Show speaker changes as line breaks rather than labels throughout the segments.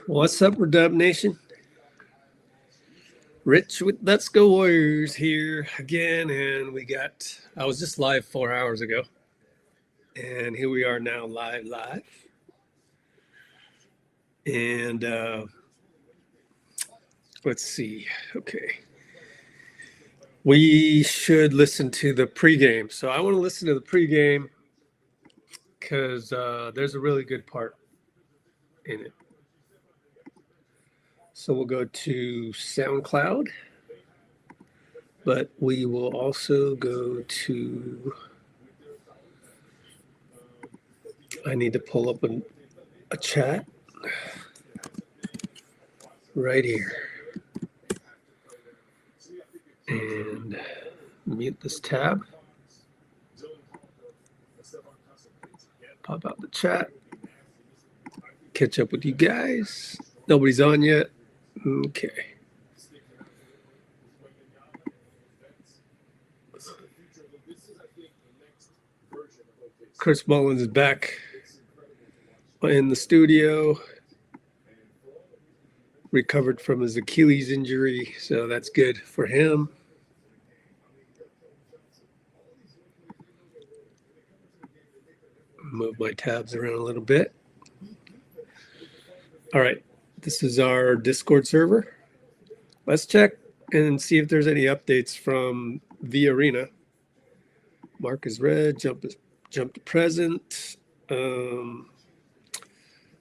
What's up, Redub Nation? Rich with Let's Go Warriors here again, and I was just live 4 hours ago, and here we are now live. And let's see. Okay. We should listen to the pregame. So I want to listen to the pregame because there's a really good part in it. So we'll go to SoundCloud, but we will also go to, I need to pull up a chat right here and mute this tab. Pop out the chat, catch up with you guys. Nobody's on yet. Okay. Chris Mullins is back in the studio, recovered from his Achilles injury, so that's good for him. Move my tabs around a little bit. All right, this is our Discord server. Let's check and see if there's any updates from the arena. Mark is red, jump to present. No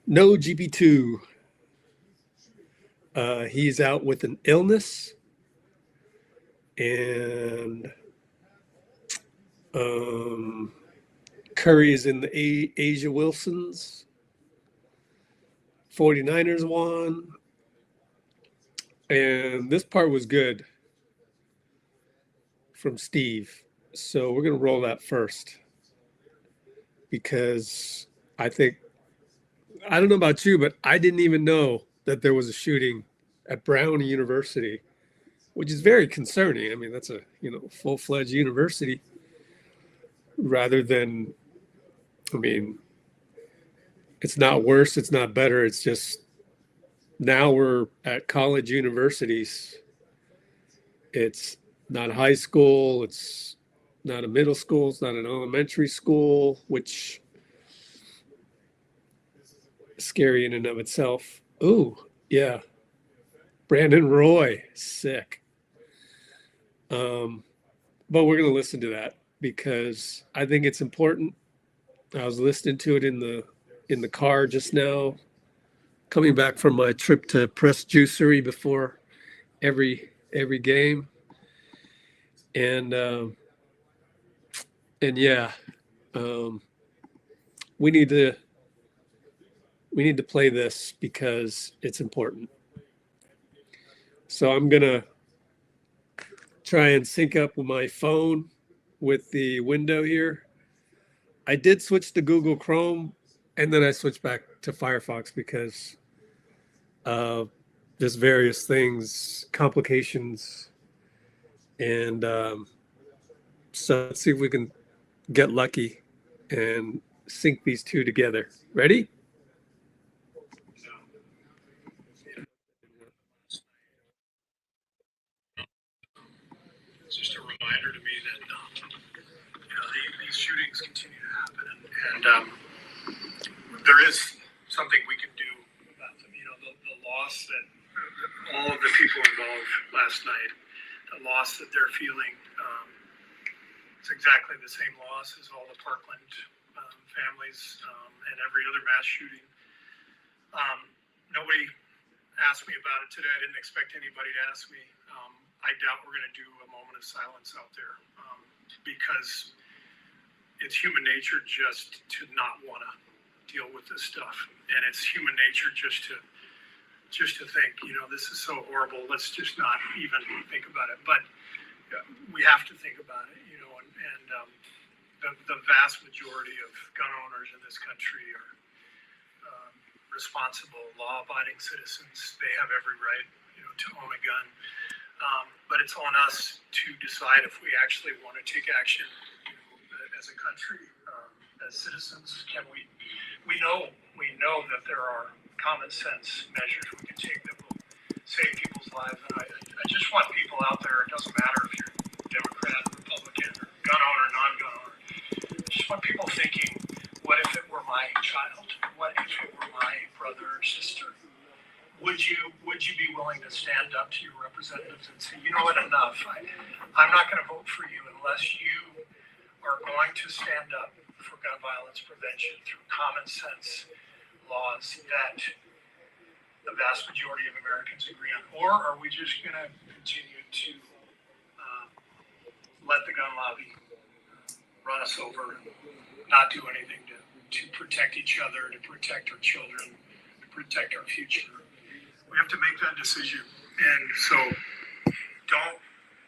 GP2. He's out with an illness. And Curry is in the Asia Wilsons. 49ers won. And this part was good from Steve. So we're going to roll that first. Because I don't know about you, but I didn't even know that there was a shooting at Brown University, which is very concerning. I mean, that's a full-fledged university rather than, it's not worse, it's not better. It's just now we're at college universities. It's not high school. It's not a middle school. It's not an elementary school, which is scary in and of itself. Ooh, yeah. Brandon Roy, sick. But we're going to listen to that because I think it's important. I was listening to it in the car just now, coming back from my trip to Press Juicery before every game. And yeah, we need to play this because it's important. So I'm gonna try and sync up with my phone with the window here. I did switch to Google Chrome, and then I switched back to Firefox because just various things, complications, and so let's see if we can get lucky and sync these two together. Ready? It's just a reminder to me that these shootings continue to happen, and there is something we can do about them. The loss that all of the people involved last night, the loss that they're feeling. It's exactly the same loss as all the Parkland families and every other mass shooting. Nobody asked me about it today. I didn't expect anybody to ask me. I doubt we're going to do a moment of silence out there because it's human nature just to not want to deal with this stuff. And it's human nature just to think, this is so horrible. Let's just not even think about it. But we have to think about it, and the vast majority of gun owners in this country are responsible, law-abiding citizens. They have every right, to own a gun. But it's on us to decide if we actually want to take action as a country, as citizens. We know know that there are common sense measures we can take that will save people's lives. And I just want people out there, it doesn't matter if you're Democrat, Republican, or gun owner, non-gun owner, I just want people thinking, what if it were my child? What if it were my brother or sister? Would you be willing to stand up to your representatives and say, you know what, enough. I'm not going to vote for you unless you are going to stand up for gun violence prevention through common sense laws that the vast majority of Americans agree on? Or are we just going to continue to let the gun lobby run us over and not do anything to protect each other, to protect our children, to protect our future? We have to make that decision. And so don't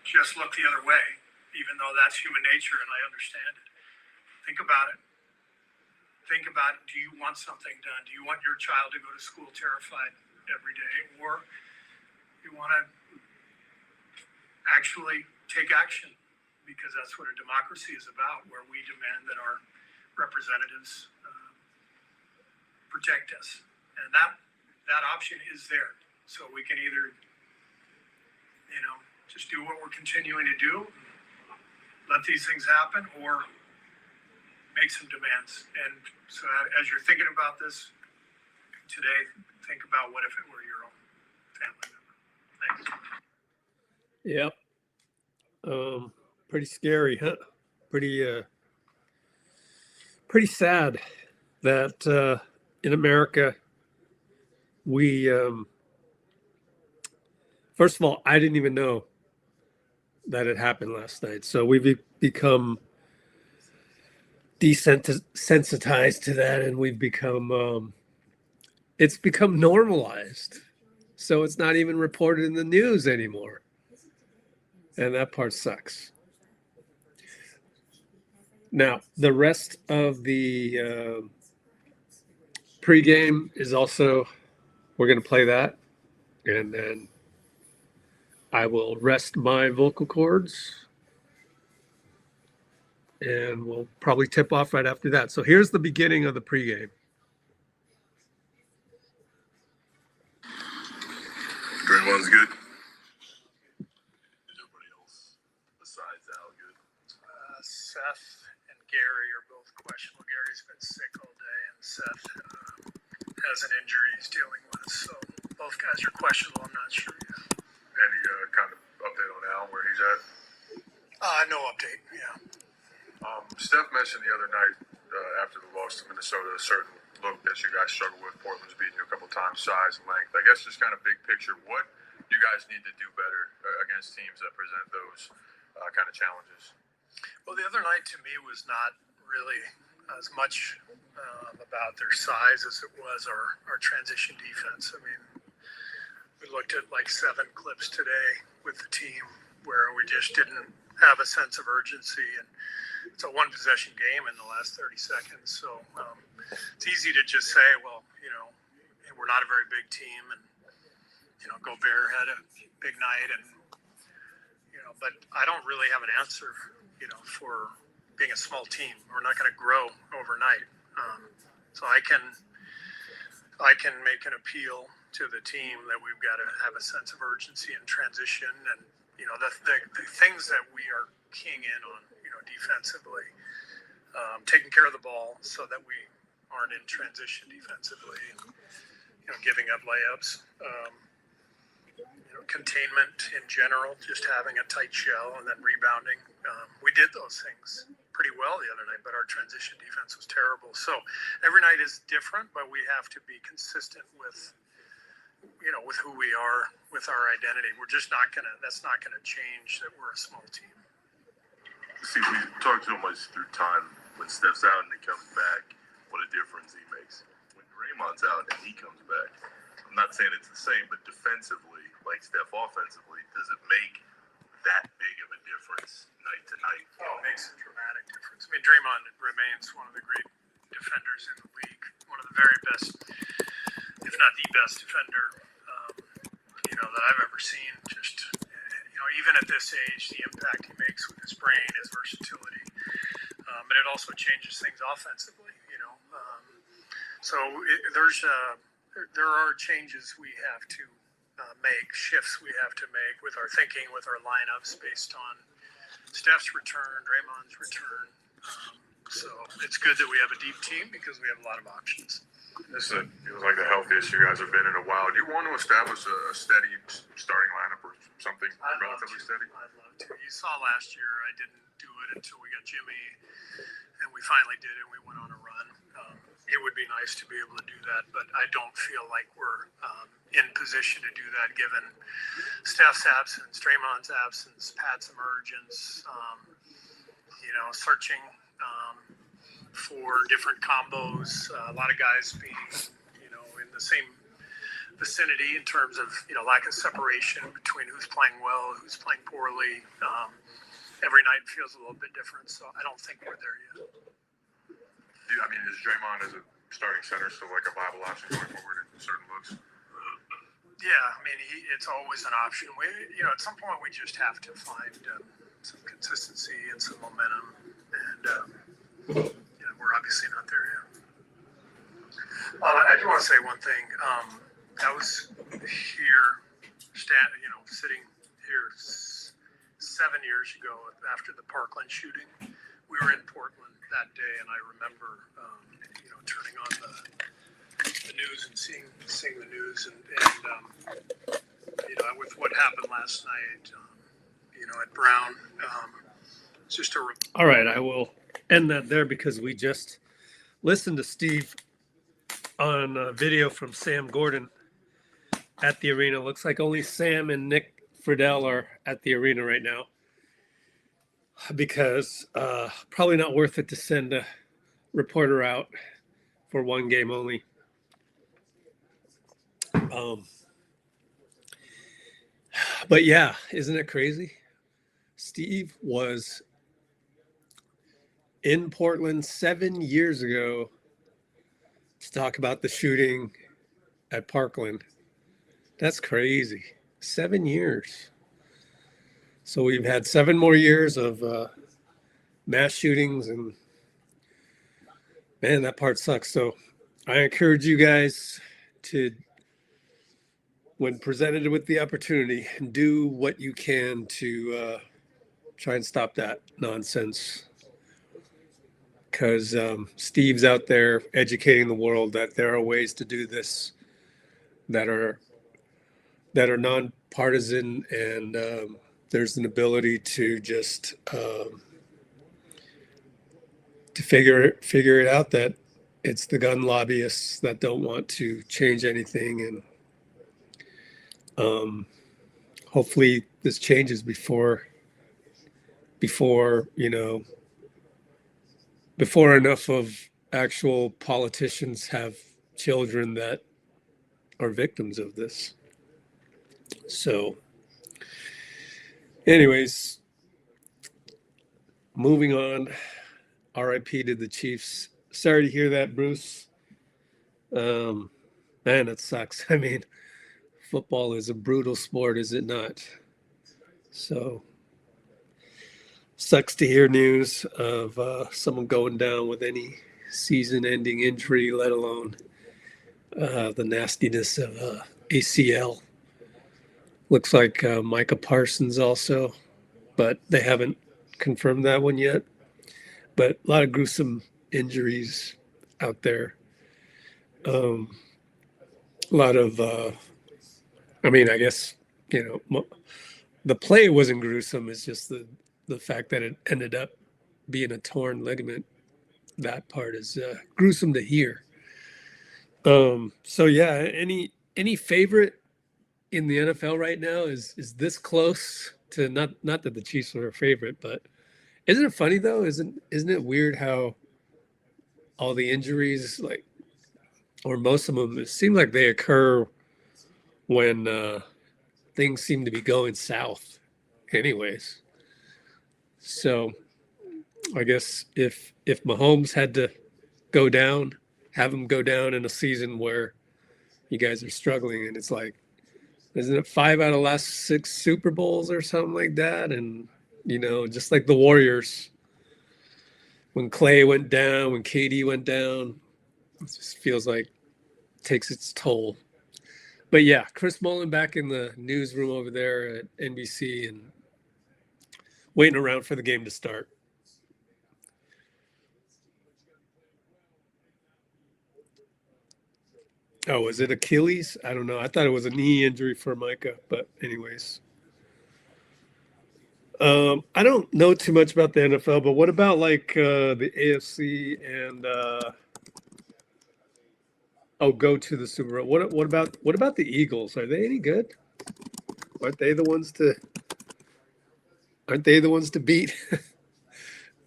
just look the other way, even though that's human nature and I understand it. Think about it. Think about it. Do you want something done? Do you want your child to go to school terrified every day? Or you want to actually take action? Because that's what a democracy is about, where we demand that our representatives protect us. And that option is there. So we can either, just do what we're continuing to do, let these things happen, or make some demands. And so as you're thinking about this today, think about what if it were your own family member.
Thanks. Yep. Pretty scary, huh? Pretty sad that in America, we first of all, I didn't even know that it happened last night. So we've become desensitized to that, and we've become it's become normalized. So it's not even reported in the news anymore. And that part sucks. Now, the rest of the pregame is also, we're going to play that, and then I will rest my vocal cords, and we'll probably tip off right after that. So here's the beginning of the pregame.
Draymond's good. Everybody else besides Al good?
Seth and Gary are both questionable. Gary's been sick all day, and Seth has an injury he's dealing with. So both guys are questionable. I'm not sure yet.
Any kind of update on Al, where he's at?
No update, yeah.
Steph mentioned the other night after the loss to Minnesota, a certain look that you guys struggle with. Portland's beating you a couple times, size and length. I guess just kind of big picture, what you guys need to do better against teams that present those kind of challenges?
Well, the other night to me was not really as much about their size as it was our transition defense. I mean, we looked at like 7 clips today with the team where we just didn't have a sense of urgency, and it's a one possession game in the last 30 seconds. So it's easy to just say, well, we're not a very big team, and Gobert had a big night, and but I don't really have an answer, for being a small team. We're not going to grow overnight. So I can make an appeal to the team that we've got to have a sense of urgency and transition, and the things that we are keying in on, defensively, taking care of the ball so that we aren't in transition defensively, giving up layups, containment in general, just having a tight shell and then rebounding. We did those things pretty well the other night, but our transition defense was terrible. So every night is different, but we have to be consistent with who we are, with our identity. We're just that's not gonna change that we're a small team.
See, we talked so much through time when Steph's out and he comes back, what a difference he makes. When Draymond's out and he comes back, I'm not saying it's the same, but defensively, like Steph offensively, does it make that big of a difference night to night?
Oh, it makes a dramatic difference. I mean, Draymond remains one of the great defenders in the league, one of the very best, if not the best defender, that I've ever seen. Just, even at this age, the impact he makes with his brain, his versatility, but it also changes things offensively, there are changes we have to make, shifts we have to make with our thinking, with our lineups based on Steph's return, Draymond's return. So it's good that we have a deep team because we have a lot of options.
This feels like the healthiest you guys have been in a while. Do you want to establish a steady starting lineup or something relatively steady?
I'd love to. You saw last year I didn't do it until we got Jimmy, and we finally did it. We went on a run. It would be nice to be able to do that, but I don't feel like we're in position to do that given Steph's absence, Draymond's absence, Pat's emergence, searching for different combos, a lot of guys being, in the same vicinity in terms of, lack of separation between who's playing well, who's playing poorly. Every night feels a little bit different, so I don't think we're there yet.
Is Draymond as a starting center still like a viable option going forward in certain looks?
Yeah, it's always an option. At some point we just have to find some consistency and some momentum, and we're obviously not there yet. I do want to say one thing. I was here, sitting here 7 years ago after the Parkland shooting. We were in Portland that day, and I remember, turning on the news and seeing the news, and with what happened last night, at Brown, it's just a.
All right, I will end that there because we just listened to Steve on a video from Sam Gordon at the arena. Looks like only Sam and Nick Friedel are at the arena right now because probably not worth it to send a reporter out for one game only. But yeah, isn't it crazy? Steve was in Portland 7 years ago to talk about the shooting at Parkland. That's crazy. 7 years. So we've had 7 more years of mass shootings, and man, that part sucks. So I encourage you guys to, when presented with the opportunity, do what you can to try and stop that nonsense. Because Steve's out there educating the world that there are ways to do this that are nonpartisan, and there's an ability to just to figure it out that it's the gun lobbyists that don't want to change anything, and hopefully this changes before enough of actual politicians have children that are victims of this. So anyways, moving on, RIP to the Chiefs. Sorry to hear that, Bruce. Man, it sucks. Football is a brutal sport, is it not? So sucks to hear news of someone going down with any season-ending injury, let alone the nastiness of ACL. Looks like Micah Parsons also, but they haven't confirmed that one yet. But a lot of gruesome injuries out there. A lot of, I guess, the play wasn't gruesome. It's just the fact that it ended up being a torn ligament. That part is gruesome to hear. So yeah, any favorite in the NFL right now is this close to not that the Chiefs are a favorite, but isn't it funny though? Isn't it weird how all the injuries, or most of them, it seem like they occur when things seem to be going south anyways. So I guess if Mahomes had to go down, have him go down in a season where you guys are struggling, and it's like, isn't it 5 out of the last 6 Super Bowls or something like that? And, just like the Warriors, when Clay went down, when KD went down, It just feels like takes its toll. But yeah, Chris Mullin back in the newsroom over there at NBC and waiting around for the game to start. Oh, was it Achilles? I don't know. I thought it was a knee injury for Micah, but anyways. I don't know too much about the NFL, but what about like the AFC and go to the Super Bowl? What about the Eagles? Are they any good? Aren't they the ones to beat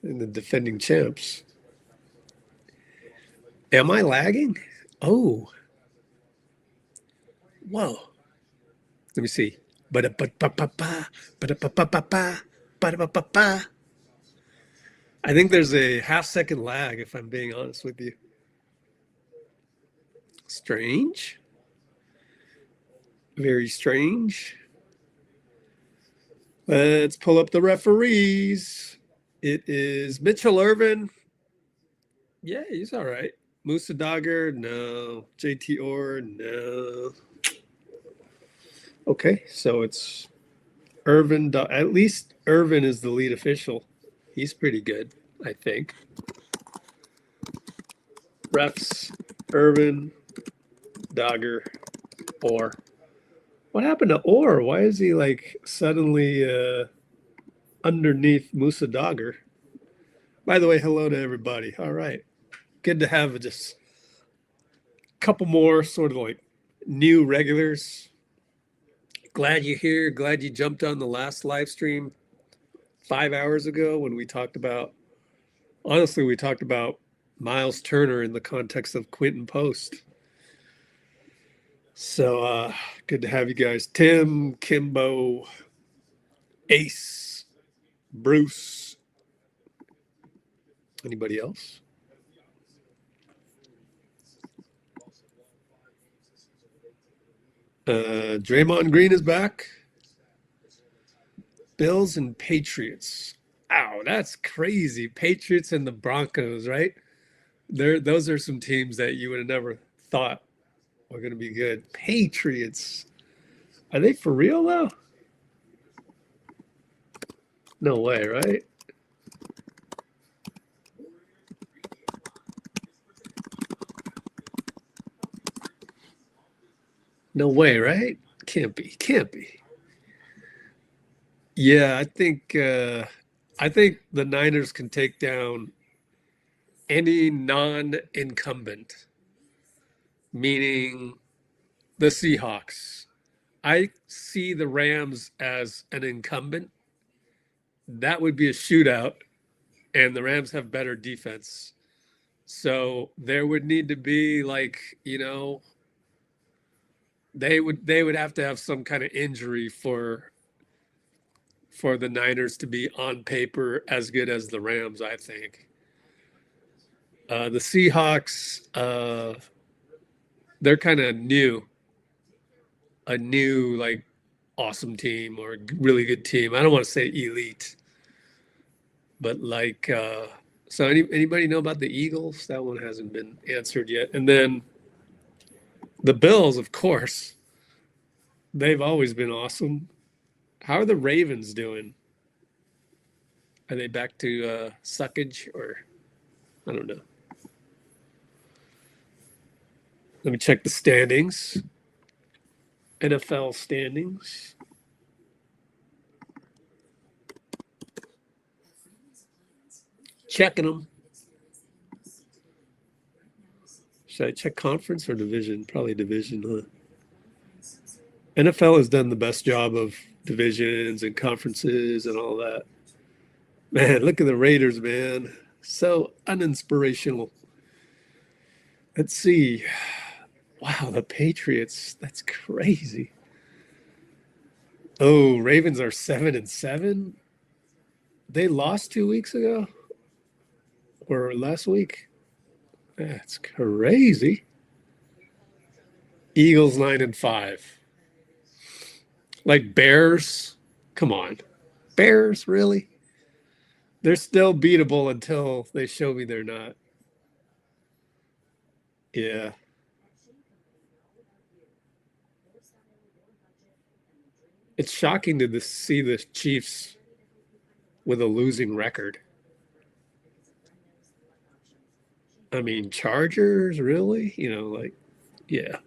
and the defending champs? Am I lagging? Oh. Whoa. Let me see. I think there's a half-second lag, if I'm being honest with you. Strange. Very strange. Let's pull up the referees. It is Mitchell Ervin. Yeah, he's all right. MOUSA Dagher, no. JT Orr, no. Okay, so it's Ervin. At least Ervin is the lead official. He's pretty good, I think. Refs, Ervin, Dagher, Orr. What happened to Orr? Why is he like suddenly underneath MOUSA Dagher? By the way, hello to everybody. All right. Good to have just a couple more sort of like new regulars. Glad you're here. Glad you jumped on the last live stream 5 hours ago when we talked about, honestly, we talked about Miles Turner in the context of Quinten Post. So good to have you guys. Tim, Kimbo, Ace, Bruce. Anybody else? Draymond Green is back. Bills and Patriots. Ow, that's crazy. Patriots and the Broncos, right? Those are some teams that you would have never thought were going to be good. Patriots. Are they for real, though? No way, right? No way, right? Can't be. Yeah, I think the Niners can take down any non-incumbent, meaning the Seahawks. I see the Rams as an incumbent. That would be a shootout, and the Rams have better defense. So there would need to be like, they would have to have some kind of injury for the Niners to be on paper as good as the Rams, I think. The Seahawks, they're kind of new. A new, like, awesome team or really good team. I don't want to say elite, but like, so anybody know about the Eagles? That one hasn't been answered yet. And then the Bills, of course, they've always been awesome. How are the Ravens doing? Are they back to suckage or I don't know. Let me check the standings. NFL standings. Checking them. Should I check conference or division? Probably division, huh? NFL has done the best job of divisions and conferences and all that. Man, look at the Raiders, man. So uninspirational. Let's see. Wow, the Patriots. That's crazy. Oh, Ravens are 7-7. They lost 2 weeks ago or last week. That's crazy. Eagles 9-5. Like Bears. Come on. Bears, really? They're still beatable until they show me they're not. Yeah. It's shocking to see the Chiefs with a losing record. I mean, Chargers, really? You know, like, yeah.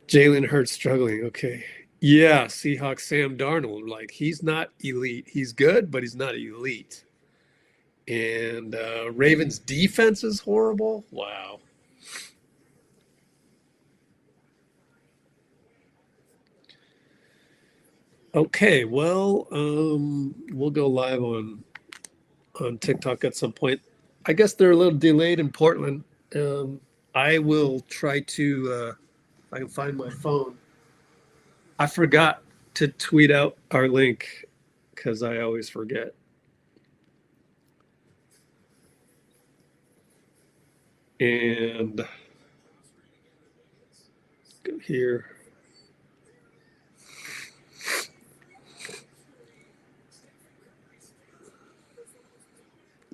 Jalen Hurts struggling. Okay. Yeah, Seahawks Sam Darnold. Like, he's not elite. He's good, but he's not elite. And Ravens defense is horrible. Wow. Okay, well, we'll go live on TikTok at some point. I guess they're a little delayed in Portland. I will try to, if I can find my phone. I forgot to tweet out our link because I always forget. And go here.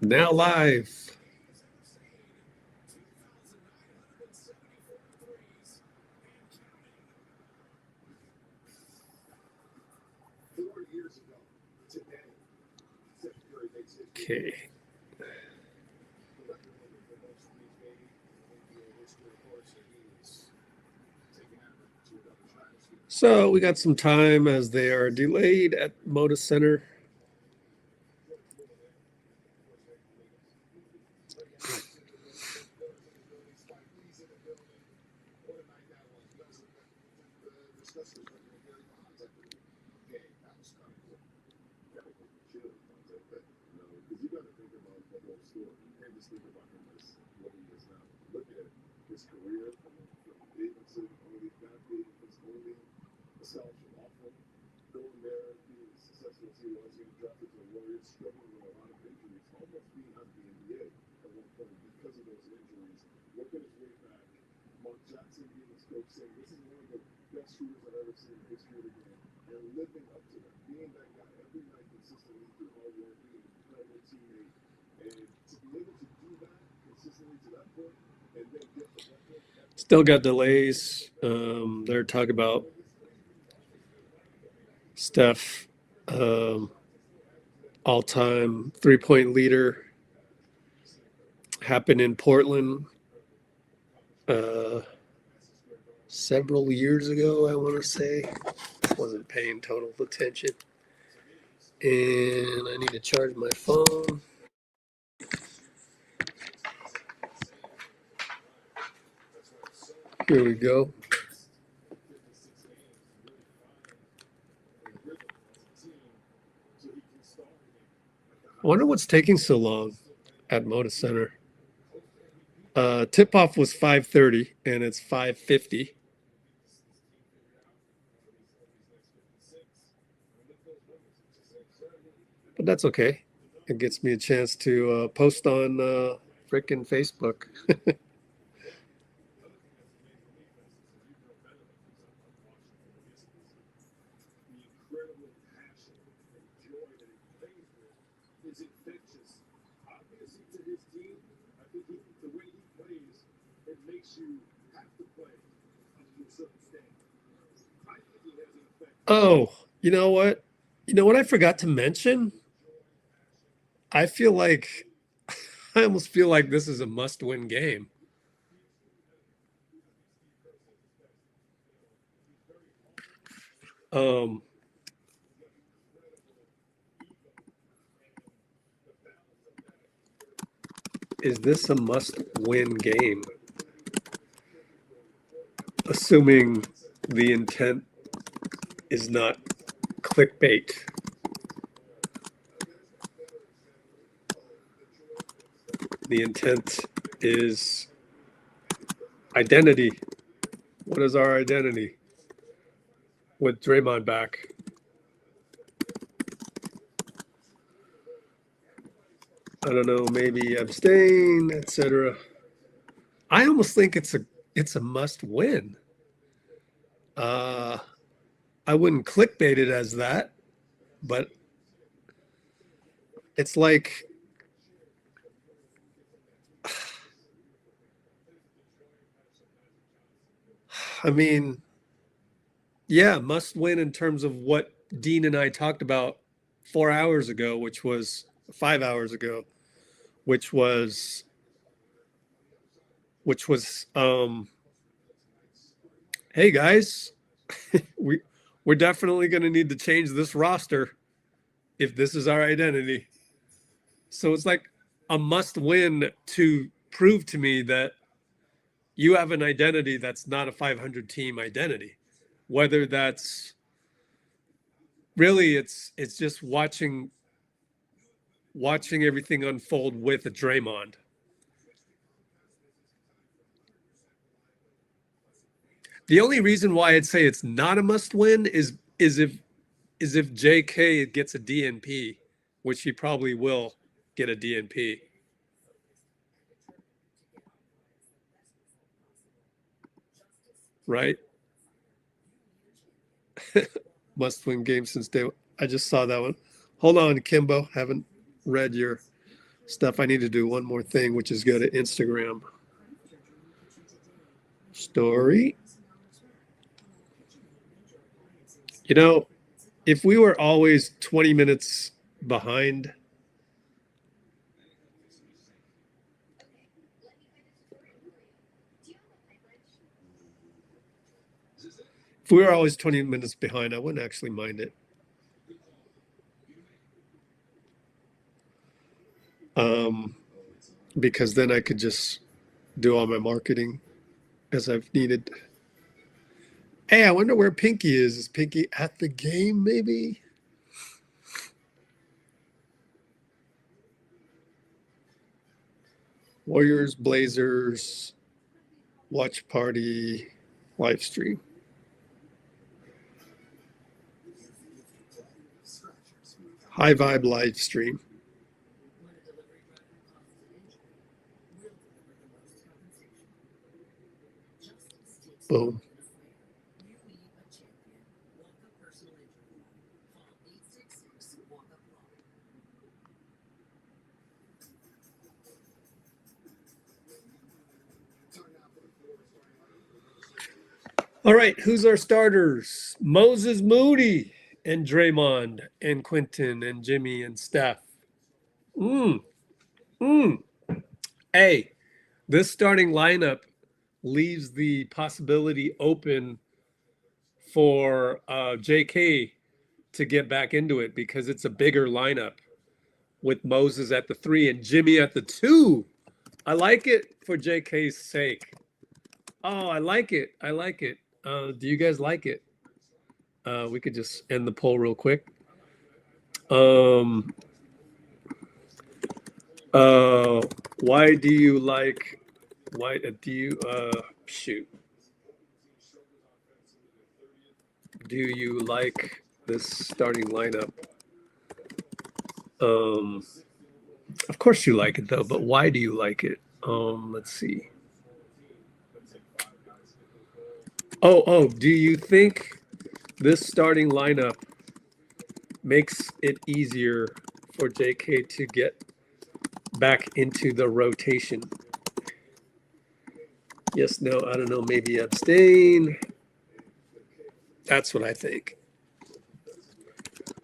Now live. Okay. So we got some time as they are delayed at MOUSA Center. Still got delays. They're talking about Steph, all-time three-point leader, happened in Portland several years ago, I want to say. Wasn't paying total attention. And I need to charge my phone. Here we go. I wonder what's taking so long at MOUSA Center. Tip-off was 5:30, and it's 5:50. But that's okay. It gets me a chance to post on frickin' Facebook. Oh, you know what? You know what I forgot to mention? I feel like I almost feel like this is a must-win game. Is this a must-win game? Assuming the intent is not clickbait. The intent is identity. What is our identity? With Draymond back. I don't know, maybe abstain, etc. I almost think it's a must win. I wouldn't clickbait it as that, but it's like I mean, yeah, must win in terms of what Dean and I talked about 4 hours ago, which was 5 hours ago, which was hey guys, we're definitely going to need to change this roster if this is our identity. So it's like a must win to prove to me that you have an identity that's not a 500 team identity. Whether that's really, it's just watching everything unfold with a Draymond. The only reason why I'd say it's not a must win is if JK gets a DNP, which he probably will get a DNP. Right? Must win game since day one. I just saw that one. Hold on, Kimbo. Haven't read your stuff. I need to do one more thing, which is go to Instagram. Story. You know, if we were always 20 minutes behind, if we were always 20 minutes behind, I wouldn't actually mind it. Because then I could just do all my marketing as I've needed. Hey, I wonder where Pinky is. Is Pinky at the game, maybe? Warriors, Blazers, watch party, live stream. High vibe live stream. Boom. All right, who's our starters? Moses Moody and Draymond and Quinten and Jimmy and Steph. Hey, this starting lineup leaves the possibility open for JK to get back into it because it's a bigger lineup with Moses at the 3 and Jimmy at the 2. I like it for JK's sake. Oh, I like it. I like it. Do you guys like it? We could just end the poll real quick. Why do you like? Why do you? Shoot. Do you like this starting lineup? Of course you like it though, but why do you like it? Let's see. Oh, do you think this starting lineup makes it easier for JK to get back into the rotation? Yes, no, I don't know, maybe abstain. That's what I think.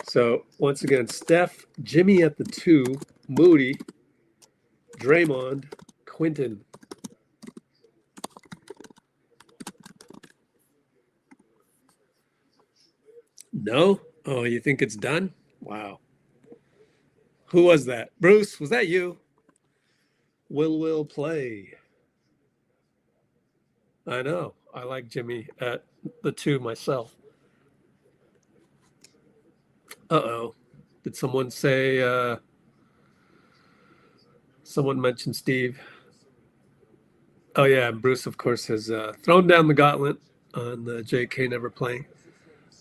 So once again, Steph, Jimmy at the 2, Moody, Draymond, Quinten. No? Oh, you think it's done? Wow. Who was that? Bruce, was that you? Will play. I know. I like Jimmy at the 2 myself. Uh-oh. Did someone say, someone mentioned Steve? Oh, yeah. Bruce, of course, has thrown down the gauntlet on the JK never playing.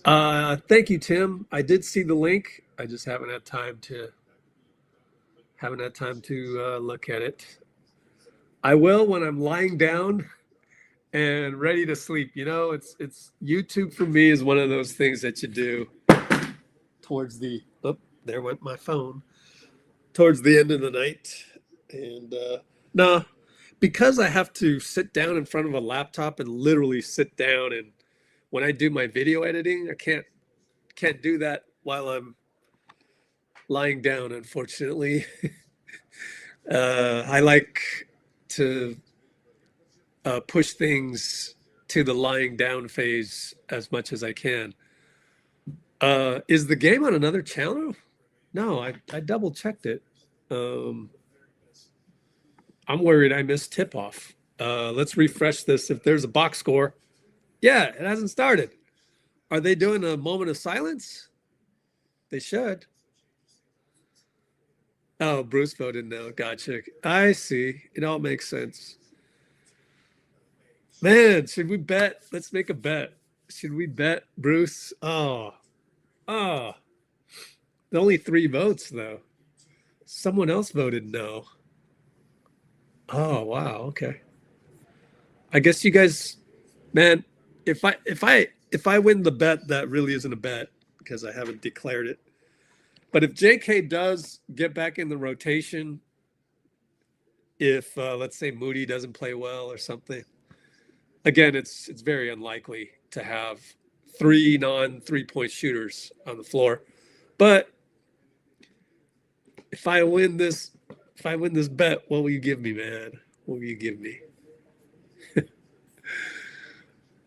Thank you, Tim. I did see the link. I just haven't had time to look at it. I will when I'm lying down and ready to sleep. You know, it's YouTube for me is one of those things that you do towards the there went my phone, towards the end of the night. And no, because I have to sit down in front of a laptop and literally sit down, and when I do my video editing, I can't do that while I'm lying down, unfortunately. I like to push things to the lying down phase as much as I can. Is the game on another channel? No, I double checked it. I'm worried I missed tip off. Let's refresh this. If there's a box score, yeah, it hasn't started. Are they doing a moment of silence? They should. Oh, Bruce voted no. Gotcha. I see. It all makes sense. Man, should we bet? Let's make a bet. Should we bet Bruce? Oh. Only 3 votes though. Someone else voted no. Oh, wow. Okay. I guess you guys, man, if I win the bet, that really isn't a bet because I haven't declared it. But if JK does get back in the rotation, if let's say Moody doesn't play well or something, again, it's very unlikely to have 3 non-3-point shooters on the floor. But if I win this bet, what will you give me, man? What will you give me?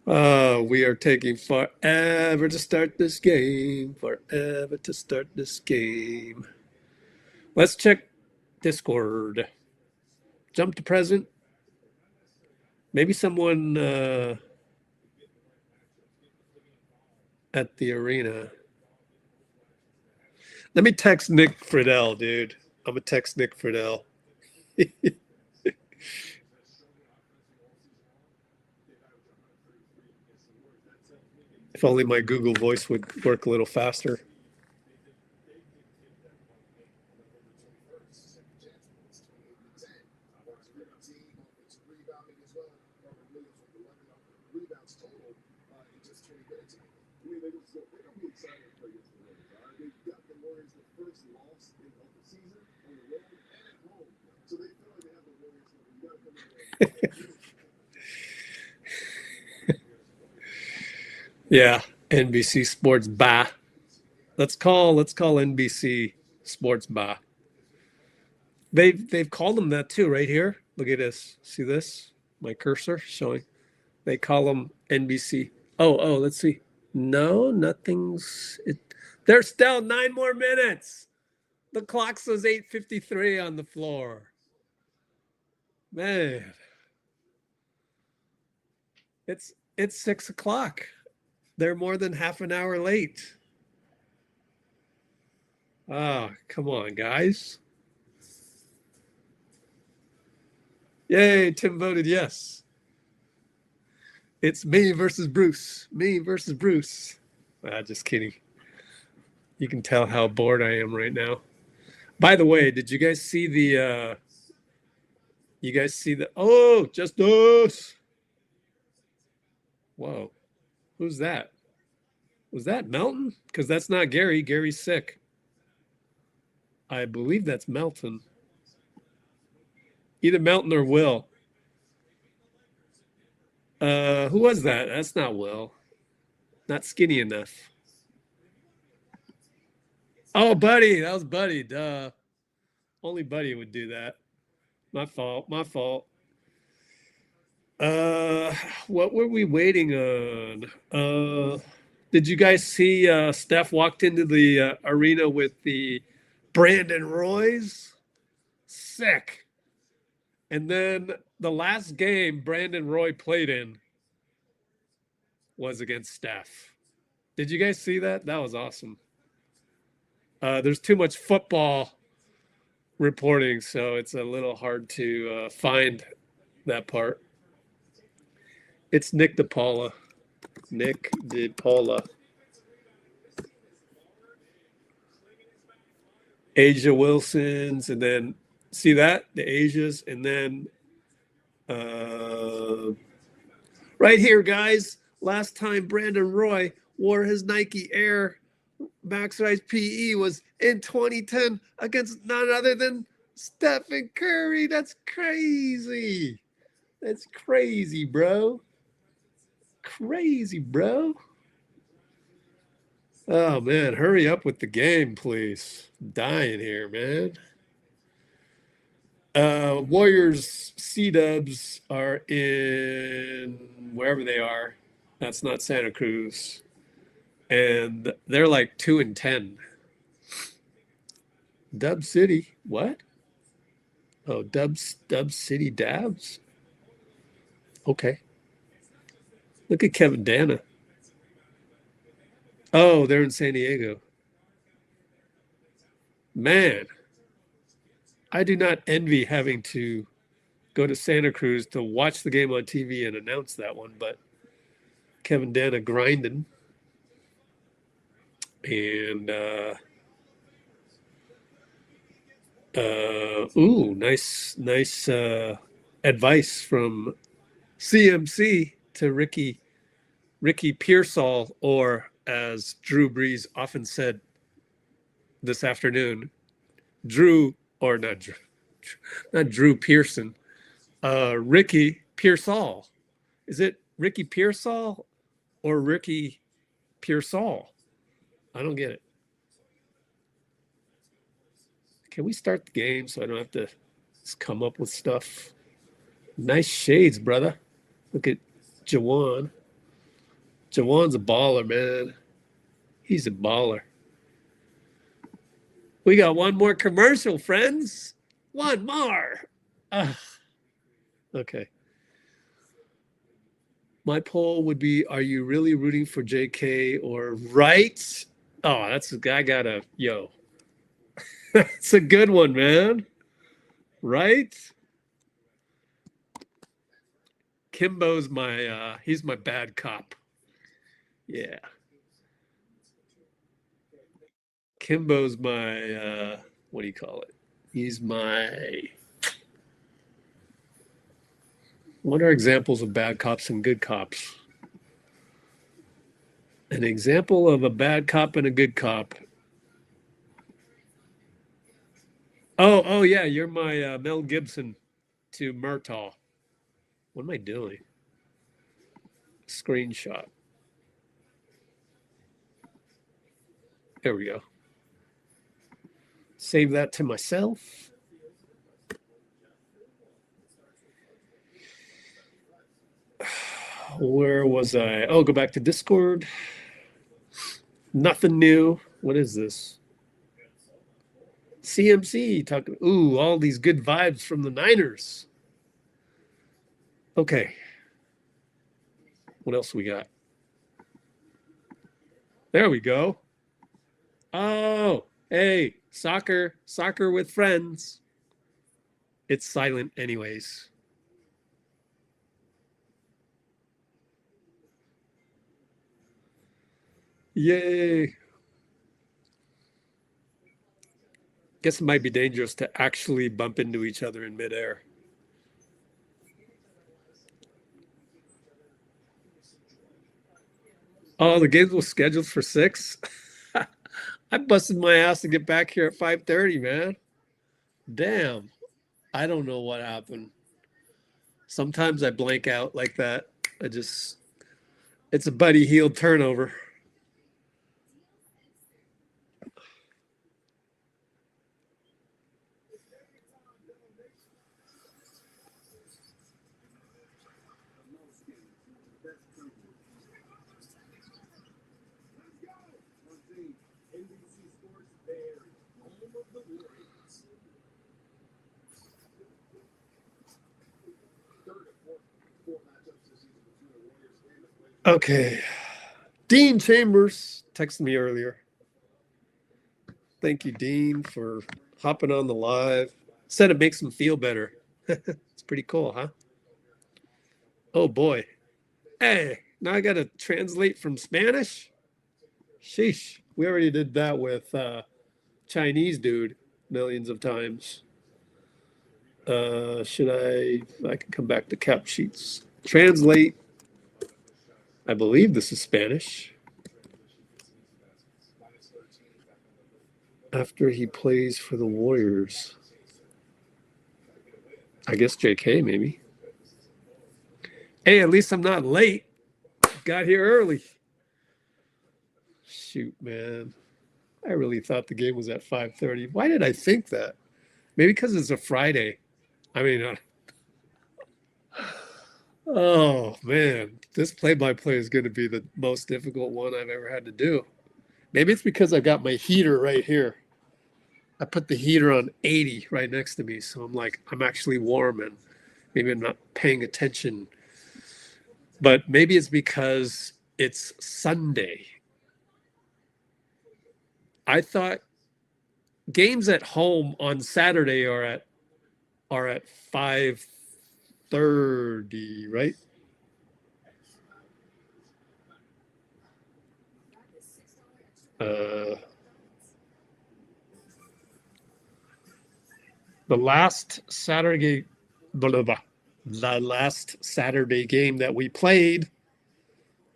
We are taking forever to start this game. Forever to start this game. Let's check Discord. Jump to present. Maybe someone at the arena. Let me text Nick Friedel, dude. I'm gonna text Nick Friedel. If only my Google Voice would work a little faster. Yeah, NBC Sports Bar. Let's call NBC Sports Bar. They've called them that too, right here. Look at this. See this? My cursor showing. They call them NBC. Oh, let's see. No, nothing's. There's still 9 more minutes. The clock says 8:53 on the floor. Man, it's 6 o'clock. They're more than half an hour late. Ah, come on, guys. Yay, Tim voted yes. It's me versus Bruce. Me versus Bruce. Just kidding. You can tell how bored I am right now. By the way, did you guys see the oh, just us. Whoa. Who's that? Was that Melton? Because that's not Gary. Gary's sick. I believe that's Melton. Either Melton or Will. Who was that? That's not Will. Not skinny enough. Oh, Buddy. That was Buddy. Duh. Only Buddy would do that. My fault. What were we waiting on? Did you guys see Steph walked into the arena with the Brandon Roys? Sick. And then the last game Brandon Roy played in was against Steph. Did you guys see that? That was awesome. There's too much football reporting, so it's a little hard to find that part. It's Nick DePaula. Nick DePaula. Asia Wilson's, and then see that? The Asias, and then right here, guys. Last time Brandon Roy wore his Nike Air Max Rise PE was in 2010 against none other than Stephen Curry, that's crazy. That's crazy, bro. Crazy, bro. Oh, man, hurry up with the game, please. I'm dying here, man. Warriors C-dubs are in wherever they are. That's not Santa Cruz. And they're like 2-10. Dub City, what? Oh, Dub City Dabs? Okay. Look at Kevin Dana. Oh, they're in San Diego. Man, I do not envy having to go to Santa Cruz to watch the game on TV and announce that one, but Kevin Dana grinding. And ooh, nice advice from CMC to Ricky Pearsall, or as Drew Brees often said this afternoon, Drew Pearson, Ricky Pearsall. Is it Ricky Pearsall or Ricky Pearsall? I don't get it. Can we start the game so I don't have to just come up with stuff? Nice shades, brother. Look at Jawan. Jawan's a baller, man. He's a baller. We got one more commercial, friends. One more. Okay. My poll would be, are you really rooting for JK or right? Oh, that's a guy yo. It's a good one, man. Right? Kimbo's he's my bad cop. Yeah. Kimbo's my, what do you call it? He's my, what are examples of bad cops and good cops? An example of a bad cop and a good cop. Oh yeah, you're my Mel Gibson to Murtaugh. What am I doing? Screenshot. There we go. Save that to myself. Where was I? Oh, go back to Discord. Nothing new. What is this? CMC talking. Ooh, all these good vibes from the Niners. Okay. What else we got? There we go. Oh, hey, soccer with friends. It's silent anyways. Yay. Guess it might be dangerous to actually bump into each other in midair. Oh, the games was scheduled for 6. I busted my ass to get back here at 5:30, man. Damn. I don't know what happened. Sometimes I blank out like that. It's a Buddy Hield turnover. Okay. Dean Chambers texted me earlier. Thank you, Dean, for hopping on the live. Said it makes him feel better. It's pretty cool, huh? Oh, boy. Hey, now I got to translate from Spanish? Sheesh. We already did that with Chinese dude millions of times. I can come back to cap sheets. Translate. I believe this is Spanish. After he plays for the Warriors. I guess JK maybe. Hey, at least I'm not late. Got here early. Shoot, man. I really thought the game was at 5:30. Why did I think that? Maybe because it's a Friday. I mean, oh, man. This play-by-play is going to be the most difficult one I've ever had to do. Maybe it's because I got my heater right here. I put the heater on 80 right next to me. So I'm actually warm and maybe I'm not paying attention. But maybe it's because it's Sunday. I thought games at home on Saturday are at 5:30, right? The last Saturday game that we played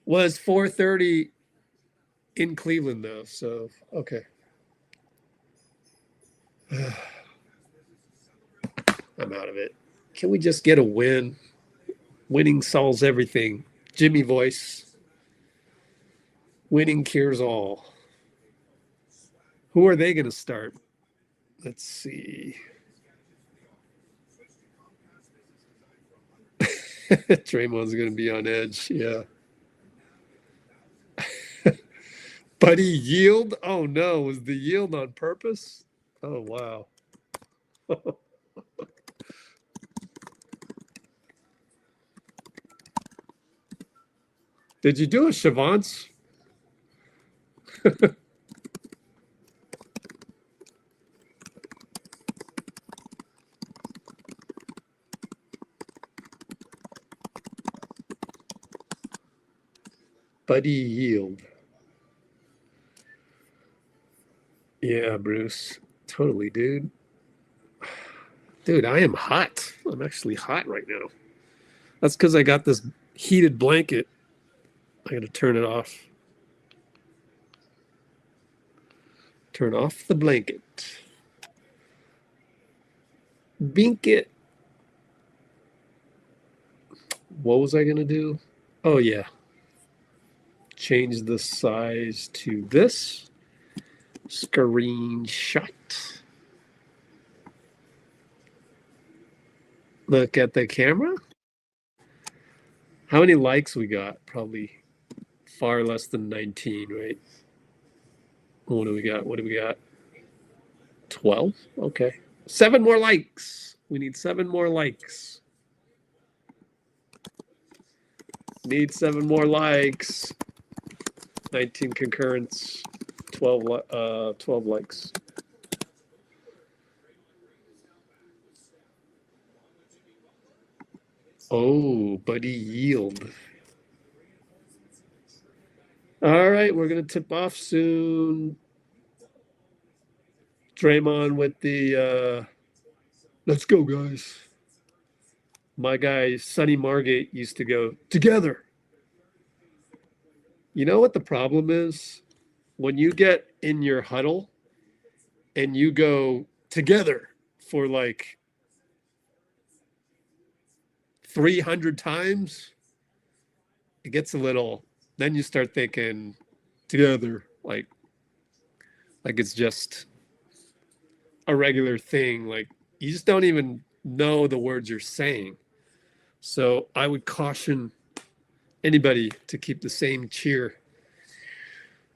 was 4:30 in Cleveland, though. So, okay. I'm out of it. Can we just get a win? Winning solves everything. Jimmy voice. Winning cures all. Who are they going to start? Let's see. Draymond's going to be on edge. Yeah. Buddy yield? Oh, no. Was the yield on purpose? Oh, wow. Did you do a Chavance? Buddy yield. Yeah, Bruce. Totally, dude. Dude, I am hot. I'm actually hot right now. That's because I got this heated blanket. I got to turn it off. Turn off the blanket. Bink it. What was I going to do? Oh, yeah. Change the size to this. Screenshot. Look at the camera. How many likes we got? Probably far less than 19, right? What do we got? 12? Okay. 7 more likes. We need 7 more likes. Need 7 more likes. 19 concurrents. 12 likes. Oh, buddy yield. All right, we're going to tip off soon. Draymond with the let's go, guys. My guy, Sonny Margate, used to go, together. You know what the problem is? When you get in your huddle and you go together for like 300 times, it gets a little, then you start thinking together, like it's just a regular thing. Like you just don't even know the words you're saying. So I would caution anybody to keep the same cheer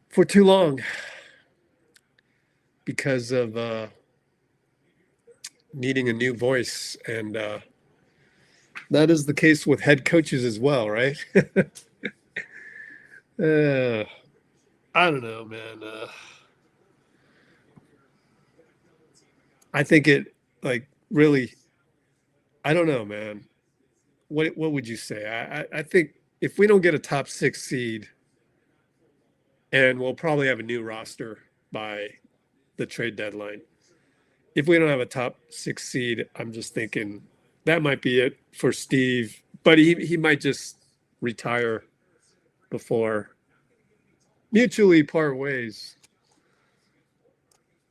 for too long because of needing a new voice. And that is the case with head coaches as well, right? I don't know, man. I think it, like, really, I don't know, man. What would you say? I think if we don't get a top 6 seed, and we'll probably have a new roster by the trade deadline. If we don't have a top 6 seed, I'm just thinking that might be it for Steve. But he might just retire before mutually part ways.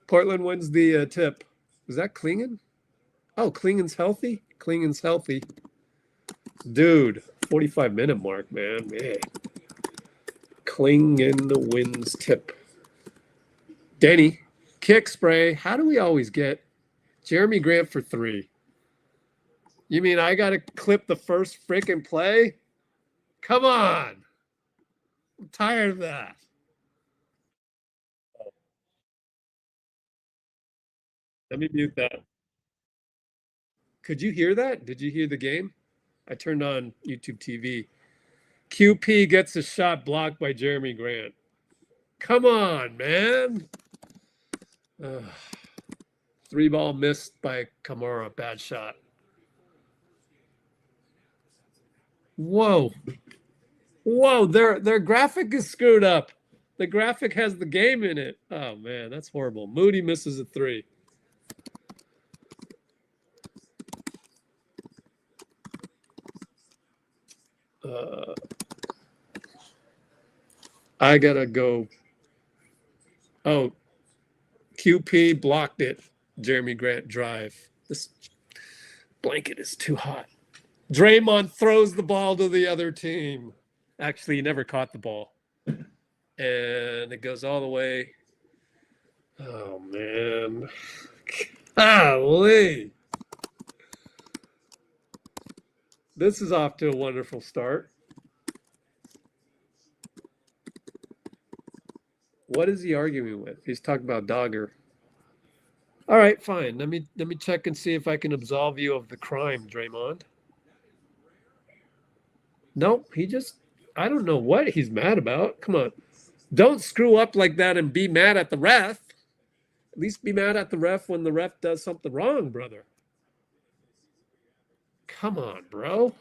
Portland wins the tip. Was that Clingan? Oh, Klingan's healthy? Klingan's healthy. Dude, 45-minute mark, man. Klingan wins tip. Deni, kick spray. How do we always get Jeremy Grant for 3? You mean I got to clip the first freaking play? Come on. I'm tired of that. Let me mute that. Could you hear that? Did you hear the game? I turned on YouTube TV. QP gets a shot blocked by Jeremy Grant. Come on, man. 3-ball missed by Camara. Bad shot. Whoa. Whoa, their graphic is screwed up. The graphic has the game in it. Oh, man, that's horrible. Moody misses a 3. I got to go. Oh, QP blocked it. Jeremy Grant drive. This blanket is too hot. Draymond throws the ball to the other team. Actually, he never caught the ball. And it goes all the way. Oh, man. Golly. This is off to a wonderful start. What is he arguing with? He's talking about Dagher. All right, fine. Let me check and see if I can absolve you of the crime, Draymond. Nope, I don't know what he's mad about. Come on. Don't screw up like that and be mad at the ref. At least be mad at the ref when the ref does something wrong, brother. Come on, bro.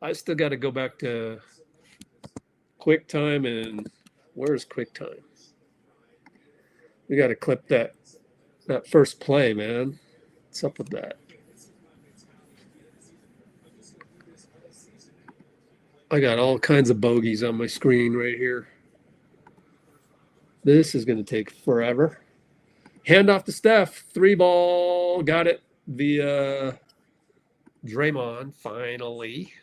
I still got to go back to QuickTime, and where's QuickTime? We got to clip that first play, man. What's up with that? I got all kinds of bogeys on my screen right here. This is going to take forever. Hand off to Steph. 3-ball. Got it via Draymond, finally.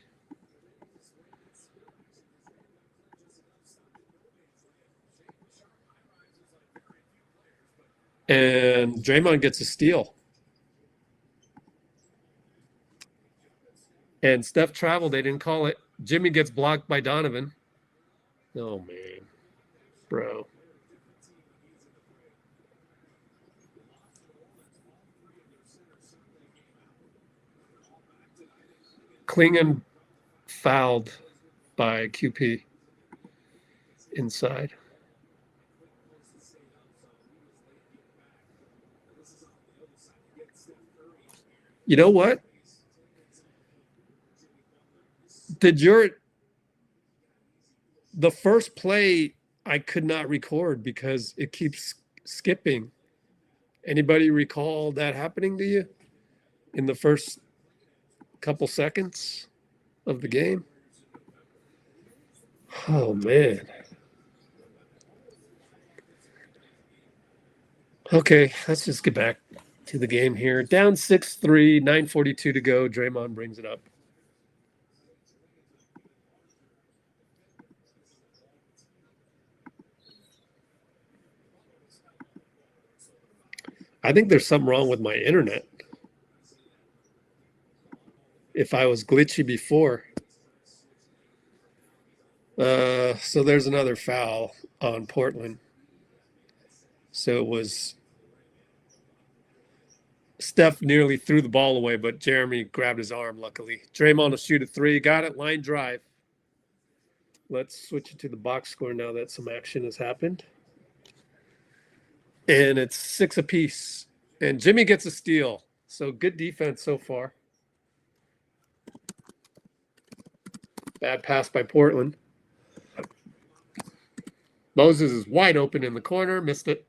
And Draymond gets a steal. And Steph traveled. They didn't call it. Jimmy gets blocked by Donovan. Oh, man. Bro. Clingan fouled by QP inside. You know what? The first play I could not record because it keeps skipping. Anybody recall that happening to you in the first couple seconds of the game? Oh, man. Okay, let's just get back to the game here. Down 6-3, 9:42 to go. Draymond brings it up. I think there's something wrong with my internet. If I was glitchy before. So there's another foul on Portland. So it was Steph nearly threw the ball away, but Jeremy grabbed his arm, luckily. Draymond will shoot a 3. Got it. Line drive. Let's switch it to the box score now that some action has happened. And it's 6 apiece. And Jimmy gets a steal. So good defense so far. Bad pass by Portland. Moses is wide open in the corner. Missed it.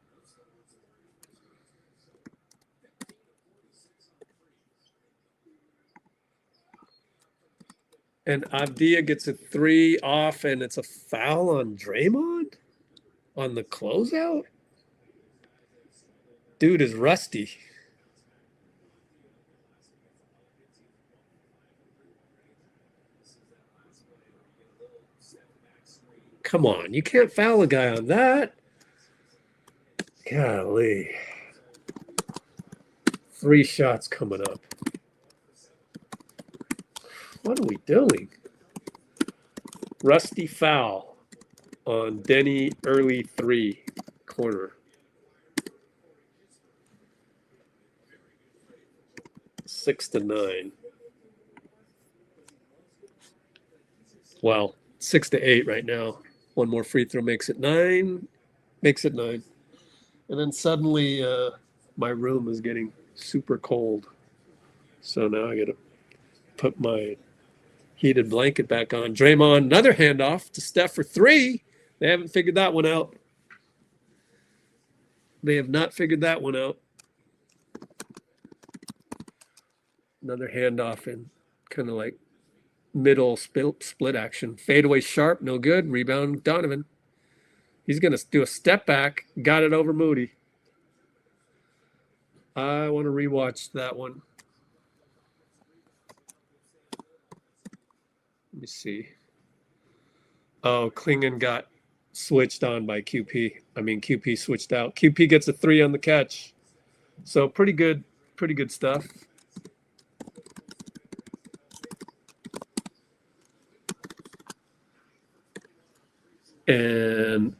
And Avdia gets a 3 off, and it's a foul on Draymond on the closeout. Dude is rusty. Come on, you can't foul a guy on that. Golly. 3 shots coming up. What are we doing? Rusty foul on Deni, early 3 corner. 6-9. Well, 6-8 right now. One more free throw makes it 9. Makes it 9. And then suddenly my room is getting super cold. So now I got to put my heated blanket back on. Draymond, another handoff to Steph for 3. They haven't figured that one out. They have not figured that one out. Another handoff in kind of like middle split action. Fadeaway Sharpe, no good. Rebound Donovan. He's going to do a step back. Got it over Moody. I want to rewatch that one. Let me see. Oh, Clingan got switched on by QP. I mean, QP switched out. QP gets a 3 on the catch. So pretty good stuff. And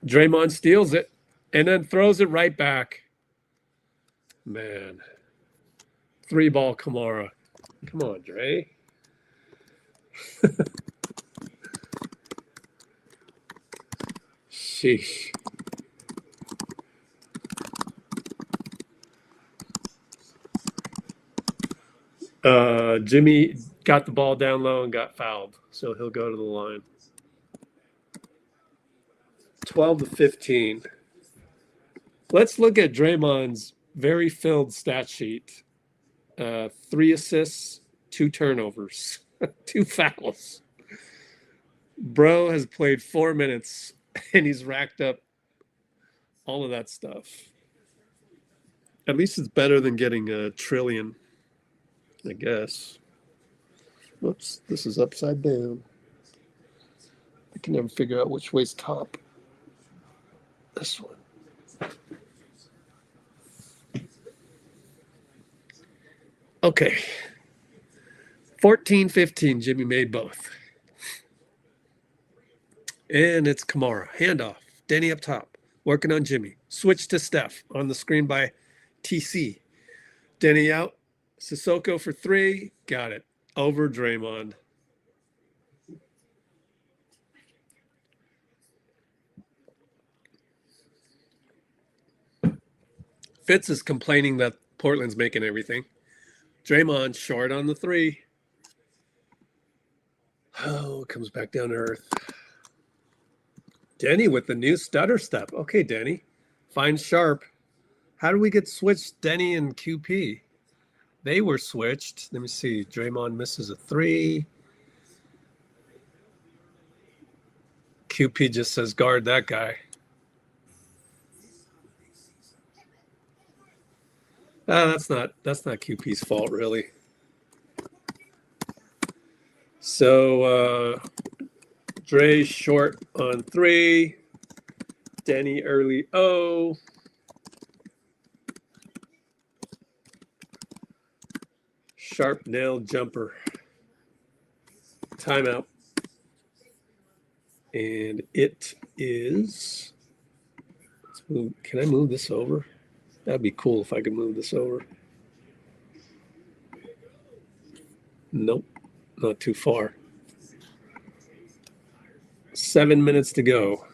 Draymond steals it and then throws it right back. Man. 3-ball Camara. Come on, Dray. Sheesh. Jimmy got the ball down low and got fouled, so he'll go to the line. 12-15. Let's look at Draymond's very filled stat sheet. 3 assists, 2 turnovers, 2 fouls. Bro has played 4 minutes and he's racked up all of that stuff. At least it's better than getting a trillion, I guess. Whoops, this is upside down. I can never figure out which way's top. This one. Okay. 14-15, Jimmy made both. And it's Camara. Handoff. Deni up top. Working on Jimmy. Switch to Steph on the screen by TC. Deni out. Cissoko for 3. Got it. Over Draymond. Fitz is complaining that Portland's making everything. Draymond short on the 3. Oh, comes back down to earth. Deni with the new stutter step. Okay, Deni. Find Sharpe. How do we get switched, Deni and QP? They were switched. Let me see. Draymond misses a 3. QP just says, guard that guy. That's not QP's fault, really. So Dray short on 3. Deni early O. Sharpe nailed jumper. Timeout. And it is. Let's move. Can I move this over? That'd be cool if I could move this over. Nope, not too far. 7 minutes to go.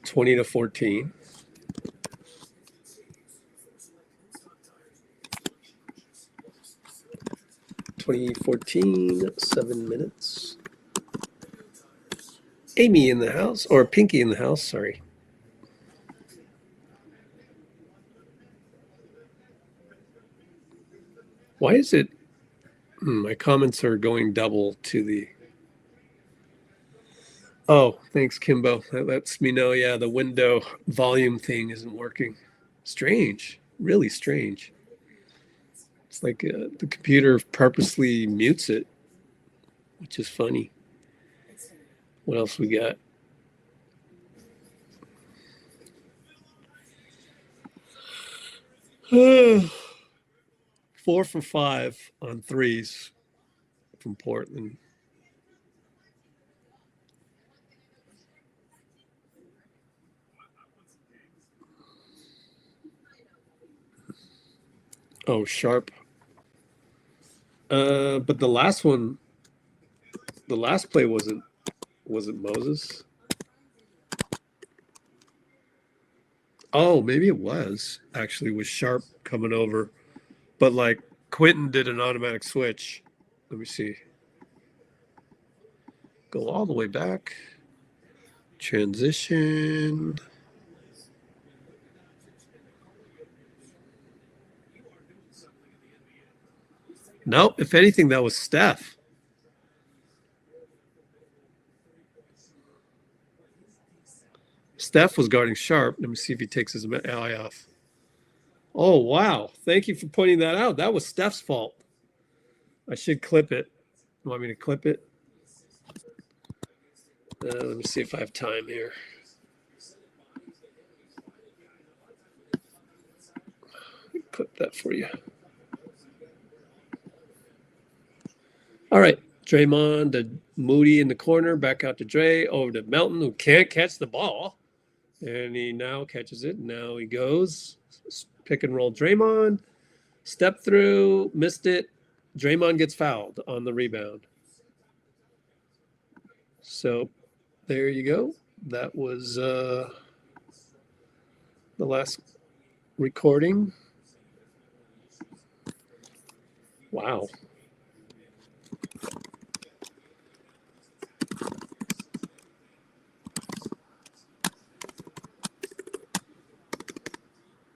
20-14. (2014) 7 minutes. Amy in the house, or Pinky in the house, sorry. Why is it my comments are going double to the... Oh, thanks, Kimbo. That lets me know, yeah, the window volume thing isn't working. Strange, really strange. It's like the computer purposely mutes it, which is funny. What else we got? Four for 5 on threes from Portland. Oh, Sharpe. But the last one, the last play wasn't Moses? Oh, maybe it was actually with Sharpe coming over, but like Quinten did an automatic switch. Let me see. Go all the way back. Transition. Nope. If anything, that was Steph. Steph was guarding Sharpe. Let me see if he takes his eye off. Oh, wow. Thank you for pointing that out. That was Steph's fault. I should clip it. You want me to clip it? Let me see if I have time here. Clip that for you. All right. Draymond to Moody in the corner. Back out to Dray. Over to Melton, who can't catch the ball. And he now catches it. Now he goes. Pick and roll Draymond. Step through. Missed it. Draymond gets fouled on the rebound. So there you go. That was the last recording. Wow.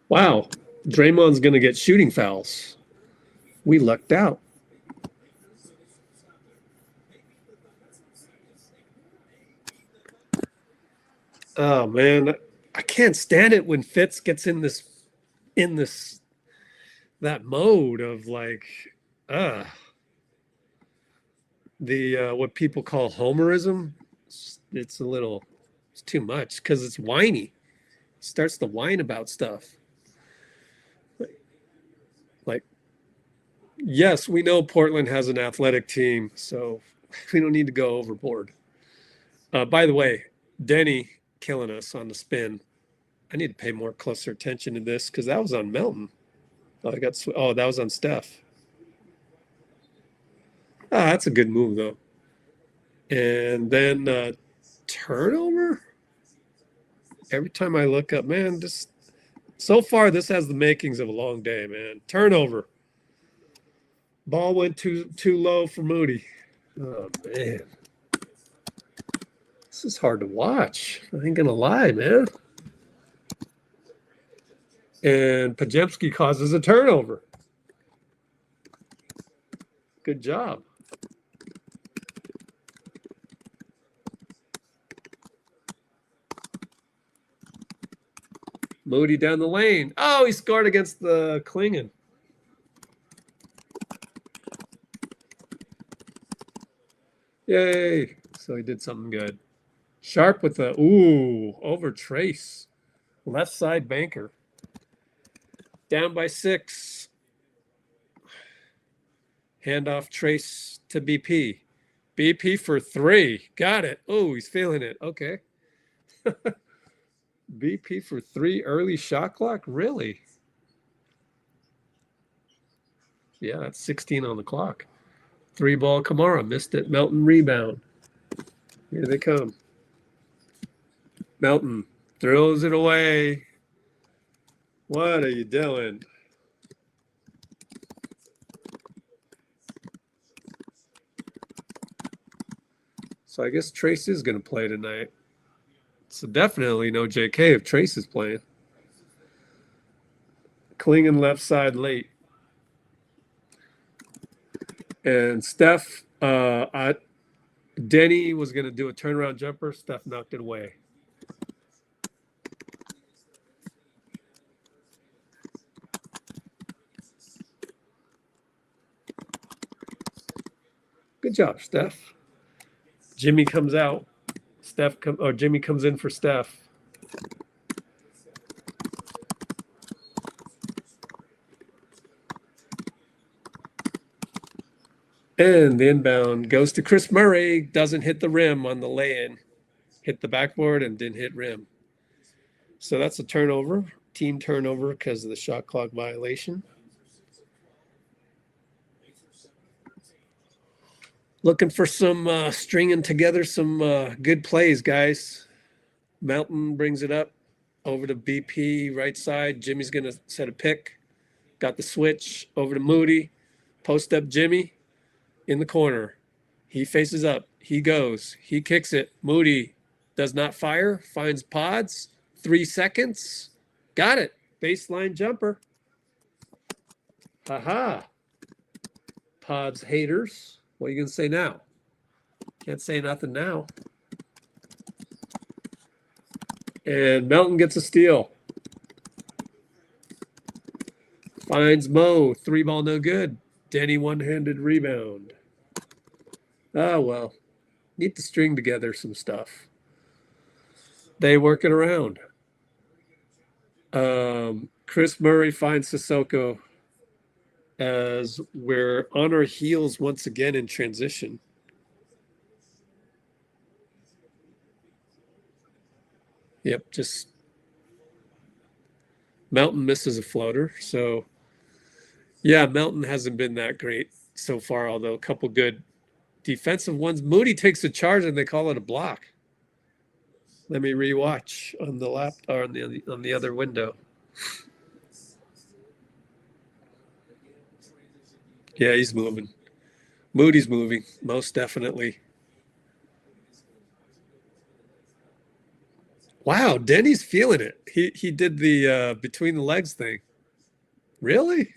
Wow. Draymond's going to get shooting fouls. We lucked out. Oh man, I can't stand it when Fitz gets in that mode of like the what people call homerism. It's too much because it's whiny. It starts to whine about stuff. Like, yes, we know Portland has an athletic team, so we don't need to go overboard. By the way, Deni killing us on the spin. I need to pay more closer attention to this because that was on Melton. That was on Steph. That's a good move though. And then turnover. Every time I look up, man, so far this has the makings of a long day, man. Turnover. Ball went too low for Moody. Oh man. This is hard to watch. I ain't gonna lie, man. And Podziemski causes a turnover. Good job. Moody down the lane. Oh, he scored against the clingan. Yay. So he did something good. Sharpe with the, over trayce. Left side banker. Down by 6. Handoff trayce to BP. BP for 3. Got it. Oh, he's feeling it. Okay. BP for 3 early shot clock? Really? Yeah, that's 16 on the clock. 3-ball Camara. Missed it. Melton rebound. Here they come. Melton throws it away. What are you doing? So I guess Trayce is going to play tonight. So definitely no JK if Trayce is playing. Clingan left side late. And Steph, Deni was going to do a turnaround jumper. Steph knocked it away. Good job, Steph. Jimmy comes out. Jimmy comes in for Steph. And the inbound goes to Chris Murray. Doesn't hit the rim on the lay-in. Hit the backboard and didn't hit rim. So that's a turnover. Team turnover because of the shot clock violation. Looking for some stringing together some good plays, guys. Melton brings it up over to BP, right side. Jimmy's going to set a pick. Got the switch over to Moody. Post up Jimmy in the corner. He faces up. He goes. He kicks it. Moody does not fire. Finds Podz. 3 seconds. Got it. Baseline jumper. Ha-ha. Podz haters. What are you going to say now? Can't say nothing now. And Melton gets a steal. Finds Mo. 3-ball, no good. Deni one-handed rebound. Oh, well. Need to string together some stuff. They work it around. Chris Murray finds Cissoko as we're on our heels once again in transition. Yep, just Melton misses a floater. So, yeah, Melton hasn't been that great so far, although a couple good defensive ones. Moody takes a charge and they call it a block. Let me rewatch on the lap or on the other window. Yeah, he's moving. Moody's moving, most definitely. Wow, Deni's feeling it. He did the between the legs thing. Really?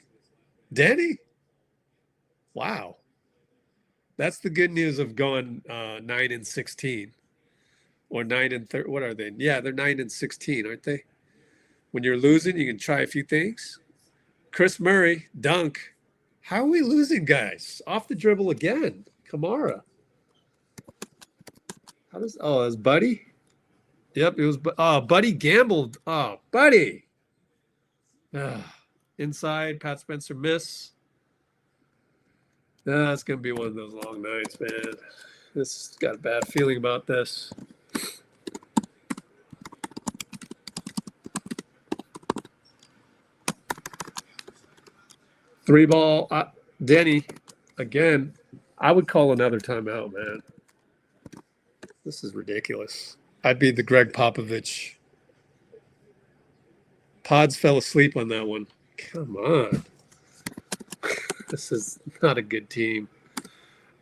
Deni? Wow. That's the good news of going 9-16. Or 9-13. What are they? Yeah, they're 9-16, aren't they? When you're losing, you can try a few things. Chris Murray, dunk. How are we losing, guys? Off the dribble again. Camara. It's Buddy? Yep, it was. Buddy gambled. Oh, Buddy. Inside, Pat Spencer miss. It's going to be one of those long nights, man. This got a bad feeling about this. Three ball, Deni, again. I would call another timeout, man. This is ridiculous. I'd be the Greg Popovich. Podz fell asleep on that one. Come on. This is not a good team.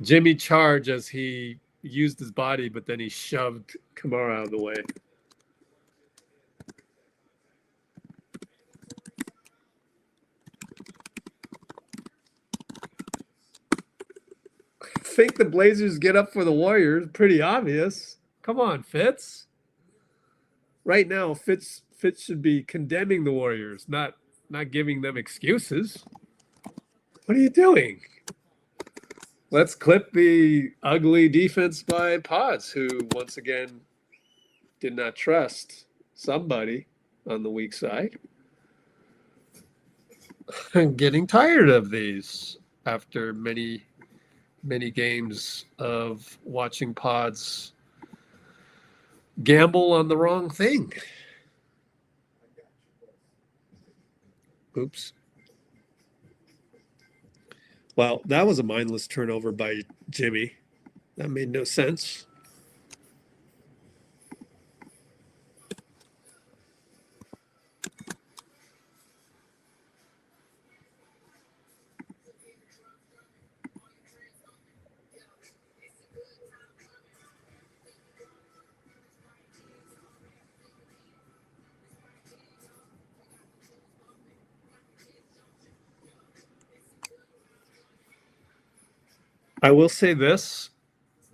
Jimmy charged as he used his body, but then he shoved Camara out of the way. I think the Blazers get up for the Warriors. Pretty obvious. Come on, Fitz. Right now, Fitz should be condemning the Warriors, not giving them excuses. What are you doing? Let's clip the ugly defense by Podz, who once again did not trust somebody on the weak side. I'm getting tired of these after many games of watching Podz gamble on the wrong thing. Oops. Well, that was a mindless turnover by Jimmy. That made no sense. I will say this.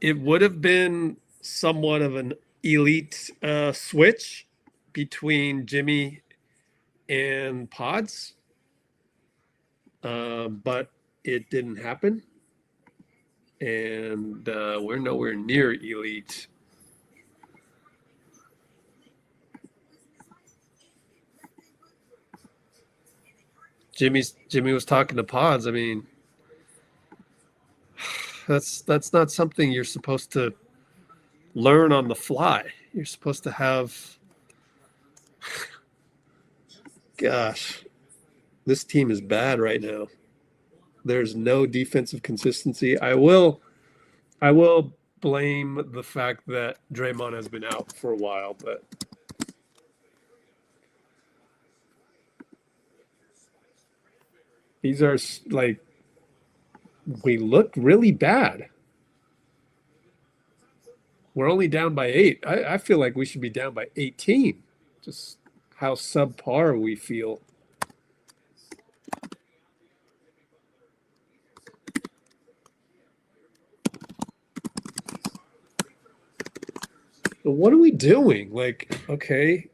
It would have been somewhat of an elite switch between Jimmy and Podz, but it didn't happen. And we're nowhere near elite. Jimmy was talking to Podz. I mean, that's not something you're supposed to learn on the fly. You're supposed to have, gosh, this team is bad right now. There's no defensive consistency. I will blame the fact that Draymond has been out for a while, but these are like, we look really bad. We're only down by 8. I feel like we should be down by 18. Just how subpar we feel. But what are we doing? Like, okay,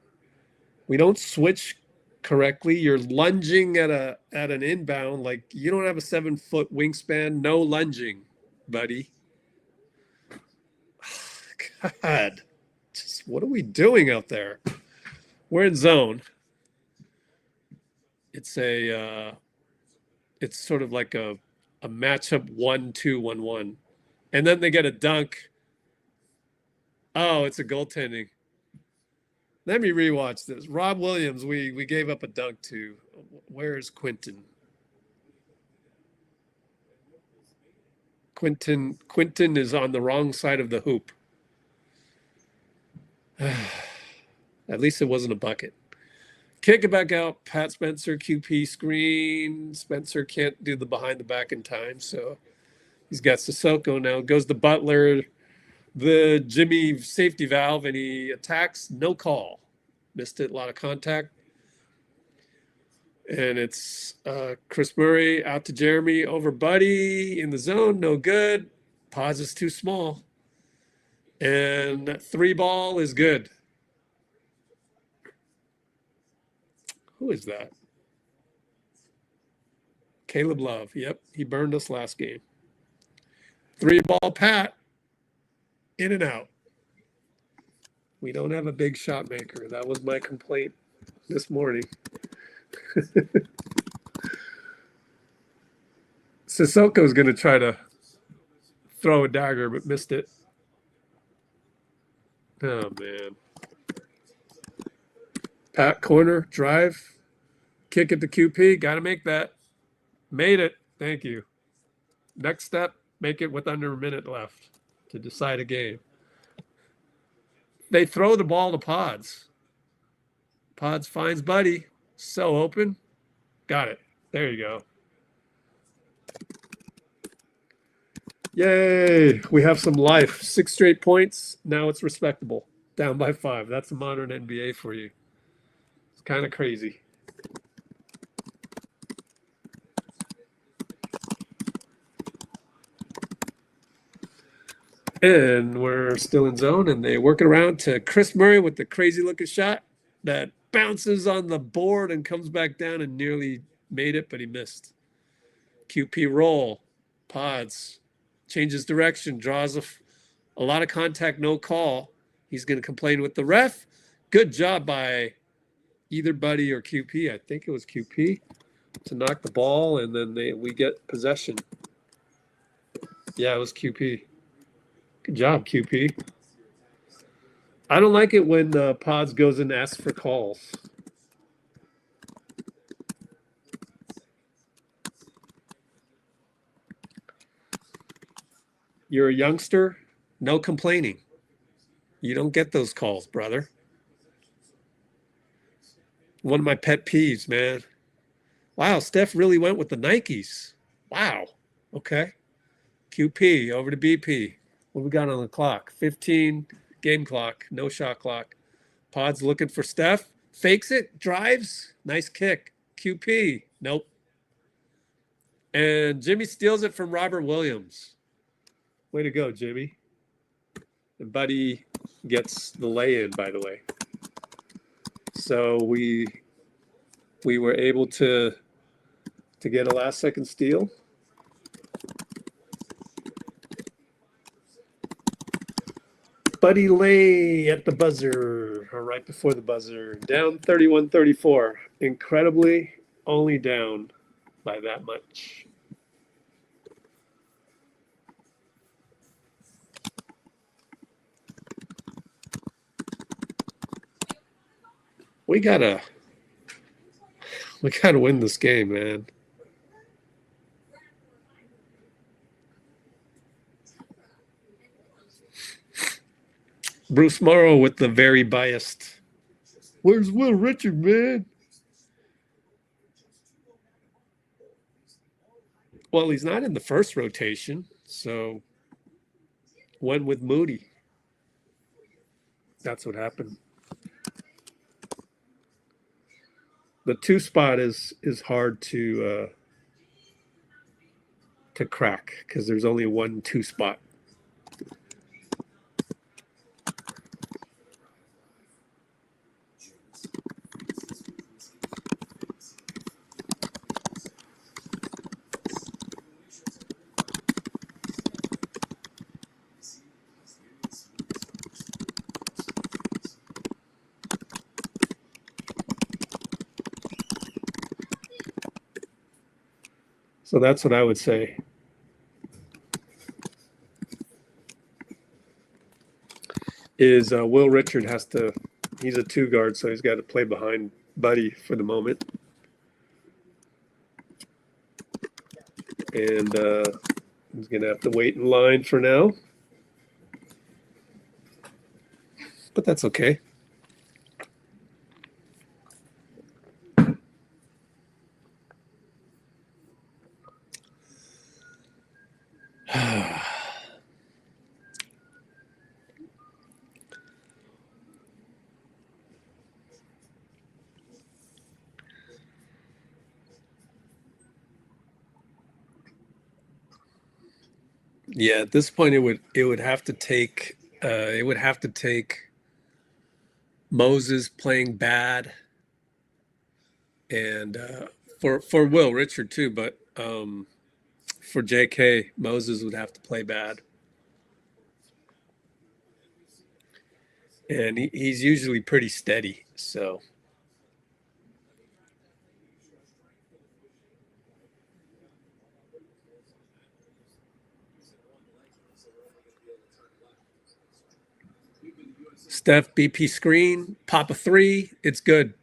we don't switch correctly. You're lunging at an inbound. Like, you don't have a 7-foot wingspan. No lunging, buddy. God, just what are we doing out there? We're in zone. It's it's sort of like a matchup 1-2-1-1, and then they get a dunk. Oh, it's a goaltending. Let me rewatch this. Rob Williams, we gave up a dunk to. Where's Quinten? Quinten is on the wrong side of the hoop. At least it wasn't a bucket. Kick it back out. Pat Spencer, QP screen. Spencer can't do the behind the back in time, so he's got Cissoko now. Goes to Butler, the Jimmy safety valve, and he attacks. No call. Missed it. A lot of contact. And it's Chris Murray out to Jeremy over Buddy in the zone. No good. Podz is too small. And 3 ball is good. Who is that? Caleb Love. Yep, he burned us last game. 3 ball Pat. In and out. We don't have a big shot maker. That was my complaint this morning. Sissoko's going to try to throw a dagger, but missed it. Oh, man. Pat corner, drive, kick it to QP. Got to make that. Made it. Thank you. Next step, make it with under a minute left to decide a game. They throw the ball to Podz. Podz finds Buddy. So open. Got it. There you go. Yay. We have some life. 6 straight points. Now it's respectable. Down by 5. That's a modern NBA for you. It's kind of crazy. And we're still in zone, and they work it around to Chris Murray with the crazy-looking shot that bounces on the board and comes back down and nearly made it, but he missed. QP roll. Podz changes direction, draws a lot of contact, no call. He's going to complain with the ref. Good job by either Buddy or QP. I think it was QP to knock the ball, and then we get possession. Yeah, it was QP. Good job, QP. I don't like it when Podz goes and asks for calls. You're a youngster, no complaining. You don't get those calls, brother. One of my pet peeves, man. Wow, Steph really went with the Nikes. Wow. Okay. QP over to BP. What we got on the clock? 15, game clock, no shot clock. Podz looking for Steph. Fakes it, drives. Nice kick. QP. Nope. And Jimmy steals it from Robert Williams. Way to go, Jimmy. And Buddy gets the lay-in, by the way. So we were able to get a last-second steal. Buddy lay at the buzzer, or right before the buzzer. Down 31-34. Incredibly, only down by that much. We gotta win this game, man. Brucemaro with the very biased. Where's Will Richard, man? Well, he's not in the first rotation, so went with Moody. That's what happened. The 2 spot is hard to crack because there's only 1 2 spot. So that's what I would say. Is Will Richard has to, he's a 2 guard, so he's got to play behind Buddy for the moment. And he's going to have to wait in line for now. But that's okay. Yeah, at this point it would have to take Moses playing bad, and for Will Richard too, but for JK, Moses would have to play bad, and he's usually pretty steady, so. Steph, BP screen, pop a 3. It's good.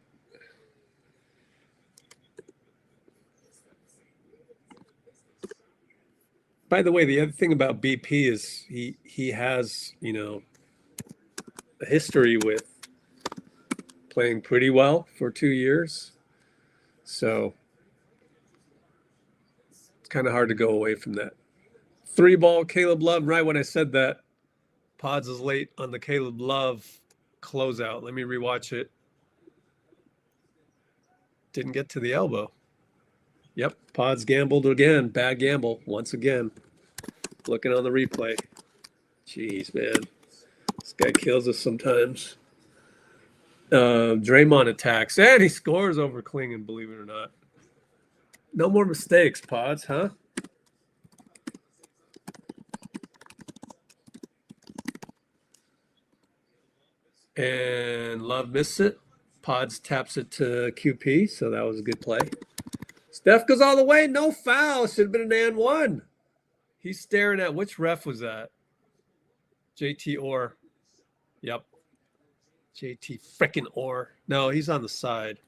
By the way, the other thing about BP is he has, you know, a history with playing pretty well for 2 years. So it's kind of hard to go away from that. 3 ball, Caleb Love. Right when I said that, Podz is late on the Caleb Love closeout. Let me rewatch it. Didn't get to the elbow. Yep, Podz gambled again. Bad gamble once again. Looking on the replay. Jeez, man. This guy kills us sometimes. Draymond attacks. And he scores over Clingan, believe it or not. No more mistakes, Podz, huh? And Love missed it. Podz taps it to QP, so that was a good play. Steph goes all the way. No foul. Should have been an and 1. He's staring at, which ref was that? JT Orr. Yep. JT frickin' Orr. No, he's on the side.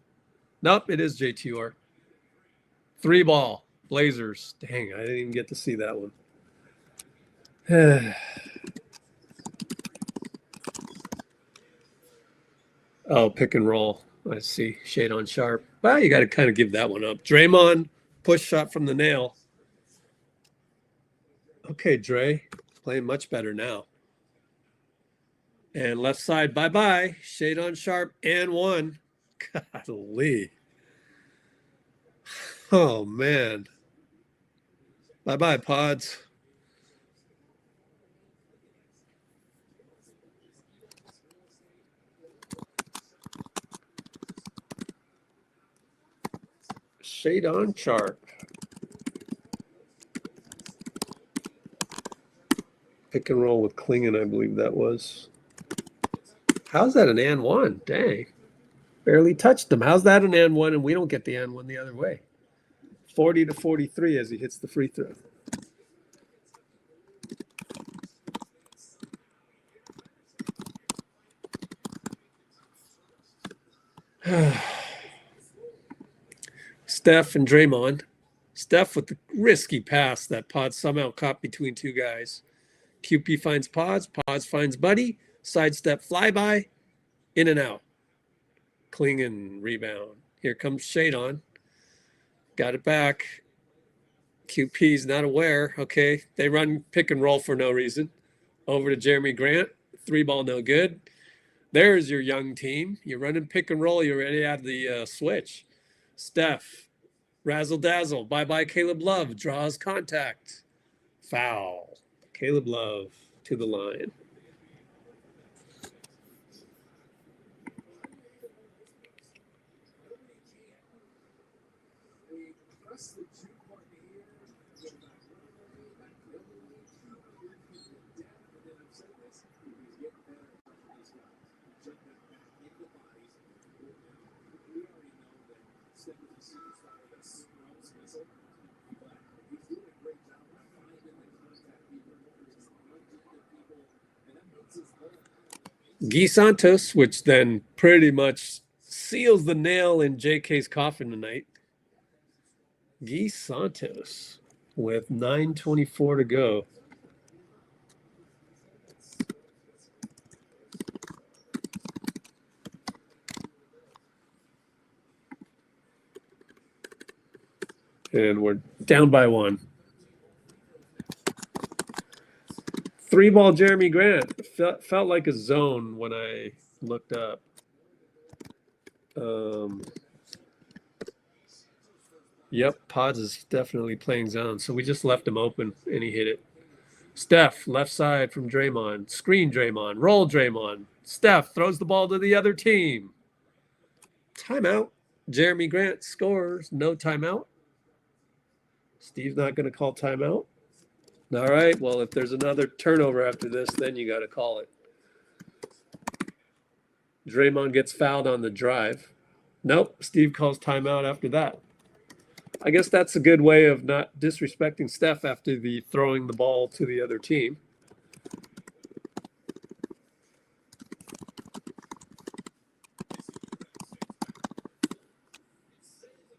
Nope, it is JT Orr. 3 ball. Blazers. Dang, I didn't even get to see that one. Oh, pick and roll. I see. Shade on Sharpe. Well, you got to kind of give that one up. Draymond, push shot from the nail. Okay, Dray, playing much better now. And left side, bye-bye. Shade on Sharpe, and 1. Golly. Oh, man. Bye-bye, Podz. Shade on Sharpe. Pick and roll with Clingan, I believe that was. How's that an and 1? Dang. Barely touched him. How's that an and one and we don't get the and one the other way? 40-43 as he hits the free throw. Steph and Draymond. Steph with the risky pass that Podz somehow caught between two guys. QP finds Podz. Podz finds Buddy. Sidestep flyby. In and out. Clingan rebound. Here comes Shadon. Got it back. QP's not aware. Okay. They run pick and roll for no reason. Over to Jeremy Grant. 3-ball no good. There's your young team. You're running pick and roll. You're ready at the switch. Steph. Razzle dazzle. Bye-bye Caleb Love. Draws contact. Foul. Caleb Love to the line. Guy Santos, which then pretty much seals the nail in JK's coffin tonight. Guy Santos with 9:24 to go. And we're down by one. 3-ball Jeremy Grant. Felt like a zone when I looked up. Yep, Podz is definitely playing zone. So we just left him open and he hit it. Steph, left side from Draymond. Screen Draymond. Roll Draymond. Steph throws the ball to the other team. Timeout. Jeremy Grant scores. No timeout. Steve's not going to call timeout. All right, well, if there's another turnover after this, then you got to call it. Draymond gets fouled on the drive. Nope, Steve calls timeout after that. I guess that's a good way of not disrespecting Steph after the throwing the ball to the other team.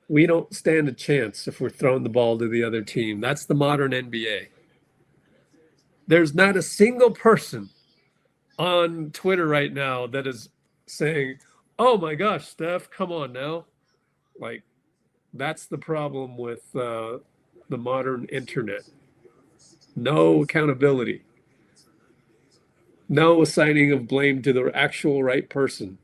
We don't stand a chance if we're throwing the ball to the other team. That's the modern NBA. There's not a single person on Twitter right now that is saying, oh my gosh, Steph, come on now. Like, that's the problem with the modern internet. No accountability. No assigning of blame to the actual right person.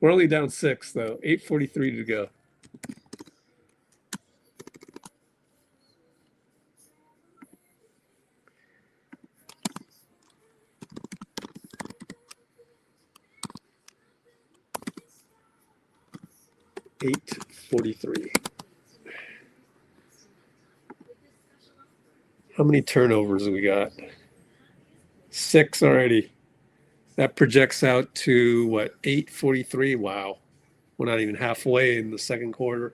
We're only down 6, though. 8:43 to go. How many turnovers have we got? 6 already. That projects out to what, 8:43? Wow. We're not even halfway in the second quarter.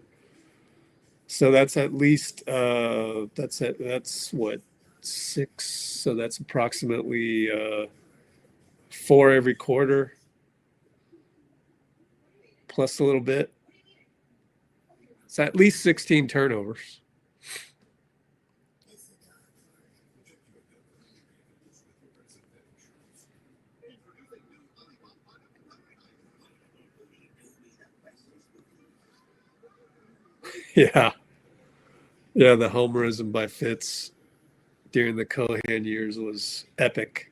So that's at least that's what, 6. So that's approximately 4 every quarter, plus a little bit. It's at least 16 turnovers. Yeah. Yeah, the homerism by Fitz during the Cohan years was epic.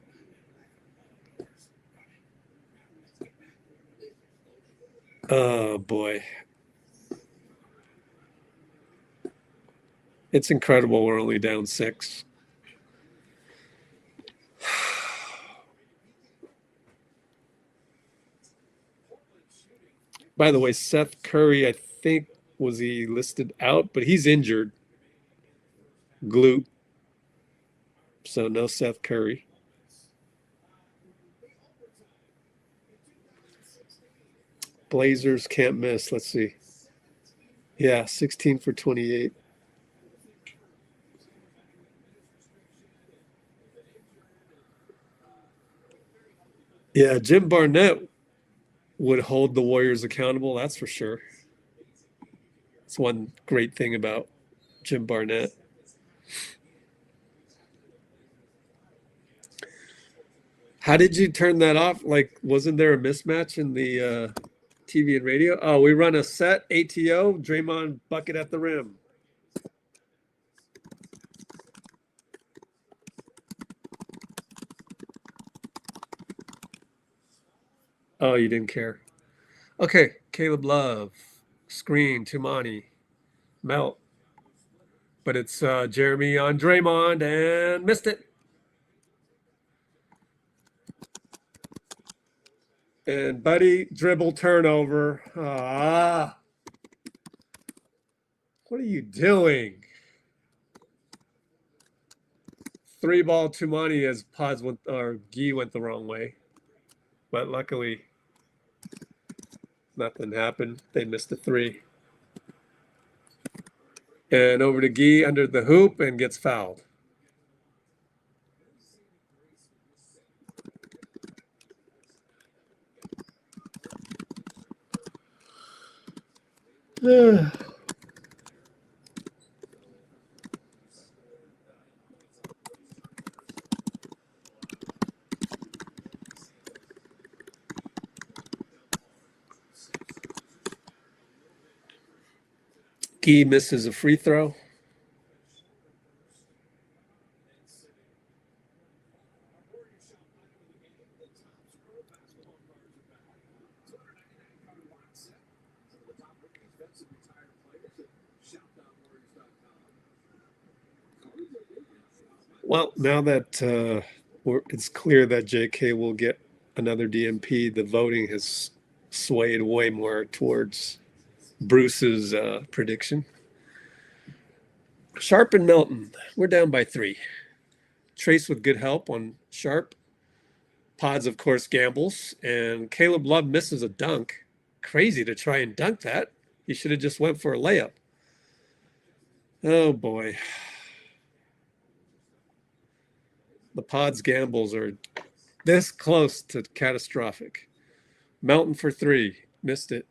Oh, boy. It's incredible we're only down 6. By the way, Seth Curry, I think, was he listed out? But he's injured. Glute. So no Seth Curry. Blazers can't miss. Let's see. Yeah, 16 for 28. Yeah, Jim Barnett would hold the Warriors accountable, that's for sure. That's one great thing about Jim Barnett. How did you turn that off? Like, wasn't there a mismatch in the TV and radio? Oh, we run a set ATO, Draymond bucket at the rim. Oh, you didn't care. Okay, Caleb Love, screen, Tumani, Melt. But it's Jeremy on Draymond and missed it. And Buddy, dribble turnover. Ah. What are you doing? 3-ball Tumani as Podz went, or Gee went the wrong way. But luckily, nothing happened. They missed a 3. And over to Gee under the hoop and gets fouled. Gee misses a free throw. Well, now that it's clear that JK will get another DMP, the voting has swayed way more towards Bruce's prediction. Sharpe and Melton, we're down by 3. Trayce with good help on Sharpe. Podz, of course, gambles. And Caleb Love misses a dunk. Crazy to try and dunk that. He should have just went for a layup. Oh, boy. The Podz gambles are this close to catastrophic. Melton for 3. Missed it.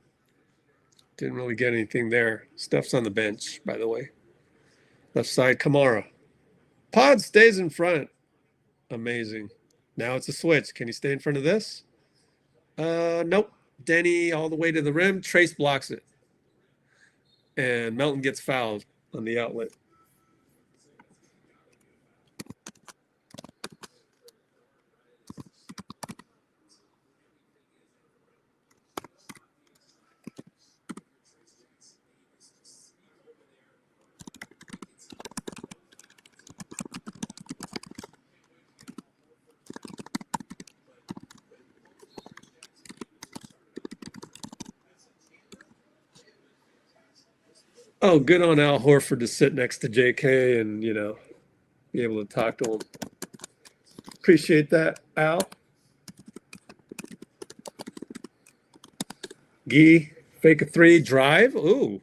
Didn't really get anything there. Steph's on the bench, by the way. Left side, Camara. Podz stays in front. Amazing. Now it's a switch. Can he stay in front of this? Nope. Deni all the way to the rim. Trayce blocks it. And Melton gets fouled on the outlet. Oh, good on Al Horford to sit next to JK and, be able to talk to him. Appreciate that, Al. Gee, fake a 3, drive. Ooh.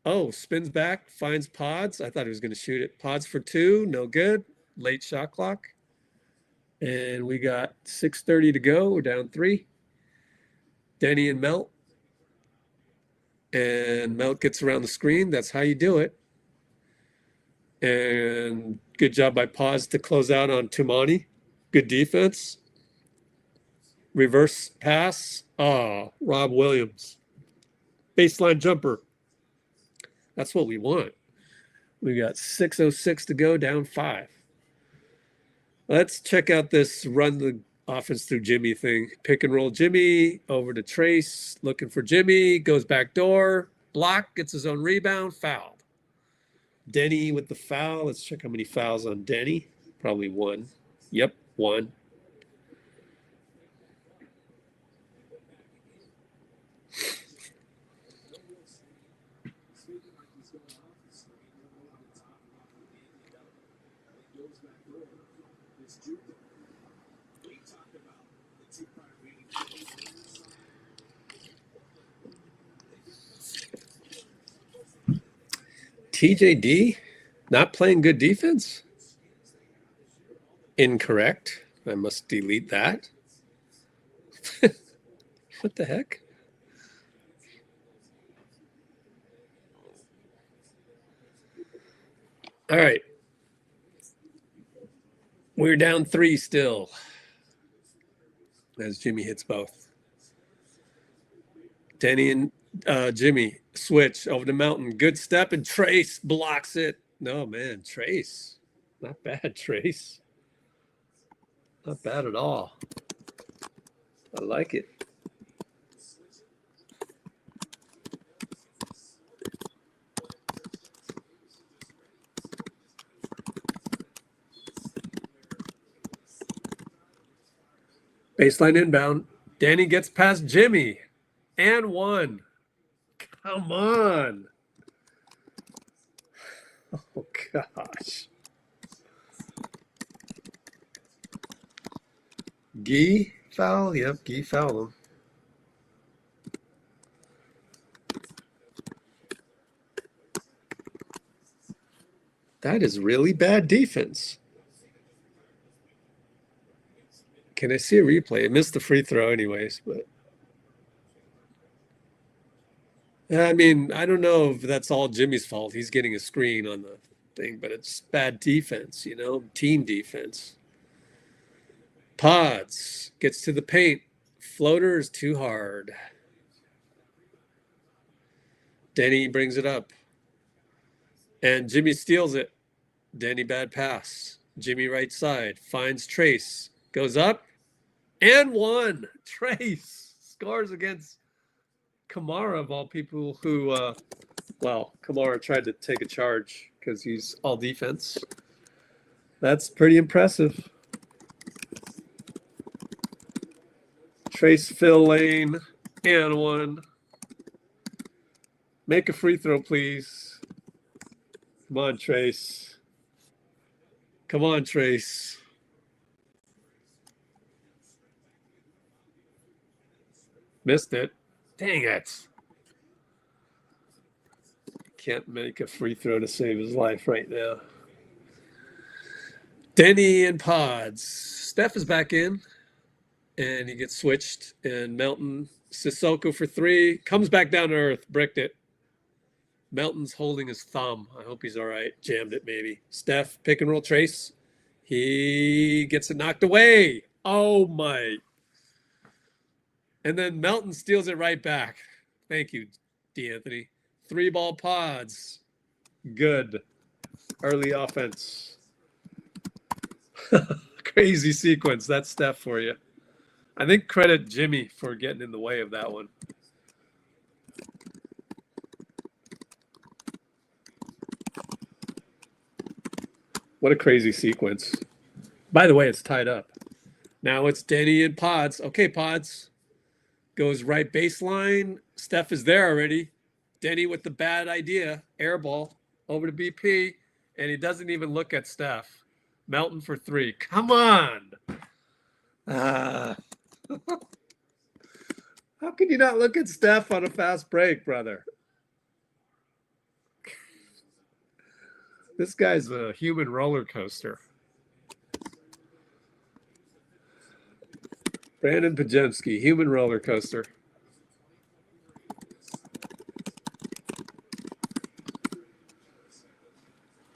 Oh, spins back, finds Podz. I thought he was going to shoot it. Podz for 2, no good. Late shot clock. And we got 6:30 to go. We're down 3. Deni and Melt. And Melt gets around the screen. That's how you do it. And good job by Podz to close out on Tumani. Good defense. Reverse pass. Oh, Rob Williams. Baseline jumper. That's what we want. We got 6:06 to go, down 5. Let's check out this run the offense through Jimmy thing. Pick and roll Jimmy over to Trayce. Looking for Jimmy. Goes back door. Block. Gets his own rebound. Fouled. Deni with the foul. Let's check how many fouls on Deni. Probably 1. Yep, 1. TJD not playing good defense? Incorrect. I must delete that. What the heck? All right. We're down 3 still. As Jimmy hits both. Deni and Jimmy switch over to Melton. Good step, and Trayce blocks it. No, man, Trayce. Not bad, Trayce. Not bad at all. I like it. Baseline inbound. Deni gets past Jimmy. And 1. Come on. Oh, gosh. Gee foul? Yep, Gee fouled him. That is really bad defense. Can I see a replay? I missed the free throw anyways, but I mean, I don't know if that's all Jimmy's fault. He's getting a screen on the thing, but it's bad defense, you know, team defense. Podz gets to the paint. Floater is too hard. Deni brings it up. And Jimmy steals it. Deni bad pass. Jimmy right side. Finds Trayce. Goes up. And 1. Trayce scores against Camara, of all people, who, Camara tried to take a charge because he's all defense. That's pretty impressive. Trayce fill lane, and 1. Make a free throw, please. Come on, Trayce. Come on, Trayce. Missed it. Dang it. Can't make a free throw to save his life right now. Deni and Podz. Steph is back in. And he gets switched. And Melton, Cissoko for 3. Comes back down to earth. Bricked it. Melton's holding his thumb. I hope he's all right. Jammed it maybe. Steph, pick and roll Trayce. He gets it knocked away. Oh, my. And then Melton steals it right back. Thank you, D'Anthony. 3-ball Podz. Good. Early offense. Crazy sequence. That's Steph for you. I think credit Jimmy for getting in the way of that one. What a crazy sequence. By the way, it's tied up. Now it's Deni and Podz. Okay, Podz. Goes right baseline. Steph is there already. Deni with the bad idea. Air ball over to BP. And he doesn't even look at Steph. Melton for 3. Come on. How can you not look at Steph on a fast break, brother? This guy's a human roller coaster. Brandon Pajemski, human roller coaster.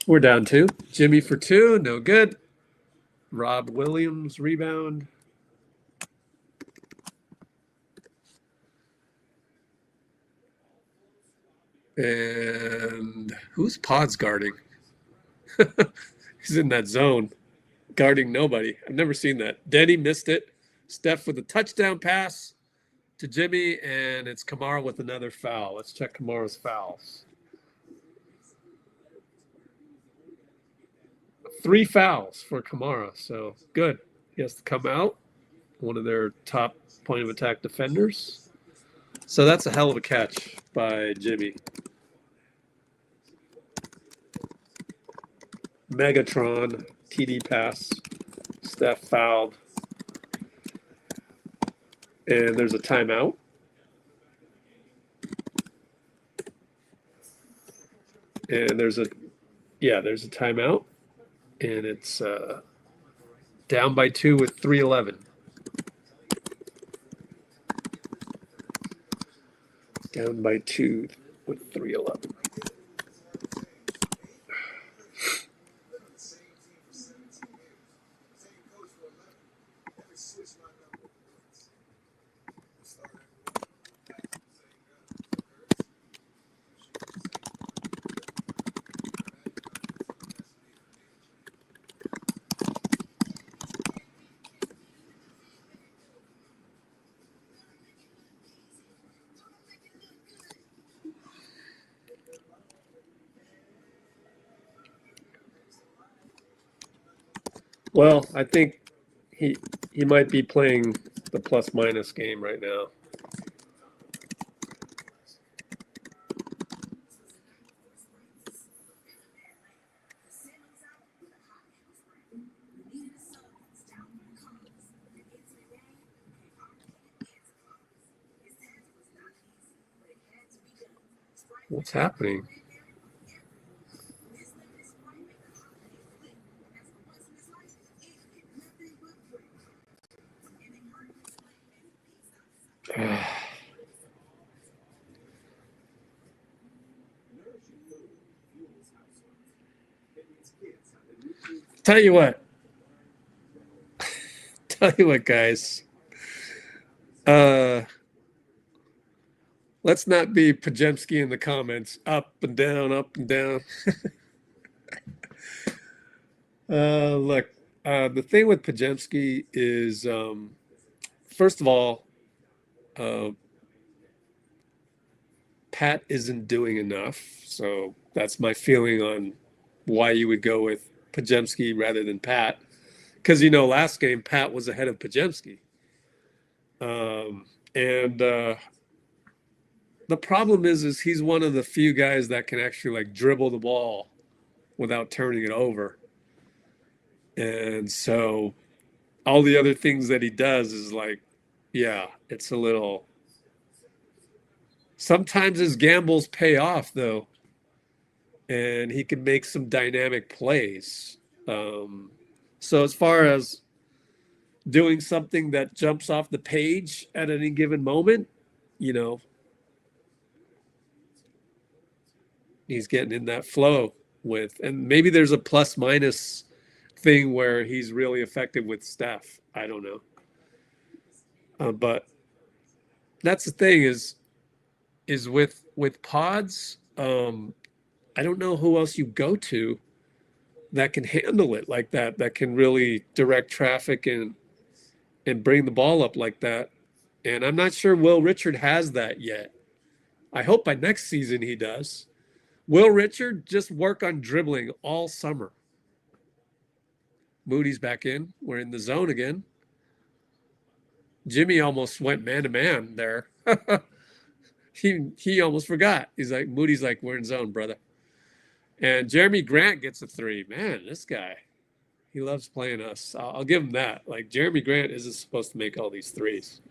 We're down 2. Jimmy for 2, no good. Rob Williams rebound. And who's Podz guarding? He's in that zone, guarding nobody. I've never seen that. Deni missed it. Steph with a touchdown pass to Jimmy, and it's Camara with another foul. Let's check Kamara's fouls. 3 fouls for Camara, so good. He has to come out, one of their top point of attack defenders. So that's a hell of a catch by Jimmy. Megatron, TD pass. Steph fouled. And there's a timeout. And there's a timeout, and it's down by 2 with 3:11. Down by 2 with 3:11. Well, I think he might be playing the plus minus game right now. What's happening? Tell you what, guys. Let's not be Pajemski in the comments. Up and down, up and down. Look, the thing with Pajemski is, first of all, Pat isn't doing enough. So that's my feeling on why you would go with Pajemski rather than Pat. Because, last game, Pat was ahead of Pajemski. The problem is he's one of the few guys that can actually dribble the ball without turning it over. And so all the other things that he does is it's a little, sometimes his gambles pay off though. And he can make some dynamic plays. So as far as doing something that jumps off the page at any given moment, he's getting in that flow with, and maybe there's a plus minus thing where he's really effective with Steph. I don't know. But that's the thing is with Podz, I don't know who else you go to that can handle it like that can really direct traffic and bring the ball up like that. And I'm not sure Will Richard has that yet. I hope by next season he does. Will Richard just work on dribbling all summer. Moody's back in. We're in the zone again. Jimmy almost went man-to-man there. He almost forgot. Moody's like, we're in zone, brother. And Jeremy Grant gets a 3. Man, this guy, he loves playing us. I'll give him that. Jeremy Grant isn't supposed to make all these threes.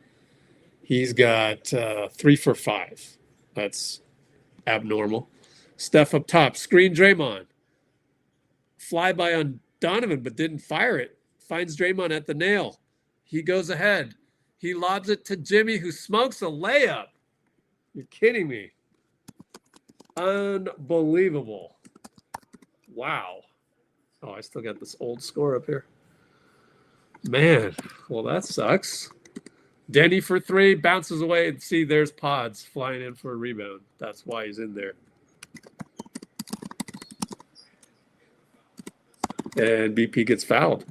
He's got 3 for 5. That's abnormal. Steph up top. Screen Draymond. Flyby on Donovan, but didn't fire it. Finds Draymond at the nail. He goes ahead. He lobs it to Jimmy, who smokes a layup. You're kidding me. Unbelievable. Wow. Oh, I still got this old score up here. Man, well, that sucks. Deni for 3, bounces away, and see, there's Podz flying in for a rebound. That's why he's in there. And BP gets fouled.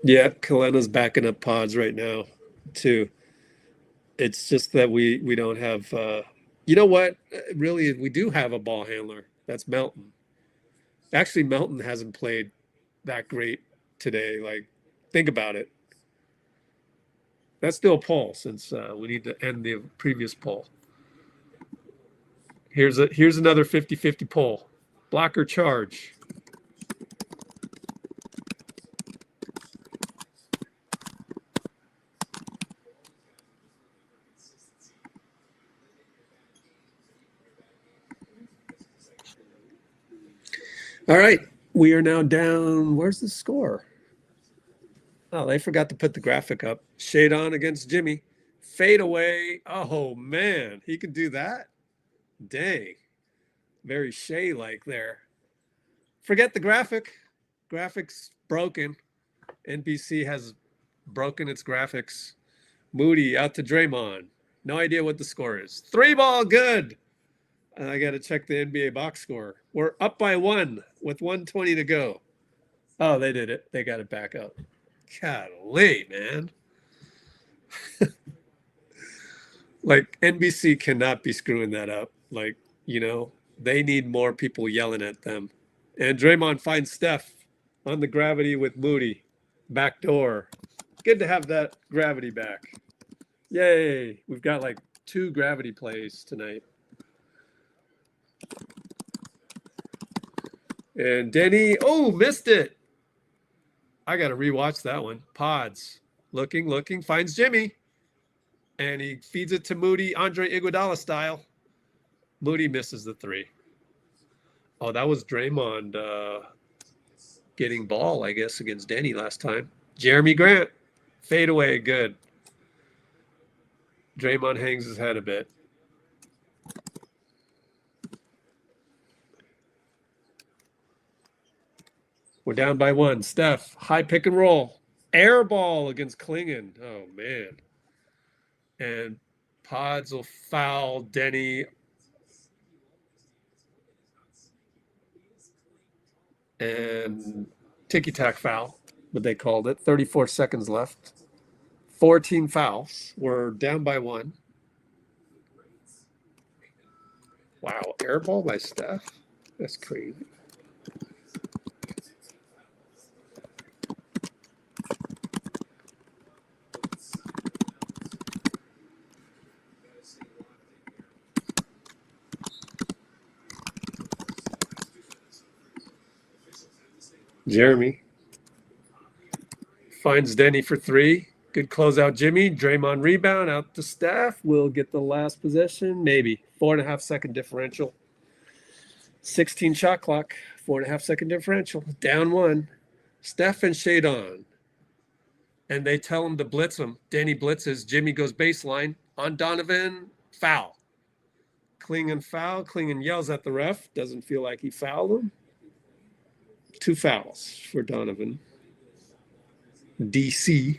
Yeah, Kalena's backing up Podz right now, too. It's just that we don't have you know what? Really, we do have a ball handler. That's Melton. Actually, Melton hasn't played that great today. Think about it. That's still a poll since we need to end the previous poll. Here's another 50-50 poll. Block or charge? All right. We are now down. Where's the score? Oh, they forgot to put the graphic up. Shade on against Jimmy. Fade away. Oh, man. He can do that? Dang. Very Shea-like there. Forget the graphic. Graphics broken. NBC has broken its graphics. Moody out to Draymond. No idea what the score is. 3-ball, good. And I got to check the NBA box score. We're up by 1 with 1:20 to go. Oh, they did it. They got it back up. Golly, man. Like, NBC cannot be screwing that up. Like, you know, they need more people yelling at them. And Draymond finds Steph on the gravity with Moody. Back door. Good to have that gravity back. Yay. We've got like 2 gravity plays tonight. And Deni, oh, missed it. I got to rewatch that one. Podz, looking, finds Jimmy. And he feeds it to Moody, Andre Iguodala style. Moody misses the 3. Oh, that was Draymond getting ball, I guess, against Deni last time. Jeremy Grant, fade away, good. Draymond hangs his head a bit. We're down by 1. Steph, high pick and roll. Air ball against Clingan. Oh, man. And Podz will foul Deni. And ticky-tack foul, what they called it. 34 seconds left. 14 fouls. We're down by 1. Wow, air ball by Steph? That's crazy. Jeremy finds Deni for 3. Good closeout, Jimmy. Draymond rebound out to Steph. We'll get the last possession. Maybe. 4.5 second differential. 16 shot clock. 4.5 second differential. Down 1. Steph and shade on. And they tell him to blitz him. Deni blitzes. Jimmy goes baseline. On Donovan. Foul. Clingan foul. Clingan yells at the ref. Doesn't feel like he fouled him. 2 fouls for Donovan. DC.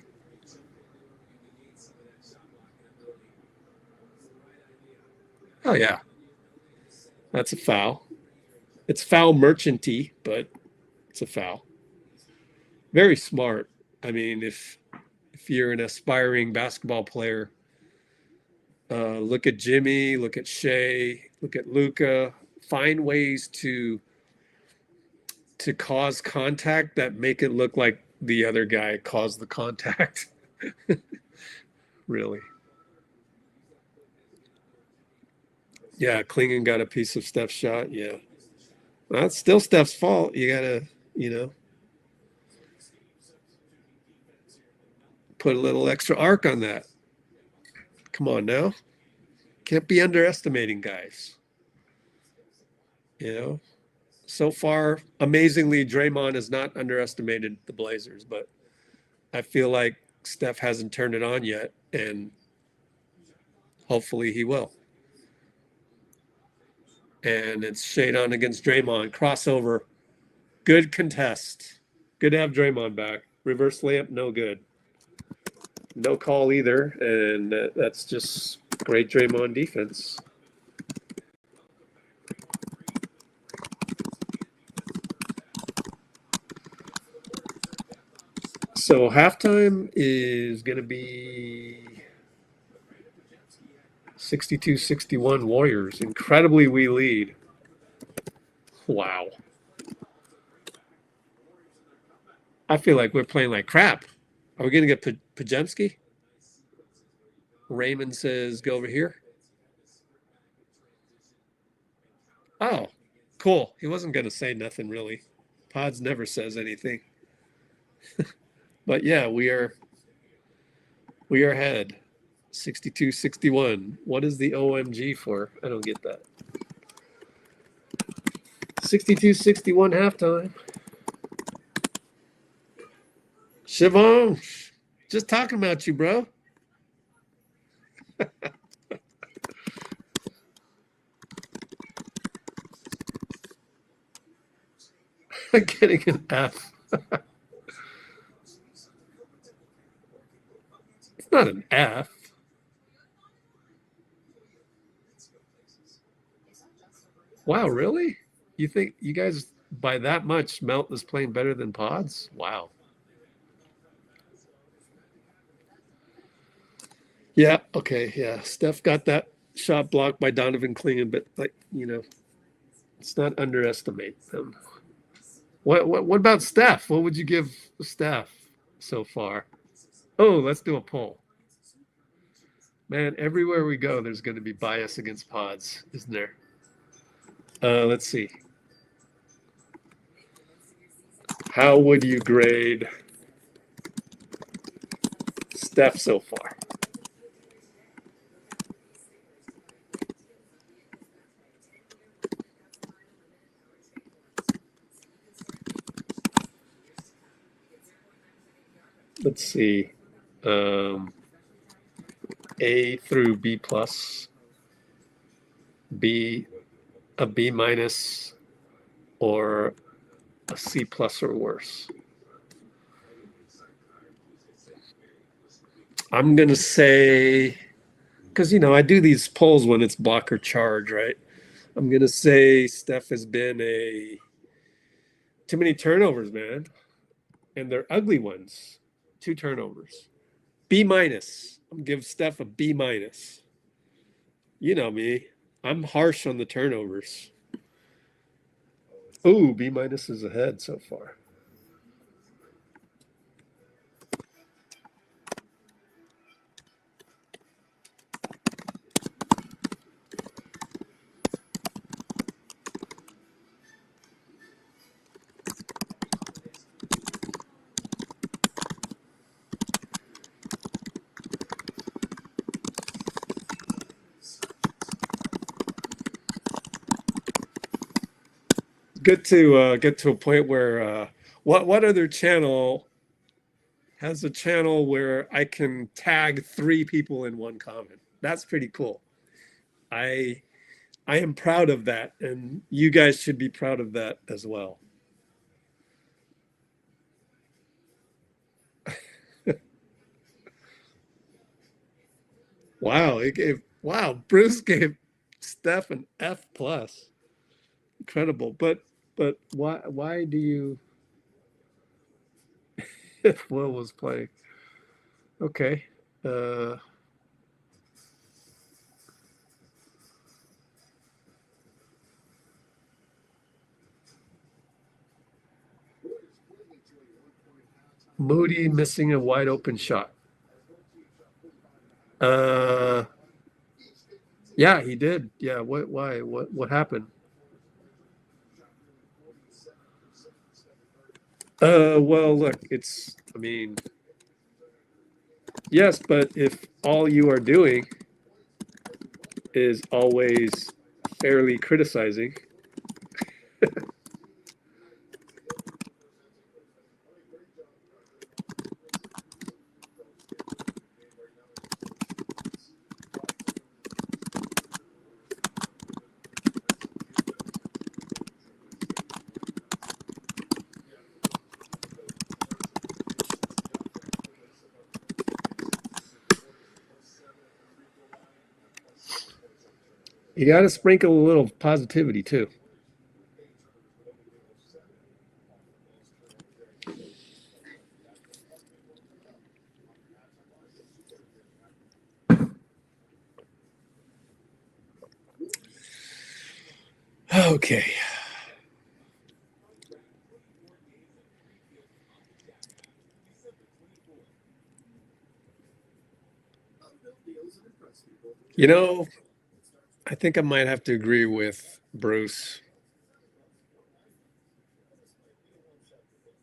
Oh, yeah. That's a foul. It's foul merchanty, but it's a foul. Very smart. I mean, if you're an aspiring basketball player, look at Jimmy, look at Shea, look at Luka. Find ways to cause contact that make it look like the other guy caused the contact. Really. Yeah, Clingan got a piece of Steph's shot. Yeah. Well, that's still Steph's fault. You got to, put a little extra arc on that. Come on now. Can't be underestimating guys. So far, amazingly, Draymond has not underestimated the Blazers, but I feel like Steph hasn't turned it on yet, and hopefully he will. And it's shade on against Draymond. Crossover. Good contest. Good to have Draymond back. Reverse layup, no good. No call either, and that's just great Draymond defense. So halftime is going to be 62-61 Warriors. Incredibly, we lead. Wow. I feel like we're playing like crap. Are we going to get Pajemski? Raymond says, go over here. Oh, cool. He wasn't going to say nothing, really. Podz never says anything. But yeah, we are ahead. 62-61. What is the OMG for? I don't get that. 62-61 halftime. Siobhan, just talking about you, bro. I'm getting an F. It's not an F. Wow, really? You think you guys, by that much, Melton is playing better than Podz? Wow. Yeah, okay, yeah. Steph got that shot blocked by Donovan Clingan, but, like, you know, let's not underestimate them. What about Steph? What would you give Steph so far? Oh, let's do a poll. Man, everywhere we go, there's going to be bias against Podz, isn't there? Let's see. How would you grade Steph so far? Let's see. A through B plus, B, a B minus, or a C plus or worse. I'm going to say, because, you know, I do these polls when it's block or charge, right? I'm going to say Steph has been too many turnovers, man. And they're ugly ones. 2 turnovers. B minus. I'm going to give Steph a B minus. You know me. I'm harsh on the turnovers. Ooh, B minus is ahead so far. Get to a point where what other channel has a channel where I can tag 3 people in one comment? That's pretty cool. I am proud of that, and you guys should be proud of that as well. Wow, Bruce gave Steph an F plus. Incredible. But why do you Will was playing? Okay. Moody missing a wide open shot. Yeah, he did. Yeah, why? What happened? Well, look, yes, but if all you are doing is always fairly criticizing, you got to sprinkle a little positivity too. Okay. You know, I think I might have to agree with Bruce.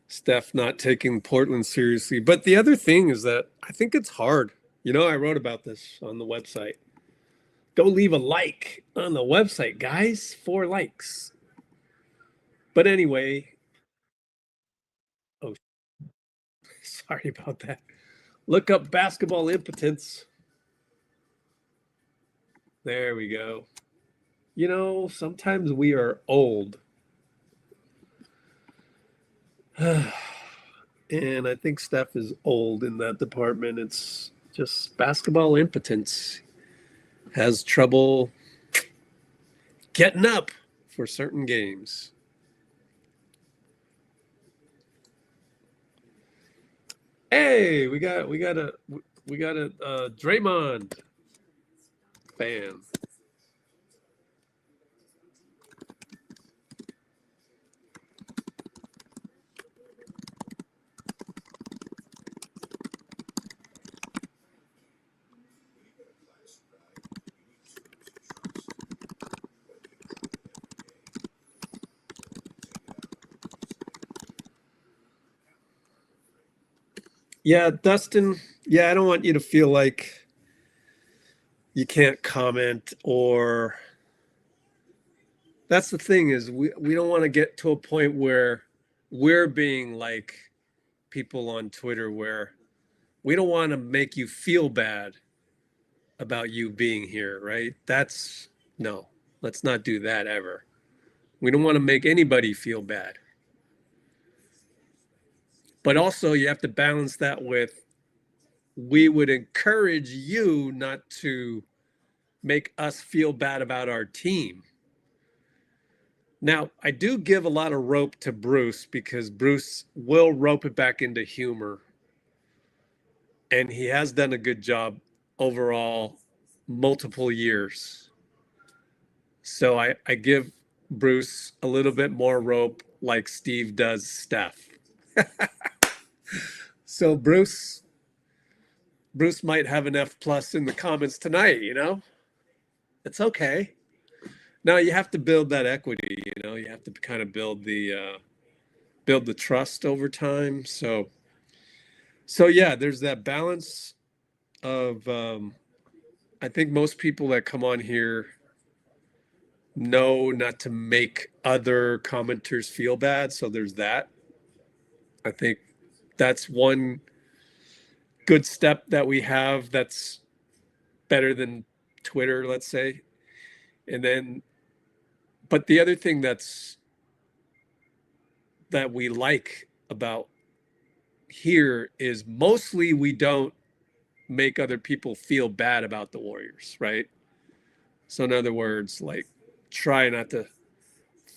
Steph not taking Portland seriously. But the other thing is that I think it's hard. You know, I wrote about this on the website. Go leave a like on the website, guys. 4 likes. But anyway, oh, sorry about that. Look up basketball impotence. There we go. You know, sometimes we are old. And I think Steph is old in that department. It's just basketball impotence. Has trouble getting up for certain games. Hey, we got a Draymond fan. Yeah, Dustin. Yeah, I don't want you to feel like you can't comment, or that's the thing is we don't want to get to a point where we're being like people on Twitter where we don't want to make you feel bad about you being here, right? No, let's not do that ever. We don't want to make anybody feel bad. But also you have to balance that with, we would encourage you not to make us feel bad about our team. Now, I do give a lot of rope to Bruce because Bruce will rope it back into humor. And he has done a good job overall, multiple years. So I give Bruce a little bit more rope like Steve does Steph. So Bruce might have an F+ in the comments tonight, you know? It's okay. Now you have to build that equity, you know, you have to kind of build the trust over time. So yeah, there's that balance of, I think most people that come on here know not to make other commenters feel bad. So there's that. I think that's one good step that we have that's better than Twitter, let's say. And then, but the other thing that we like about here is mostly we don't make other people feel bad about the Warriors, right? So in other words, like, try not to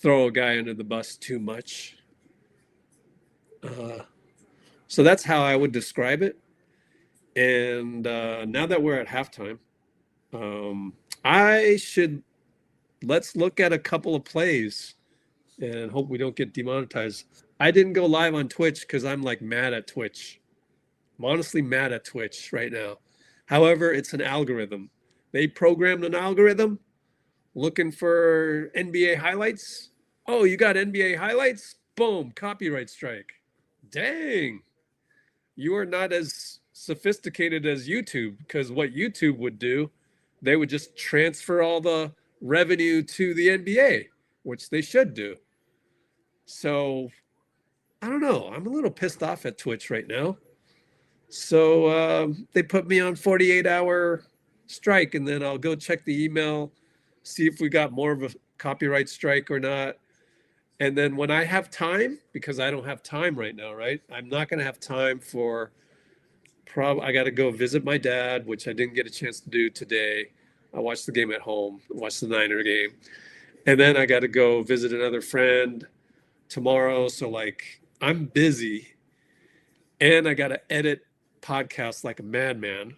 throw a guy under the bus too much. So that's how I would describe it. And now that we're at halftime, let's look at a couple of plays and hope we don't get demonetized. I didn't go live on Twitch because I'm like mad at Twitch. I'm honestly mad at Twitch right now. However, it's an algorithm. They programmed an algorithm looking for NBA highlights. Oh, you got NBA highlights? Boom, copyright strike. Dang. You are not as sophisticated as YouTube, because what YouTube would do, they would just transfer all the revenue to the NBA, which they should do. So I don't know. I'm a little pissed off at Twitch right now. So they put me on 48-hour strike, and then I'll go check the email, see if we got more of a copyright strike or not. And then when I have time, because I don't have time right now, right? I'm not going to have time for I got to go visit my dad, which I didn't get a chance to do today. I watched the game at home, watched the Niner game. And then I got to go visit another friend tomorrow. So like, I'm busy, and I got to edit podcasts like a madman.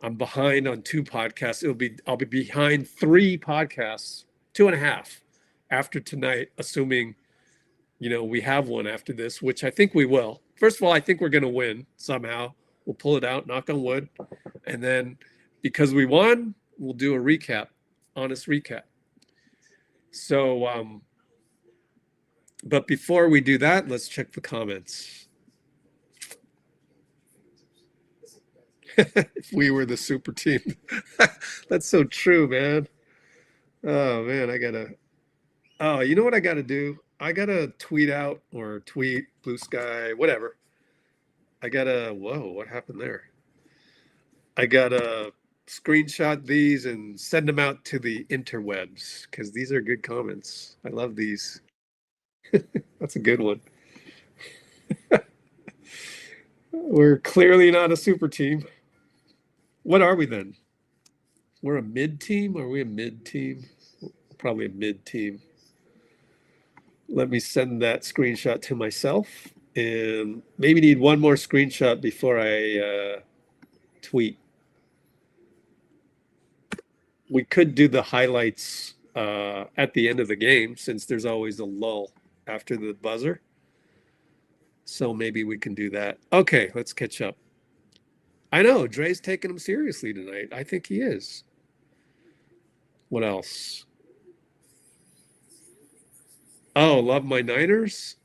I'm behind on 2 podcasts. I'll be behind 3 podcasts, 2.5 after tonight, assuming, you know, we have one after this, which I think we will. First of all, I think we're going to win somehow. We'll pull it out, knock on wood. And then because we won, we'll do a recap, honest recap. So, but before we do that, let's check the comments. If we were the super team. That's so true, man. Oh, man, you know what I got to do? gotta tweet out or tweet Blue Sky, whatever. I gotta, whoa, what happened there? I gotta screenshot these and send them out to the interwebs because these are good comments. I love these. That's a good one. We're clearly not a super team. What are we then? We're a mid team? Are we a mid team? Probably a mid team. Let me send that screenshot to myself and maybe need one more screenshot before I tweet. We could do the highlights at the end of the game since there's always a lull after the buzzer. So maybe we can do that. Okay, let's catch up. I know, Dray's taking him seriously tonight. I think he is. What else? Oh, love my Niners?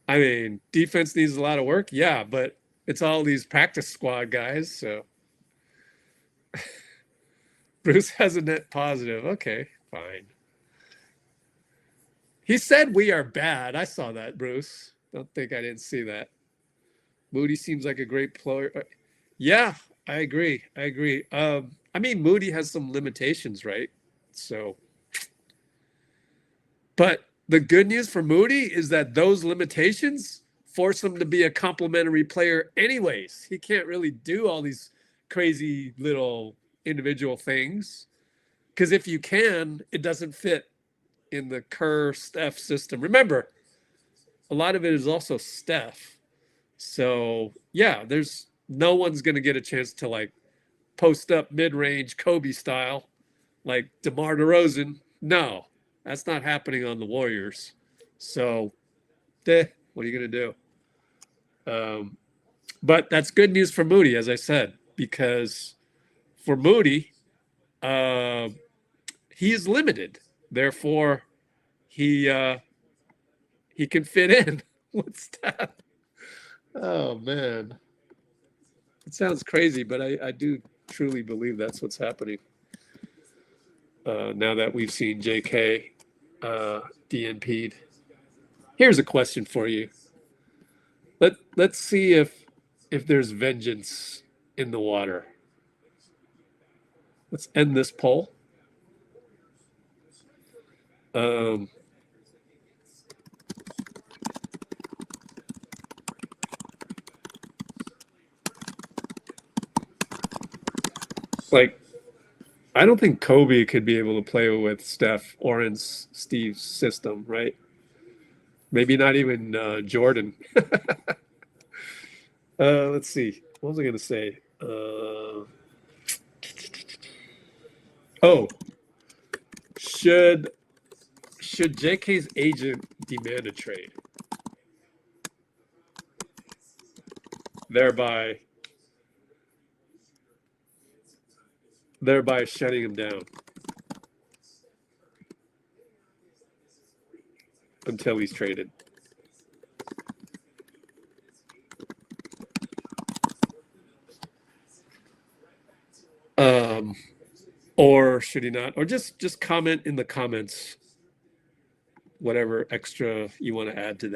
I mean, defense needs a lot of work. Yeah, but it's all these practice squad guys, so. Bruce has a net positive. Okay, fine. He said we are bad. I saw that, Bruce. Don't think I didn't see that. Moody seems like a great player. Yeah, I agree. I mean, Moody has some limitations, right? So, but the good news for Moody is that those limitations force him to be a complimentary player anyways. He can't really do all these crazy little individual things because if you can, it doesn't fit in the KERR Steph system. Remember, a lot of it is also Steph. So yeah, there's no one's going to get a chance to like post up mid-range Kobe style like DeMar DeRozan. No, that's not happening on the Warriors. So what are you going to do? But that's good news for Moody, as I said, because for Moody, he is limited. Therefore, he can fit in with Steph. Oh, man. It sounds crazy, but I do truly believe that's what's happening. Now that we've seen JK DNP'd. Here's a question for you. Let's see if there's vengeance in the water. Let's end this poll. Like, I don't think Kobe could be able to play with Steph or in Steve's system, right? Maybe not even Jordan. Let's see. What was I going to say? Should JK's agent demand a trade? Thereby shutting him down until he's traded. Or should he not? Or just comment in the comments whatever extra you want to add to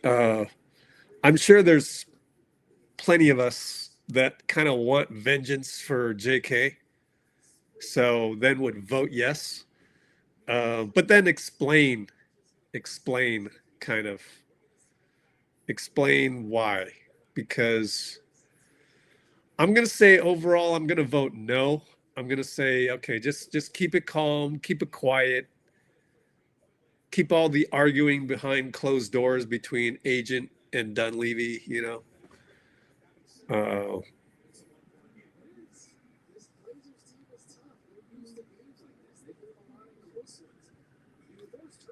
that. I'm sure there's plenty of us that kind of want vengeance for JK, so then would vote yes. But then explain why. Because I'm going to say overall, I'm going to vote no. I'm going to say, okay, just keep it calm, keep it quiet, keep all the arguing behind closed doors between agent and Dunleavy, you know.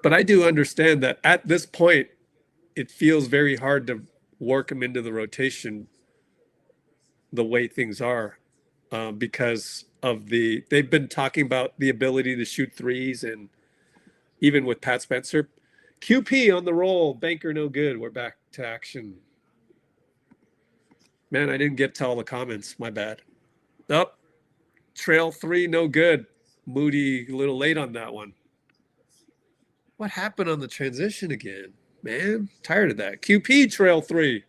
But I do understand that at this point, it feels very hard to work him into the rotation the way things are, because of they've been talking about the ability to shoot threes, and even with Pat Spencer, QP on the roll, banker no good. We're back to action. Man, I didn't get to all the comments. My bad. Up, trail 3, no good. Moody a little late on that one. What happened on the transition again? Man, tired of that. QP trail 3.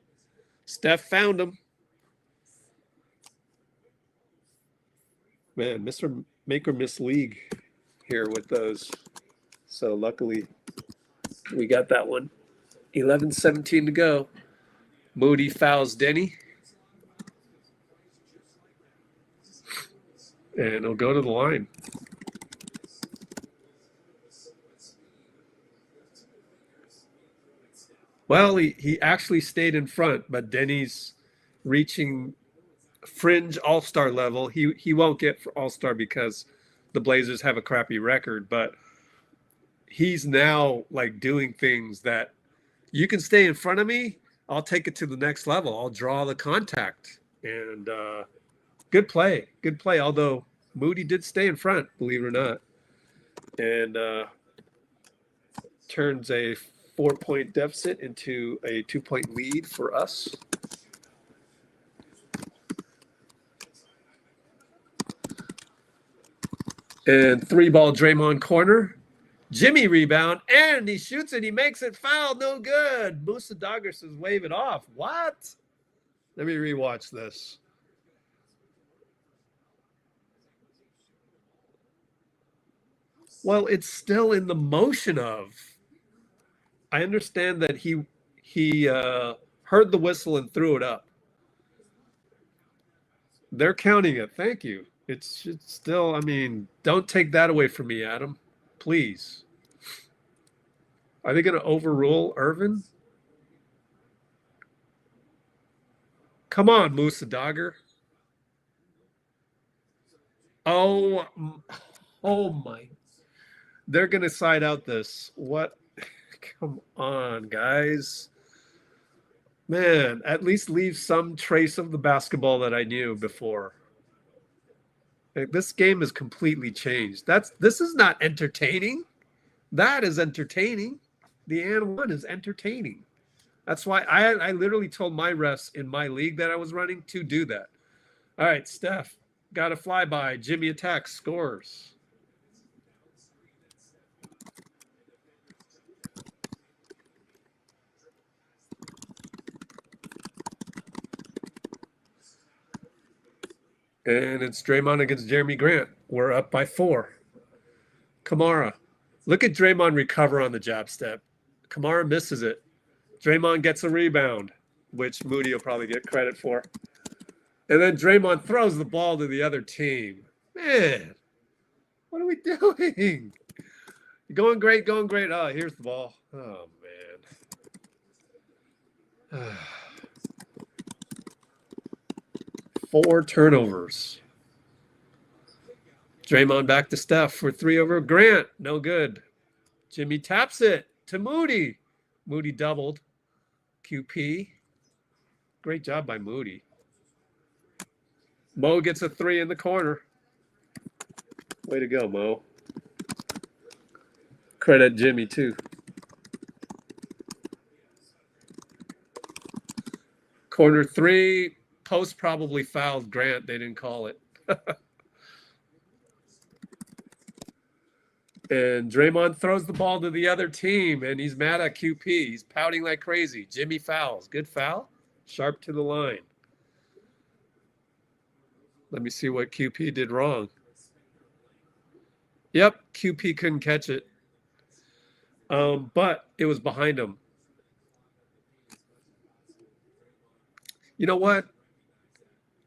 Steph found him. Man, Mr. Make or Miss League here with those. So luckily we got that one. 11-17 to go. Moody fouls Deni. And he'll go to the line. Well, he actually stayed in front, but Deni's reaching fringe all-star level. He won't get for all-star because the Blazers have a crappy record, but he's now like doing things that you can stay in front of me, I'll take it to the next level. I'll draw the contact. And good play. Good play. Although Moody did stay in front, believe it or not. And turns a 4-point deficit into a 2-point lead for us. And 3-ball Draymond corner. Jimmy rebound, and he shoots it. He makes it foul. No good. MOUSA Dagher says wave it off. What? Let me rewatch this. Well, it's still in the motion of. I understand that he heard the whistle and threw it up. They're counting it. Thank you. It's still, I mean, don't take that away from me, Adam. Please. Are they going to overrule Ervin? Come on, MOUSA Dagher. Oh my. They're going to side out this. What? Come on, guys. Man, at least leave some trace of the basketball that I knew before. Like, this game is completely changed. This is not entertaining. That is entertaining. The and one is entertaining. That's why I literally told my refs in my league that I was running to do that. All right, Steph, got a flyby. Jimmy attacks, scores. And it's Draymond against Jeremy Grant. We're up by 4. Camara. Look at Draymond recover on the jab step. Camara misses it. Draymond gets a rebound, which Moody will probably get credit for. And then Draymond throws the ball to the other team. Man, what are we doing? Going great, going great. Oh, here's the ball. Oh, man. 4 turnovers. Draymond back to Steph for 3 over Grant. No good. Jimmy taps it to Moody. Moody doubled. QP. Great job by Moody. Mo gets a 3 in the corner. Way to go, Mo. Credit Jimmy, too. Corner 3. Post probably fouled Grant. They didn't call it. And Draymond throws the ball to the other team, and he's mad at QP. He's pouting like crazy. Jimmy fouls. Good foul. Sharpe to the line. Let me see what QP did wrong. Yep, QP couldn't catch it. But it was behind him. You know what?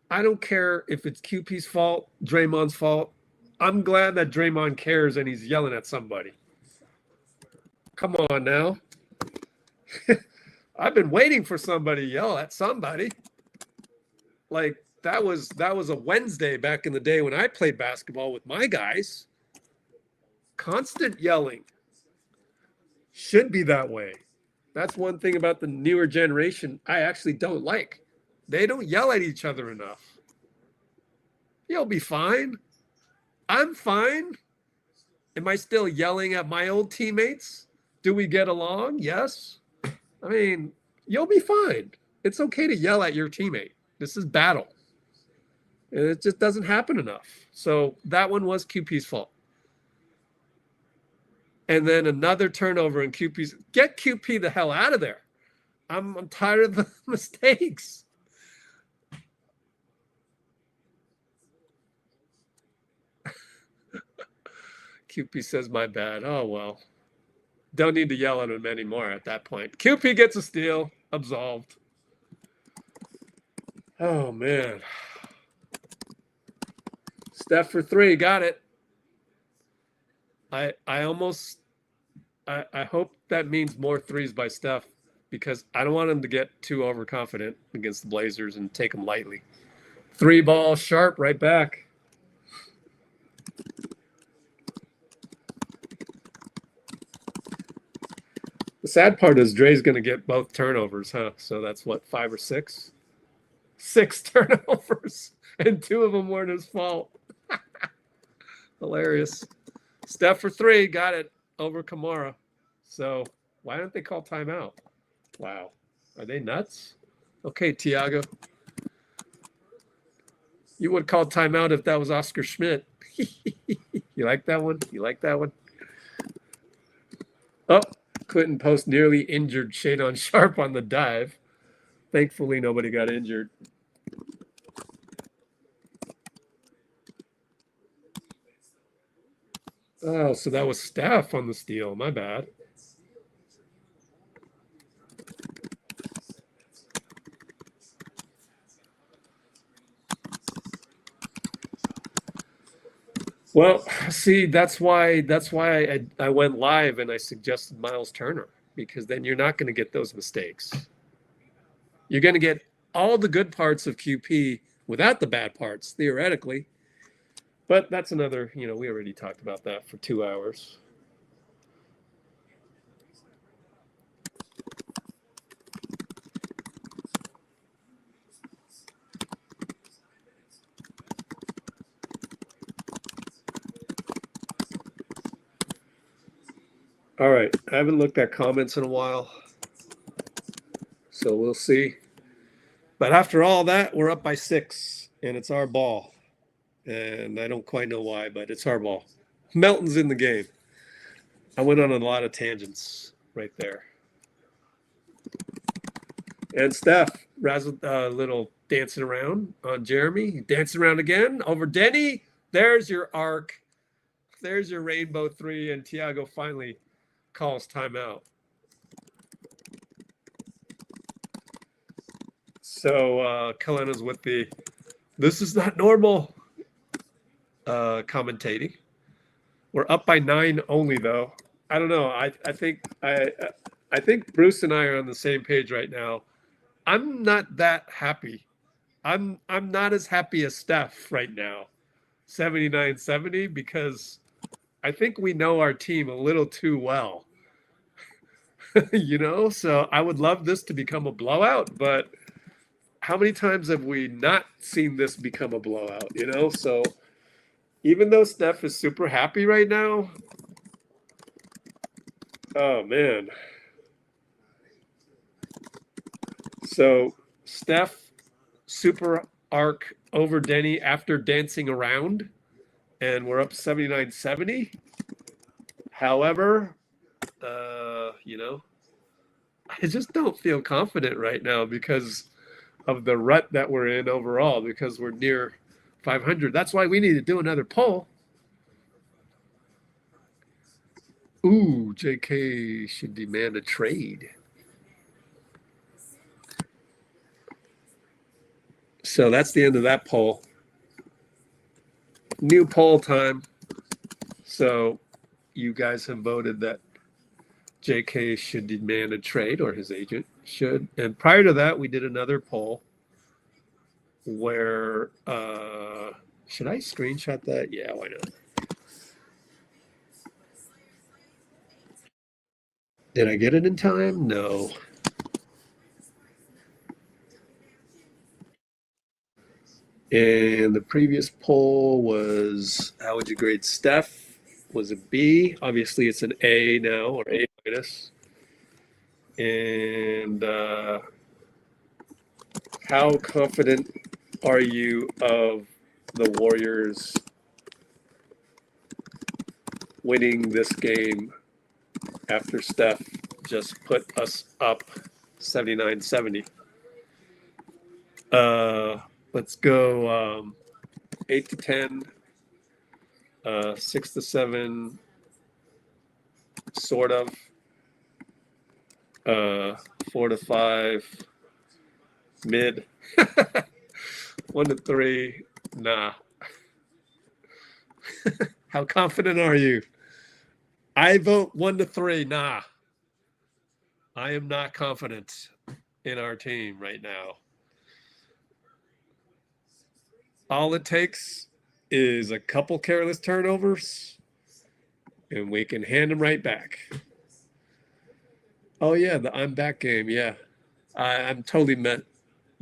I don't care if it's QP's fault, Draymond's fault. I'm glad that Draymond cares and he's yelling at somebody. Come on now. I've been waiting for somebody to yell at somebody. Like, that was a Wednesday back in the day when I played basketball with my guys. Constant yelling. Should be that way. That's one thing about the newer generation I actually don't like. They don't yell at each other enough. You'll be fine. I'm fine. Am I still yelling at my old teammates? Do we get along? Yes. I mean, you'll be fine. It's okay to yell at your teammate. This is battle. And it just doesn't happen enough. So that one was QP's fault. and then another turnover, and QP's get QP the hell out of there. I'm tired of the mistakes. QP says my bad. Oh well. Don't need to yell at him anymore at that point. QP gets a steal, absolved. Oh man. Steph for 3, got it. I hope that means more threes by Steph, because I don't want him to get too overconfident against the Blazers and take them lightly. 3 ball, Sharpe right back. The sad part is Dray's going to get both turnovers, huh? So that's what, 5 or 6? 6 turnovers, and 2 of them weren't his fault. Hilarious. Steph for 3, got it over Camara. So why don't they call timeout? Wow. Are they nuts? Okay, TIAGO. You would call timeout if that was Oscar Schmidt. You like that one? You like that one? Oh, Quinten post nearly injured Shadon Sharpe on the dive. Thankfully, nobody got injured. Oh, so that was Steph on the steal. My bad. Well, see, that's why I went live and I suggested Miles Turner, because then you're not going to get those mistakes. You're going to get all the good parts of QP without the bad parts, theoretically. But that's another, we already talked about that for 2 hours. All right, I haven't looked at comments in a while, so we'll see. But after all that, we're up by 6, and it's our ball. And I don't quite know why, but it's our ball. Melton's in the game. I went on a lot of tangents right there. And Steph, little dancing around on Jeremy. Dancing around again over Deni. There's your arc. There's your rainbow 3, and TIAGO finally calls timeout. So Kalena's with the "this is not normal" commentating. We're up by 9 only, though. I don't know. I think Bruce and I are on the same page right now. I'm not that happy. I'm not as happy as Steph right now, 79-70, because I think we know our team a little too well. So I would love this to become a blowout, but how many times have we not seen this become a blowout, So even though Steph is super happy right now, oh, man. So Steph, super arc over Deni after dancing around, and we're up 79-70. However, I just don't feel confident right now because of the rut that we're in overall, because we're near 500. That's why we need to do another poll. Ooh, JK should demand a trade. So that's the end of that poll. New poll time. So you guys have voted that JK should demand a trade, or his agent should. And prior to that, we did another poll where, should I screenshot that? Yeah, why not? Did I get it in time? No. And the previous poll was, how would you grade Steph? Was a B. Obviously, it's an A now, or A minus. And how confident are you of the Warriors winning this game after Steph just put us up 79-70. Let's go 8 to 10, 6 to 7, sort of. 4 to 5, mid. 1 to 3, nah. How confident are you? I vote 1 to 3, nah. I am not confident in our team right now. All it takes is a couple careless turnovers, and we can hand them right back. Oh, yeah, the I'm back game, yeah. I'm totally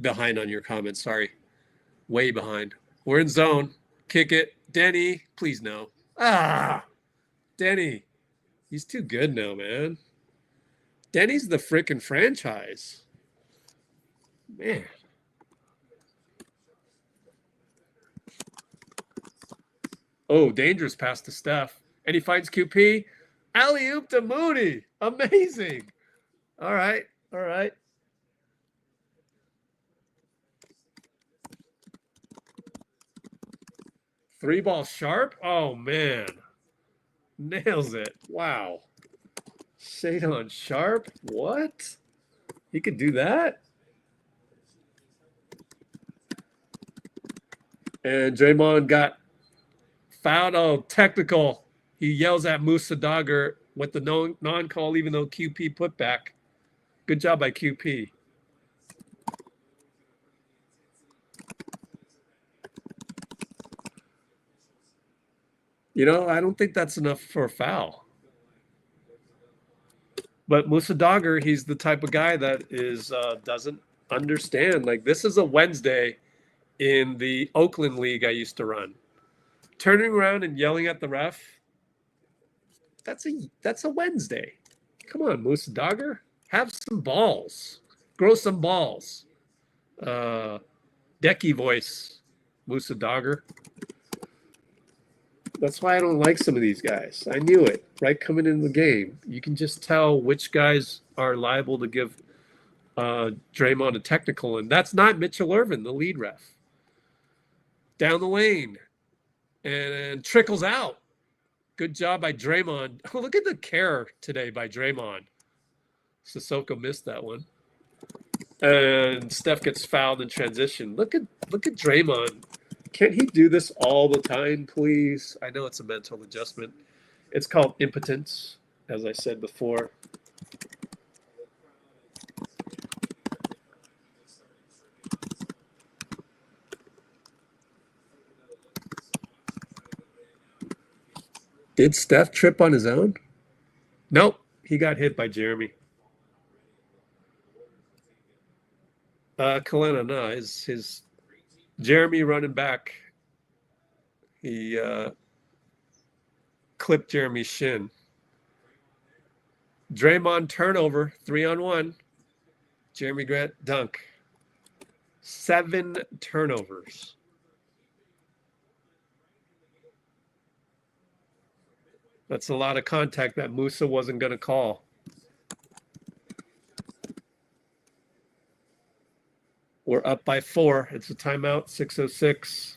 behind on your comments, sorry. Way behind. We're in zone. Kick it. Deni, please no. Ah, Deni. He's too good now, man. Deni's the freaking franchise. Man. Oh, dangerous pass to Steph. And he finds QP. Alley-oop to Moody. Amazing. All right. All right. Three ball Sharpe. Oh, man. Nails it. Wow. Shade on Sharpe. What? He could do that? And Draymond got fouled. Oh, technical. He yells at MOUSA Dagher with the non-call, even though QP put back. Good job by QP. You know, I don't think that's enough for a foul. But MOUSA Dagher, he's the type of guy that is doesn't understand. Like, this is a Wednesday in the Oakland League I used to run. Turning around and yelling at the ref, that's a Wednesday. Come on, MOUSA Dagher. Have some balls. Grow some balls. Decky voice, MOUSA Dagher. That's why I don't like some of these guys. I knew it right coming into the game. You can just tell which guys are liable to give Draymond a technical, and that's not Mitchell Ervin, the lead ref. Down the lane and trickles out. Good job by Draymond. Oh, look at the KERR today by Draymond. Cissoko missed that one. And Steph gets fouled in transition. Look at Draymond. Can't he do this all the time, please? I know it's a mental adjustment. It's called impotence, as I said before. Did Steph trip on his own? Nope. He got hit by Jeremy. Kalena, no, his Jeremy running back. He clipped Jeremy's shin. Draymond turnover, 3-on-1. Jeremy Grant dunk. 7 turnovers. That's a lot of contact that MOUSA wasn't going to call. We're up by 4. It's a timeout, 6:06.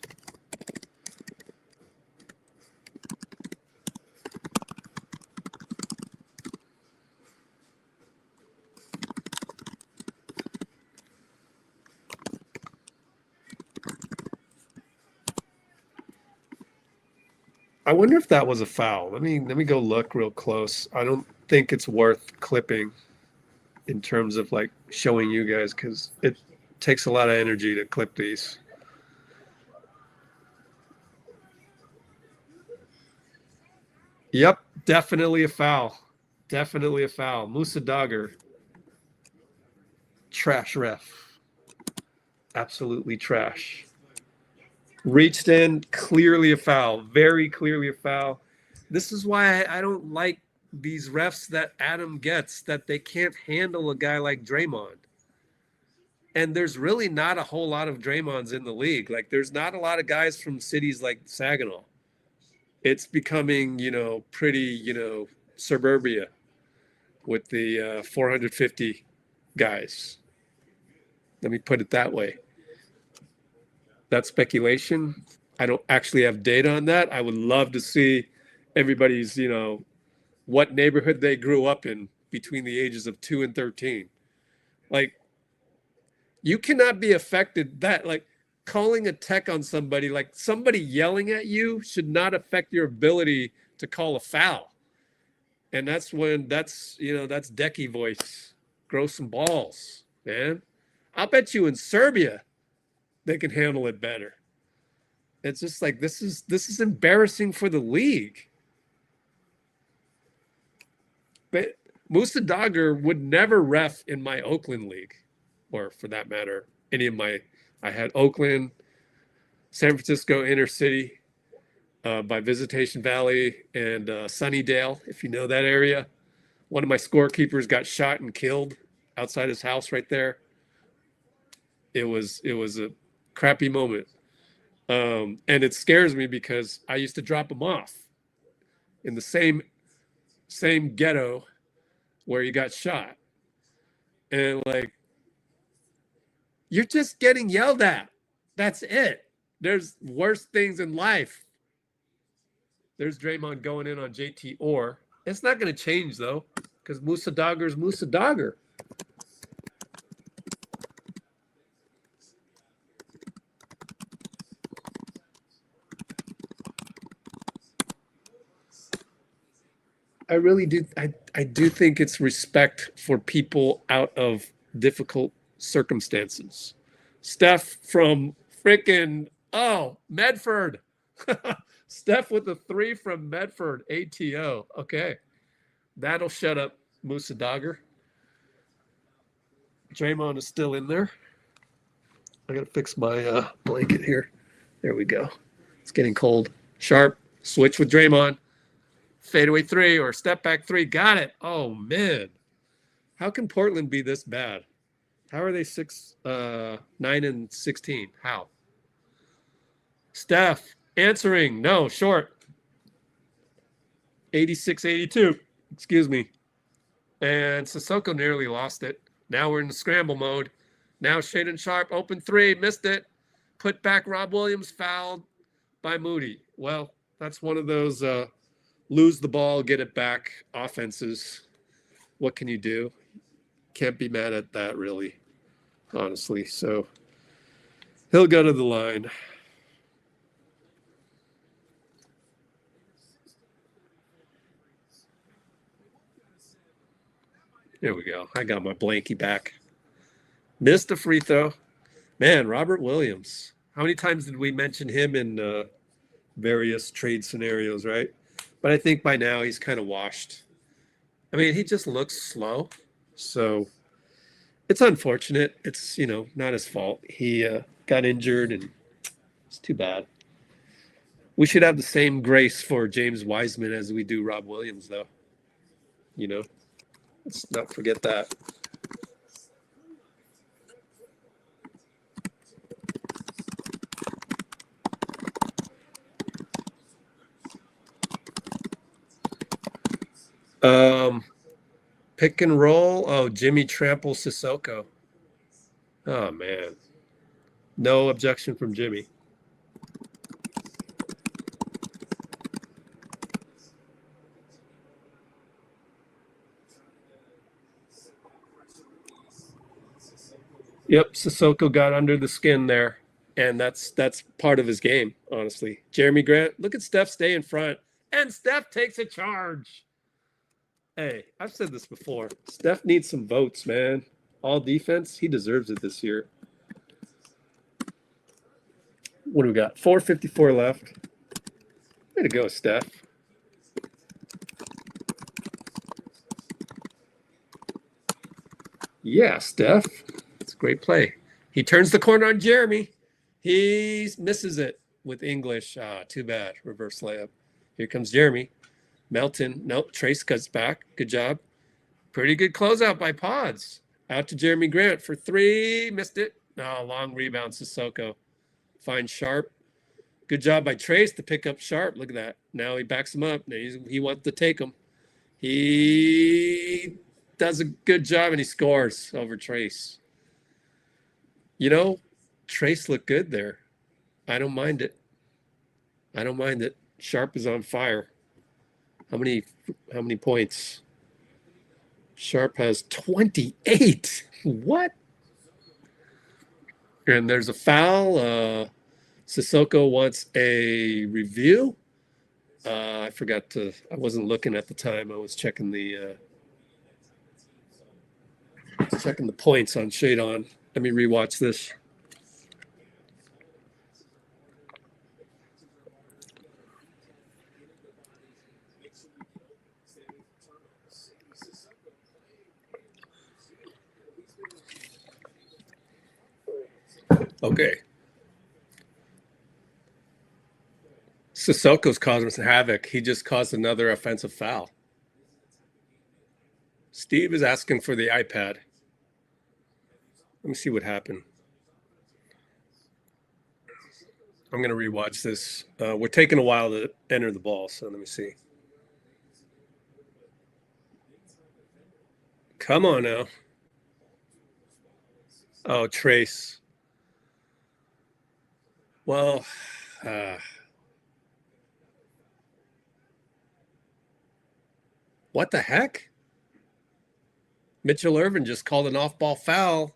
I wonder if that was a foul. Let me go look real close. I don't think it's worth clipping in terms of like showing you guys, because it takes a lot of energy to clip these. Yep, definitely a foul. Definitely a foul. MOUSA Dagher. Trash ref. Absolutely trash. Reached in, clearly a foul. Very clearly a foul. This is why I don't like these refs that Adam gets, that they can't handle a guy like Draymond. And there's really not a whole lot of Draymonds in the league. Like, there's not a lot of guys from cities like Saginaw. It's becoming, pretty, suburbia. with the 450 guys. Let me put it that way. That's speculation. I don't actually have data on that. I would love to see everybody's, you know, what neighborhood they grew up in between the ages of 2 and 13. Like, you cannot be affected that, like, calling a tech on somebody, like somebody yelling at you should not affect your ability to call a foul. And that's when that's Decky voice. Grow some balls, man. I'll bet you in Serbia they can handle it better. It's just like, this is embarrassing for the league. But MOUSA Dagher would never ref in my Oakland league, or for that matter, any of my. I had Oakland, San Francisco inner city, by Visitation Valley, and Sunnydale, if you know that area. One of my scorekeepers got shot and killed outside his house right there. It was a crappy moment. And it scares me because I used to drop him off in the same ghetto where he got shot. And like, you're just getting yelled at. That's it. There's worse things in life. There's Draymond going in on JT Orr. It's not going to change, though, because MOUSA Dagher is MOUSA Dagher. I really do. I do think it's respect for people out of difficult circumstances. Steph from freaking Medford. Steph with the 3 from Medford, ATO. Okay, that'll shut up MOUSA Dagher. Draymond is still in there. I gotta fix my blanket here. There we go. It's getting cold. Sharpe, switch with Draymond. Fadeaway 3 or step back 3. Got it. Oh, man. How can Portland be this bad? How are they 9 and 16? How? Steph answering. No, short. 86-82. Excuse me. And Cissoko nearly lost it. Now we're in the scramble mode. Now Shaedon Sharpe, open 3. Missed it. Put back Rob Williams, fouled by Moody. Well, that's one of those lose the ball, get it back offenses. What can you do? Can't be mad at that, really, honestly. So he'll go to the line. There we go. I got my blankie back. Missed a free throw. Man, Robert Williams. How many times did we mention him in various trade scenarios, right? But I think by now he's kind of washed. I mean, he just looks slow. So it's unfortunate. It's, not his fault. He got injured, and it's too bad. We should have the same grace for James Wiseman as we do Rob Williams, though. Let's not forget that. Pick and roll. Oh, Jimmy trample Cissoko. Oh, man. No objection from Jimmy. Yep, Cissoko got under the skin there, and that's part of his game, honestly. Jeremy Grant, look at Steph stay in front, and Steph takes a charge. Hey, I've said this before. Steph needs some votes, man. All defense, he deserves it this year. What do we got? 4:54 left. Way to go, Steph. Yeah, Steph. It's a great play. He turns the corner on Jeremy. He misses it with English. Too bad. Reverse layup. Here comes Jeremy. Melton. Nope. Trayce cuts back. Good job. Pretty good closeout by Podz. Out to Jeremy Grant for 3. Missed it. No, long rebound. Cissoko. Finds Sharpe. Good job by Trayce to pick up Sharpe. Look at that. Now he backs him up. Now he wants to take him. He does a good job and he scores over Trayce. You know, Trayce looked good there. I don't mind it. I don't mind it. Sharpe is on fire. How many points? Sharpe has 28. What? And there's a foul. Cissoko wants a review. I forgot to. I wasn't looking at the time. I was checking the points on Shade On. Let me rewatch this. Okay. Sissoko's causing some havoc. He just caused another offensive foul. Steve is asking for the iPad. Let me see what happened. I'm going to rewatch this. We're taking a while to enter the ball, so let me see. Come on now. Oh, Trayce. Well, what the heck? Mitchell Ervin just called an off-ball foul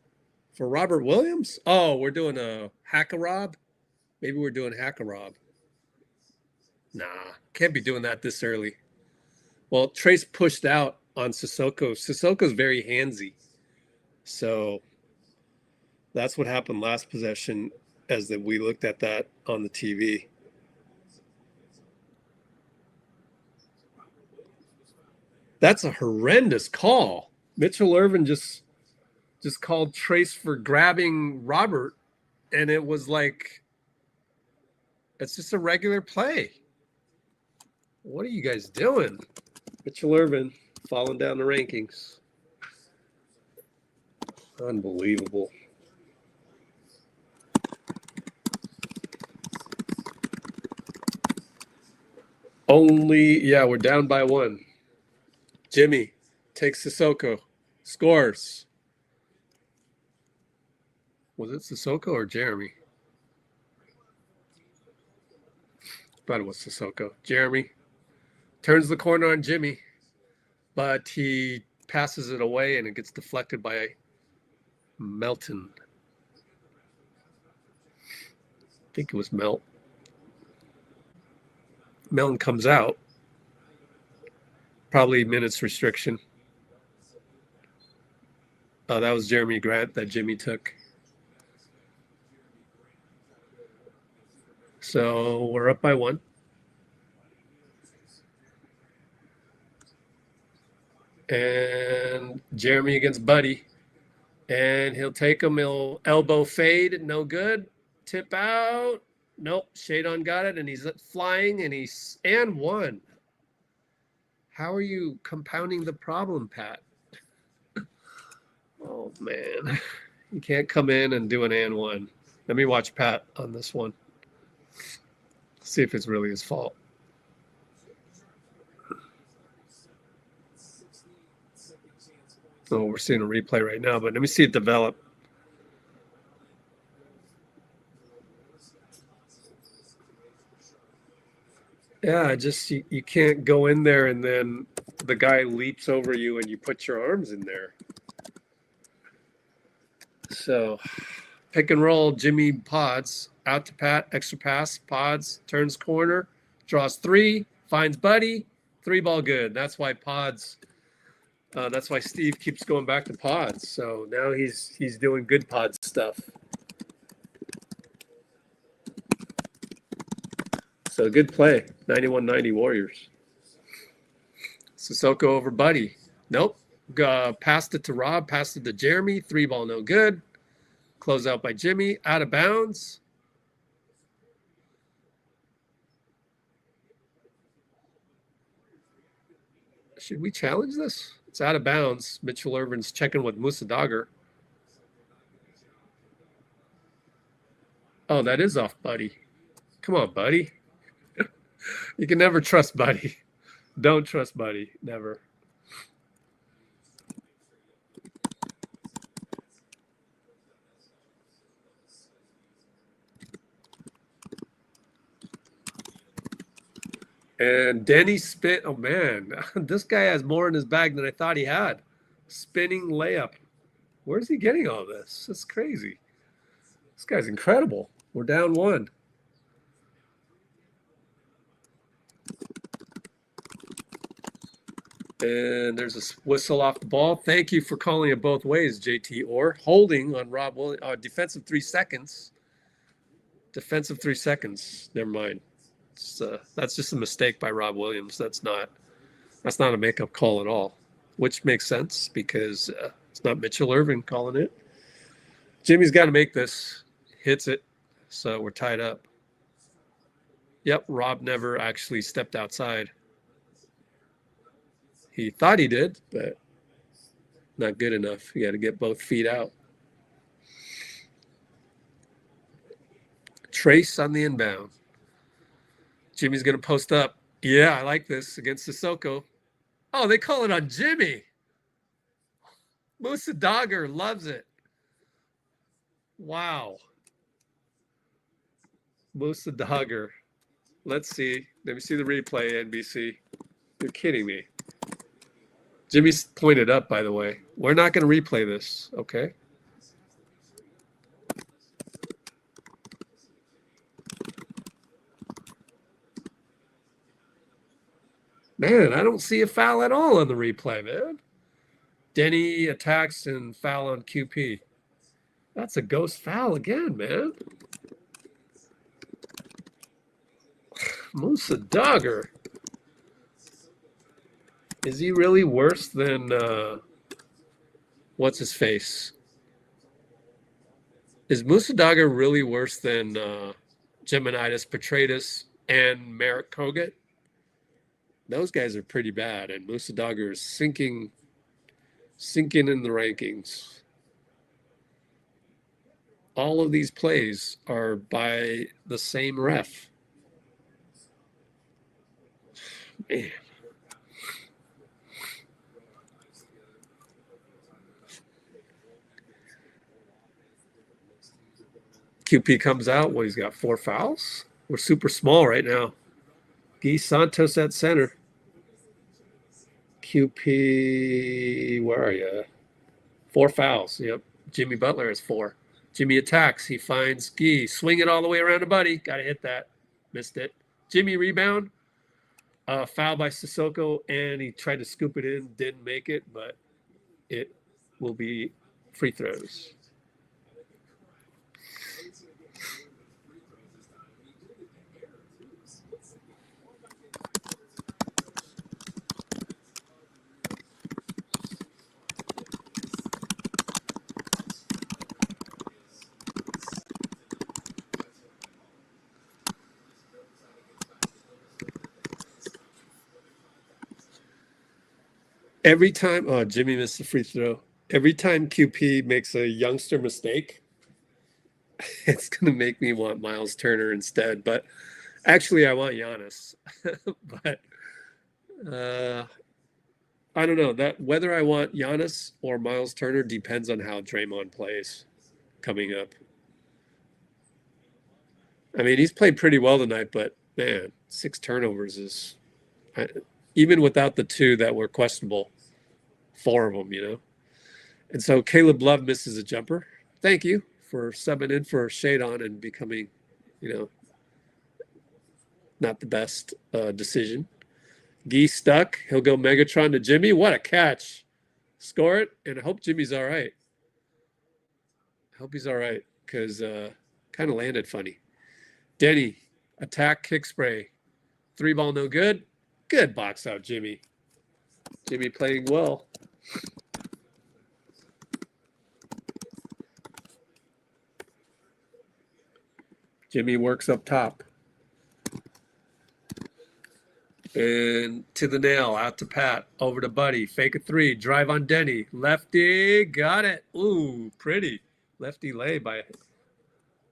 for Robert Williams. Oh, we're doing a hack-a-rob? Maybe we're doing hack-a-rob. Nah, can't be doing that this early. Well, Trayce pushed out on Sissoko. Sissoko's very handsy. So that's what happened last possession as that we looked at that on the TV. That's a horrendous call. Mitchell Ervin just called Trayce for grabbing Robert, and it was like, it's just a regular play. What are you guys doing? Mitchell Ervin falling down the rankings. Unbelievable. Yeah, we're down by 1. Jimmy takes Sissoko, scores. Was it Sissoko or Jeremy? Thought it was Sissoko. Jeremy turns the corner on Jimmy, but he passes it away and it gets deflected by Melton. I think it was Melton. Melton comes out. Probably minutes restriction. Oh, that was Jeremy Grant that Jimmy took. So we're up by 1. And Jeremy against Buddy. And he'll take him. He'll elbow fade. No good. Tip out. Nope. Shade On got it. And he's flying. And 1. How are you compounding the problem, Pat? Oh, man. You can't come in and do an and 1. Let me watch Pat on this one. See if it's really his fault. Oh, we're seeing a replay right now, but let me see it develop. Yeah, just you can't go in there and then the guy leaps over you and you put your arms in there. So pick and roll, Jimmy Podz out to Pat, extra pass, Podz turns corner, draws 3, finds Buddy, 3-ball good. That's why Podz. That's why Steve keeps going back to Podz. So now he's doing good Podz stuff. So good play, 91-90 Warriors. Sissoko over Buddy. Nope. Passed it to Rob, passed it to Jeremy. 3-ball no good. Close out by Jimmy. Out of bounds. Should we challenge this? It's out of bounds. Mitchell Ervin's checking with MOUSA Dagher. Oh, that is off Buddy. Come on, Buddy. You can never trust Buddy. Don't trust Buddy. Never. And Deni spit. Oh, man. This guy has more in his bag than I thought he had. Spinning layup. Where's he getting all this? That's crazy. This guy's incredible. We're down 1. And there's a whistle off the ball. Thank you for calling it both ways, JT Orr. Holding on Rob Williams. Defensive 3 seconds. Defensive 3 seconds. Never mind. That's just a mistake by Rob Williams. That's not a makeup call at all, which makes sense because it's not Mitchell Ervin calling it. Jimmy's got to make this. Hits it. So we're tied up. Yep, Rob never actually stepped outside. He thought he did, but not good enough. You got to get both feet out. Trayce on the inbound. Jimmy's going to post up. Yeah, I like this against Cissoko. Oh, they call it on Jimmy. MOUSA Dagher loves it. Wow. MOUSA Dagher. Let's see. Let me see the replay, NBC. You're kidding me. Jimmy's pointed up, by the way. We're not going to replay this, okay? Man, I don't see a foul at all on the replay, man. Deni attacks and foul on QP. That's a ghost foul again, man. MOUSA Dagher. Is he really worse than what's his face? Is MOUSA Dagher really worse than Geminitis Petratus and Merrick Kogut? Those guys are pretty bad, and MOUSA Dagher is sinking in the rankings. All of these plays are by the same ref. Man. QP comes out. Well, he's got 4 fouls. We're super small right now. Guy Santos at center. QP, where are you? 4 fouls. Yep. Jimmy Butler has 4. Jimmy attacks. He finds Guy. Swing it all the way around the buddy. Got to hit that. Missed it. Jimmy rebound. Foul by Cissoko, and he tried to scoop it in. Didn't make it, but it will be free throws. Every time, oh, Jimmy missed the free throw. Every time QP makes a youngster mistake, it's going to make me want Miles Turner instead. But actually, I want Giannis. But I don't know. That whether I want Giannis or Miles Turner depends on how Draymond plays coming up. I mean, he's played pretty well tonight, but man, 6 turnovers is... even without the 2 that were questionable, 4 of them, you know. And so Caleb Love misses a jumper. Thank you for subbing in for Shade On and becoming, you know, not the best decision. Guy stuck. He'll go Megatron to Jimmy. What a catch. Score it, and I hope Jimmy's all right. I hope he's all right because kind of landed funny. Deni, attack, kick spray. 3 ball, no good. Good box out, Jimmy. Jimmy playing well. Jimmy works up top. And to the nail, out to Pat, over to Buddy. Fake a 3, drive on Deni. Lefty, got it. Ooh, pretty. Lefty lay by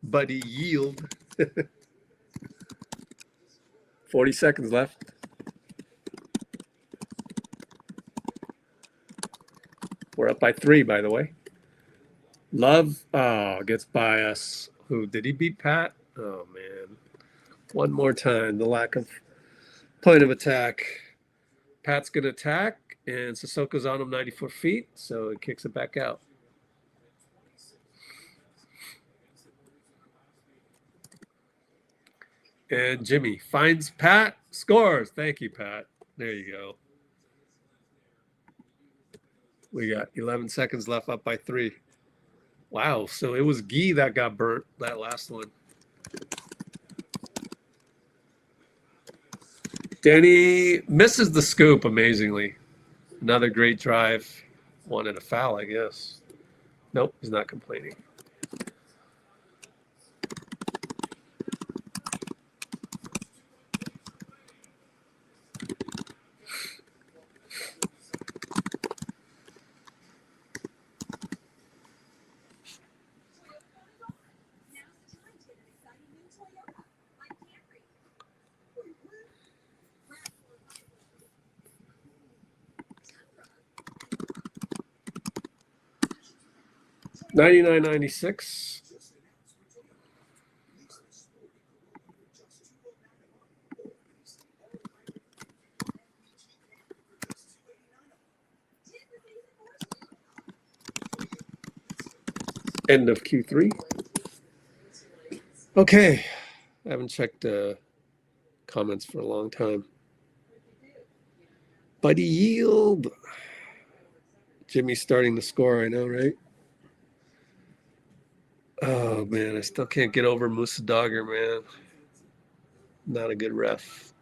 Buddy Yield. 40 seconds left. We're up by 3, by the way. Love gets by us. Who did he beat? Pat? Oh man! One more time. The lack of Point of attack. Pat's going to attack, and Sissoko's on him 94 feet, so it kicks it back out. And Jimmy finds Pat, scores. Thank you, Pat. There you go. We got 11 seconds left, up by 3. Wow, so it was Guy that got burnt, that last one. Deni misses the scoop, amazingly. Another great drive. Wanted a foul, I guess. Nope, he's not complaining. $99.96. End of Q3. Okay, I haven't checked comments for a long time. Buddy Yield. Jimmy's starting to score, I know, right? Oh, man, I still can't get over MOUSA Dagher, man. Not a good ref.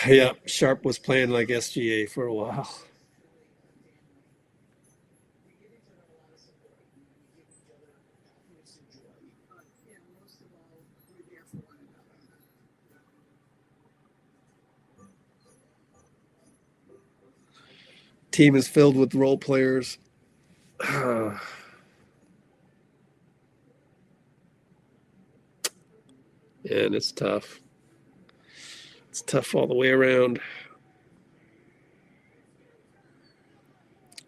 Yeah, Sharpe was playing like SGA for a while. Team is filled with role players. And it's tough. It's tough all the way around.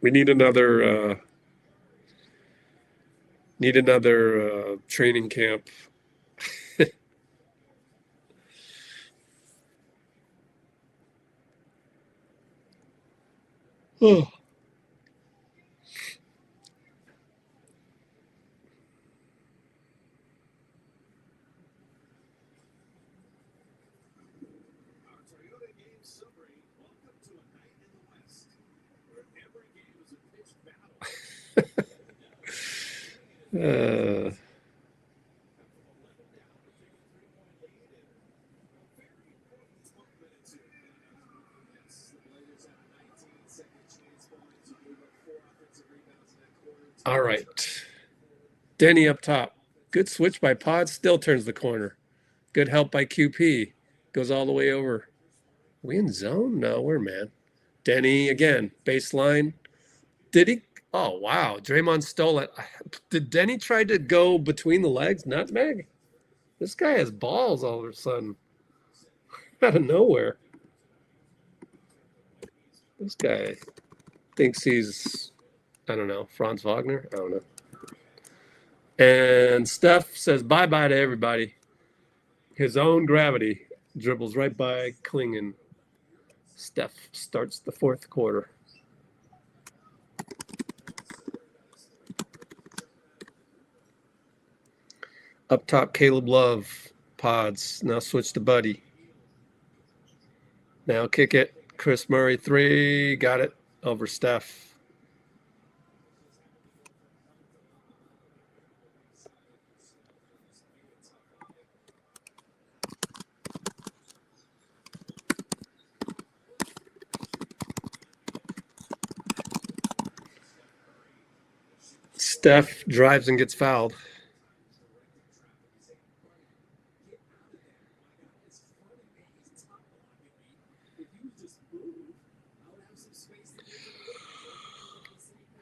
We need another training camp. Oh. All right. Deni up top. Good switch by Podz. Still turns the corner. Good help by QP. Goes all the way over. Are we in zone? No, we're man. Deni again. Baseline. Did he? Oh, wow. Draymond stole it. Did Deni try to go between the legs? Nutmeg? This guy has balls all of a sudden. Out of nowhere. This guy thinks he's, I don't know, Franz Wagner? I don't know. And Steph says bye-bye to everybody. His own gravity dribbles right by Clingan. Steph starts the fourth quarter. Up top, Caleb Love. Podz. Now switch to Buddy. Now kick it. Chris Murray, 3. Got it. Over Steph. Steph drives and gets fouled.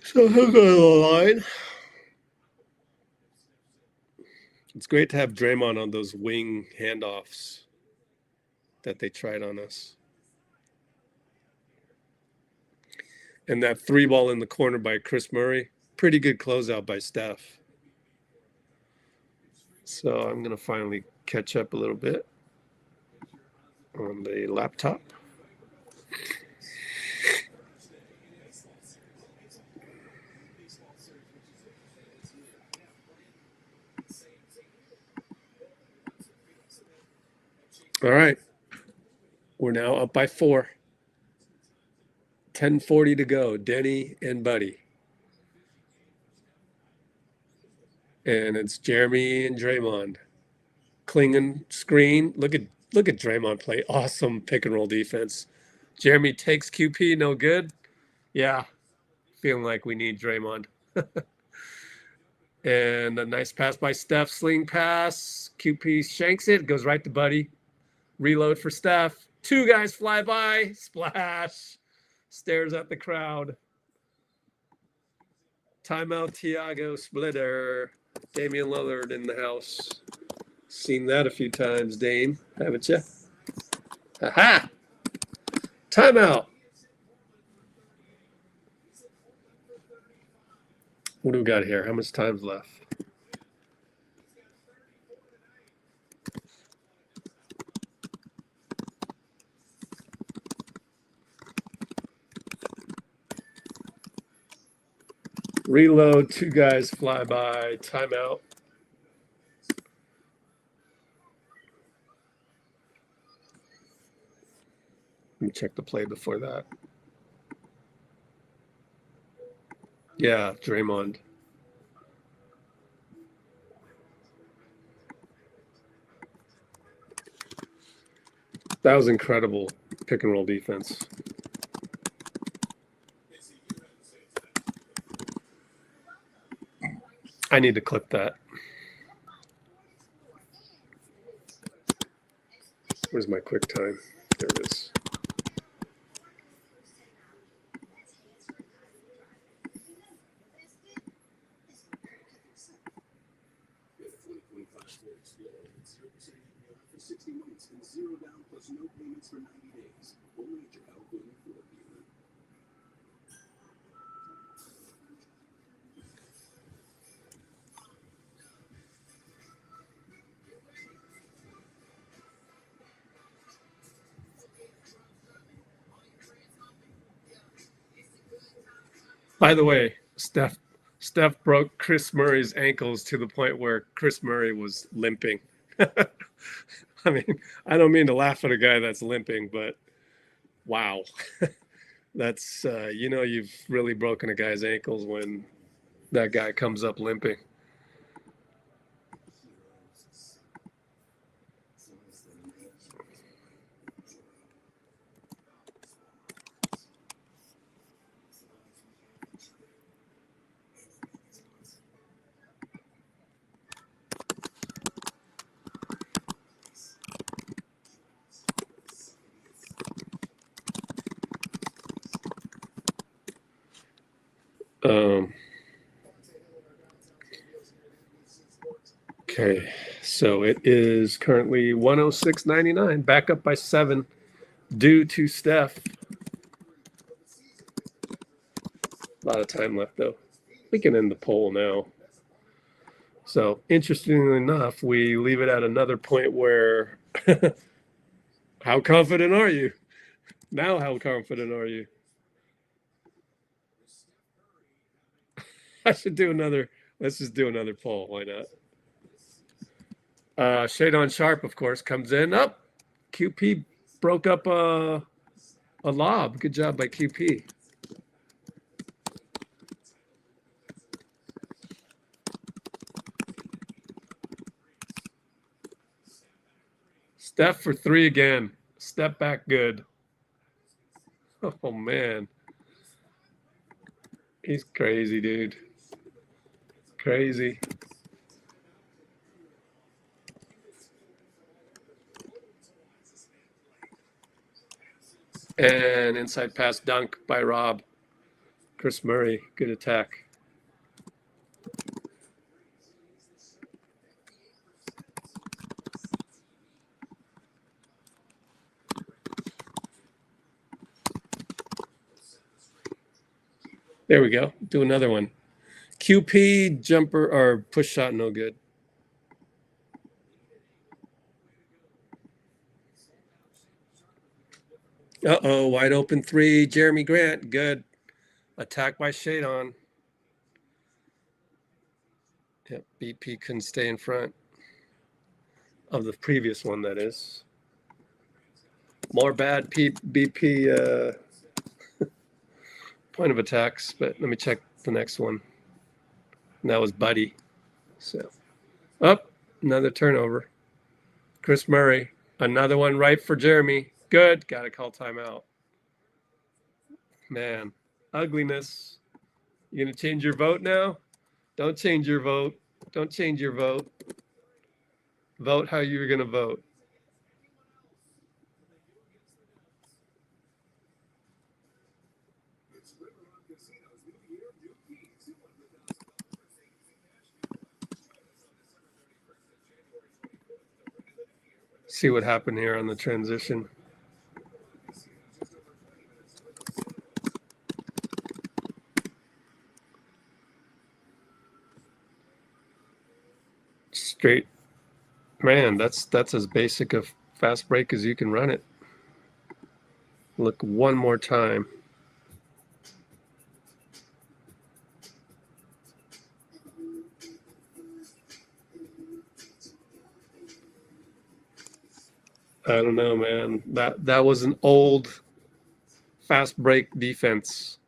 So he'll go to the line. It's great to have Draymond on those wing handoffs that they tried on us. And that 3-ball in the corner by Chris Murray, pretty good closeout by Steph. So I'm going to finally catch up a little bit on the laptop. All right. We're now up by 4. 10:40 to go. Deni and Buddy. And it's Jeremy and Draymond. Clingan screen. Look at Draymond play. Awesome pick and roll defense. Jeremy takes QP, no good. Yeah. Feeling like we need Draymond. And a nice pass by Steph. Sling pass. QP shanks it. Goes right to Buddy. Reload for Steph. 2 guys fly by. Splash. Stares at the crowd. Timeout TIAGO splitter. Damian Lillard in the house. Seen that a few times, Dame. Haven't you? Aha! Timeout. What do we got here? How much time's left? Reload, 2 guys fly by, timeout. Let me check the play before that. Yeah, Draymond. That was incredible pick and roll defense. I need to clip that. Where's my quick time? There it is. By the way, Steph broke Chris Murray's ankles to the point where Chris Murray was limping. I mean, I don't mean to laugh at a guy that's limping, but wow. That's, you've really broken a guy's ankles when that guy comes up limping. Okay, so it is currently 106.99, back up by 7 due to Steph. A lot of time left, though. We can end the poll now. So, interestingly enough, we leave it at another point where how confident are you? Now, how confident are you? I should do another. Let's just do another poll. Why not? Shade on Sharpe, of course, comes in. Up. QP broke up a lob. Good job by QP. Steph for 3 again. Step back good. Oh, man. He's crazy, dude. Crazy. And inside pass dunk by Rob. Chris Murray, good attack. There we go. Do another one. QP jumper or push shot, no good. Uh-oh, wide open three. Jeremy Grant, good. Attack by Shadon. Yep, BP couldn't stay in front of the previous one, that is. More bad BP point of attacks, but let me check the next one. And that was Buddy. So, up, another turnover. Chris Murray, another one right for Jeremy. Good, got to call timeout. Man, ugliness. You gonna change your vote now? Don't change your vote. Don't change your vote. Vote how you're gonna vote. See what happened here on the transition. Straight, man, that's as basic a fast break as you can run it. Look one more time. I don't know, man. That was an old fast break defense.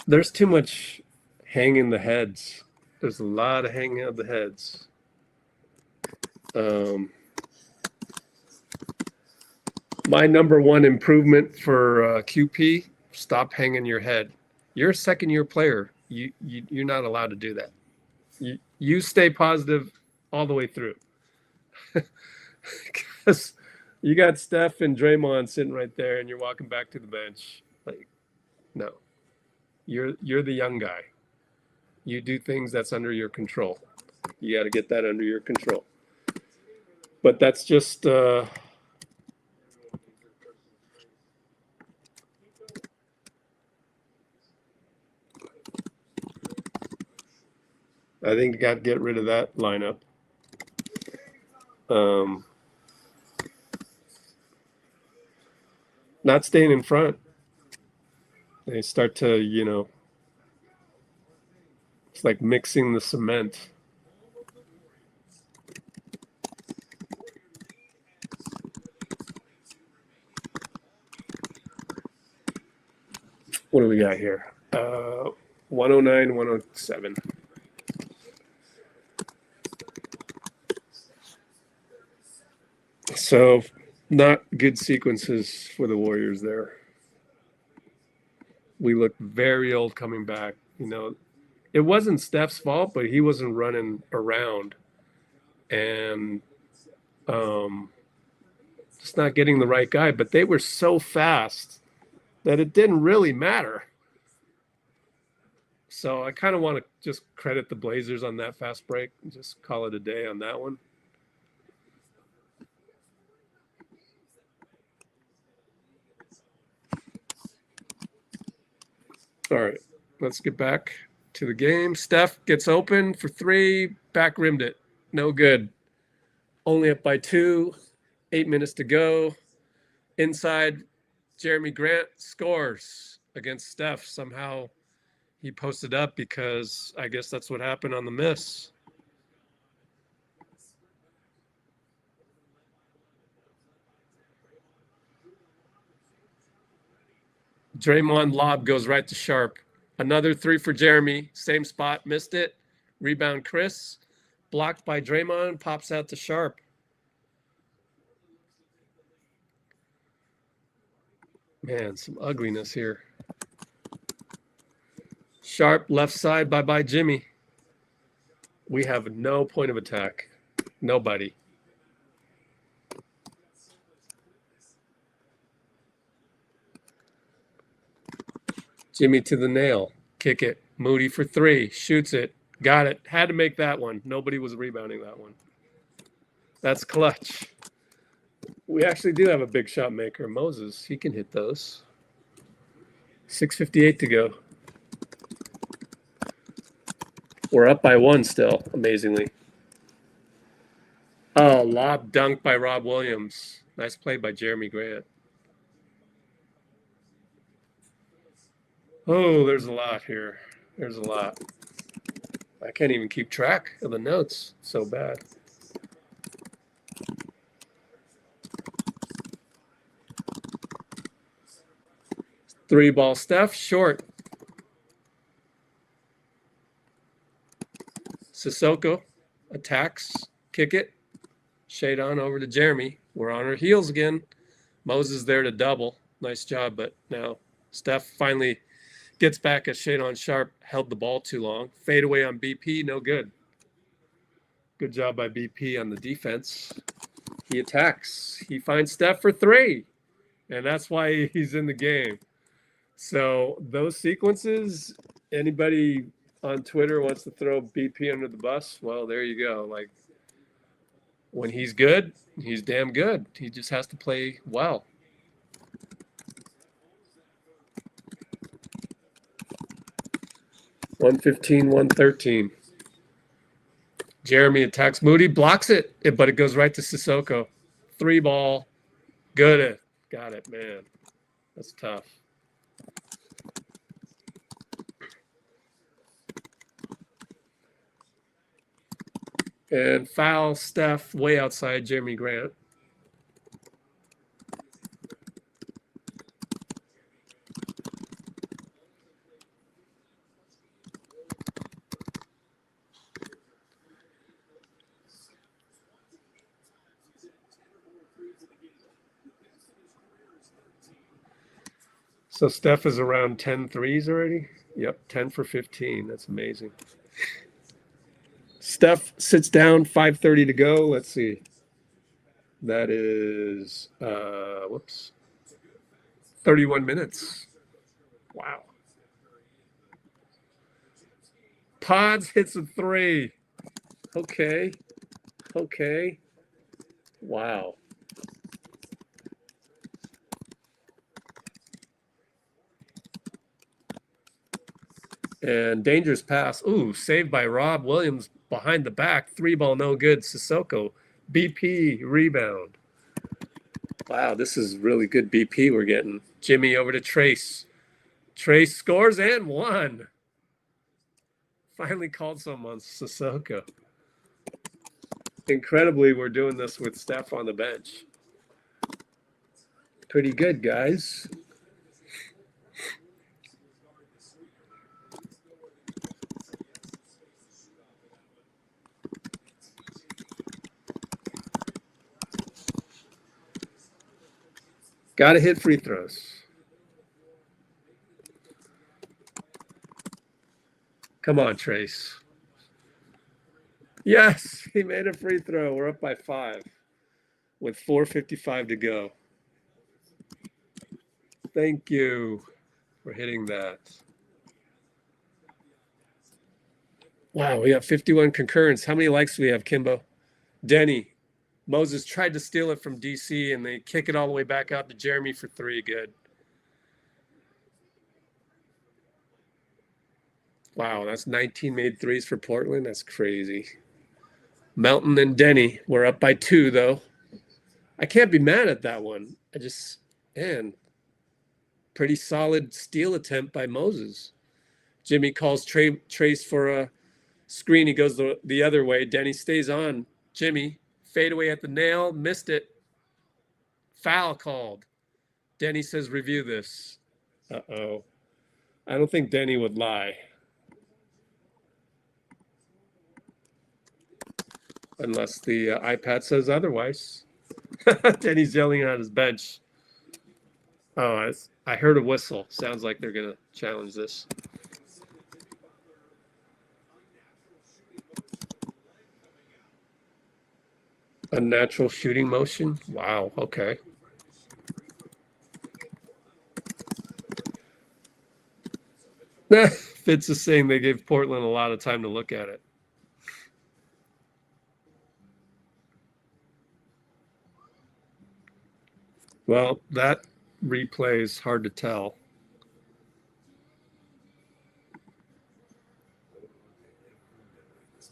There's too much hanging the heads. There's a lot of hanging of the heads. My number one improvement for QP, stop hanging your head. You're a second-year player. You're not allowed to do that. You stay positive all the way through. Because you got Steph and Draymond sitting right there, and you're walking back to the bench. Like, no. You're the young guy. You do things that's under your control. You got to get that under your control. But that's just I think you got to get rid of that lineup. Not staying in front. They start to, it's like mixing the cement. What do we got here? 109, 107. So not good sequences for the Warriors there. We looked very old coming back. It wasn't Steph's fault, but he wasn't running around and just not getting the right guy. But they were so fast that it didn't really matter. So I kind of want to just credit the Blazers on that fast break and just call it a day on that one. All right, let's get back to the game. Steph gets open for three, back rimmed it. No good. Only up by 2, 8 minutes to go. Inside, Jeremy Grant scores against Steph. Somehow he posted up because I guess that's what happened on the miss. Draymond lob goes right to Sharpe. Another 3 for Jeremy. Same spot, missed it. Rebound Chris. Blocked by Draymond, pops out to Sharpe. Man, some ugliness here. Sharpe, left side, bye-bye Jimmy. We have no point of attack. Nobody. Jimmy to the nail. Kick it. Moody for 3. Shoots it. Got it. Had to make that one. Nobody was rebounding that one. That's clutch. We actually do have a big shot maker, Moses. He can hit those. 6:58 to go. We're up by 1 still, amazingly. Oh, lob dunk by Rob Williams. Nice play by Jeremy Grant. Oh, there's a lot here. There's a lot. I can't even keep track of the notes. So bad. Three ball Steph, short. Cissoko attacks, kick it. Shade on over to Jeremy. We're on our heels again. Moses there to double. Nice job, but now Steph finally gets back as Shade on Sharpe held the ball too long. Fade away on BP, no good. Good job by BP on the defense. He attacks. He finds Steph for 3, and that's why he's in the game. So those sequences, anybody on Twitter wants to throw BP under the bus, well, there you go. Like, when he's good, he's damn good. He just has to play well. $115, $113. Jeremy attacks Moody, blocks it, but it goes right to Cissoko. 3 ball. Good. Got it, man. That's tough. And foul Steph way outside Jeremy Grant. So Steph is around 10 threes already? Yep, 10 for 15. That's amazing. Steph sits down, 5:30 to go. Let's see. That is, 31 minutes. Wow. Podz hits a 3. Okay. Wow. And dangerous pass. Ooh, saved by Rob Williams behind the back. 3 ball, no good. Cissoko. BP rebound. Wow, this is really good BP we're getting. Jimmy over to Trayce. Trayce scores and 1. Finally called someone, Cissoko. Incredibly, we're doing this with Steph on the bench. Pretty good, guys. Got to hit free throws. Come on, Trayce. Yes, he made a free throw. We're up by 5 with 4:55 to go. Thank you for hitting that. Wow, we got 51 concurrents. How many likes do we have, Kimbo? Deni. Moses tried to steal it from DC, and they kick it all the way back out to Jeremy for 3. Good. Wow, that's 19 made threes for Portland. That's crazy. Melton and Deni. We're up by 2, though. I can't be mad at that one. Man, pretty solid steal attempt by Moses. Jimmy calls Trayce for a screen. He goes the other way. Deni stays on. Jimmy. Fade away at the nail, missed it. Foul called. Deni says, review this. Uh-oh. I don't think Deni would lie. Unless the iPad says otherwise. Deni's yelling at his bench. Oh, I heard a whistle. Sounds like they're going to challenge this. Unnatural shooting motion. Wow. Okay. Fitz is saying they gave Portland a lot of time to look at it. Well, that replay is hard to tell.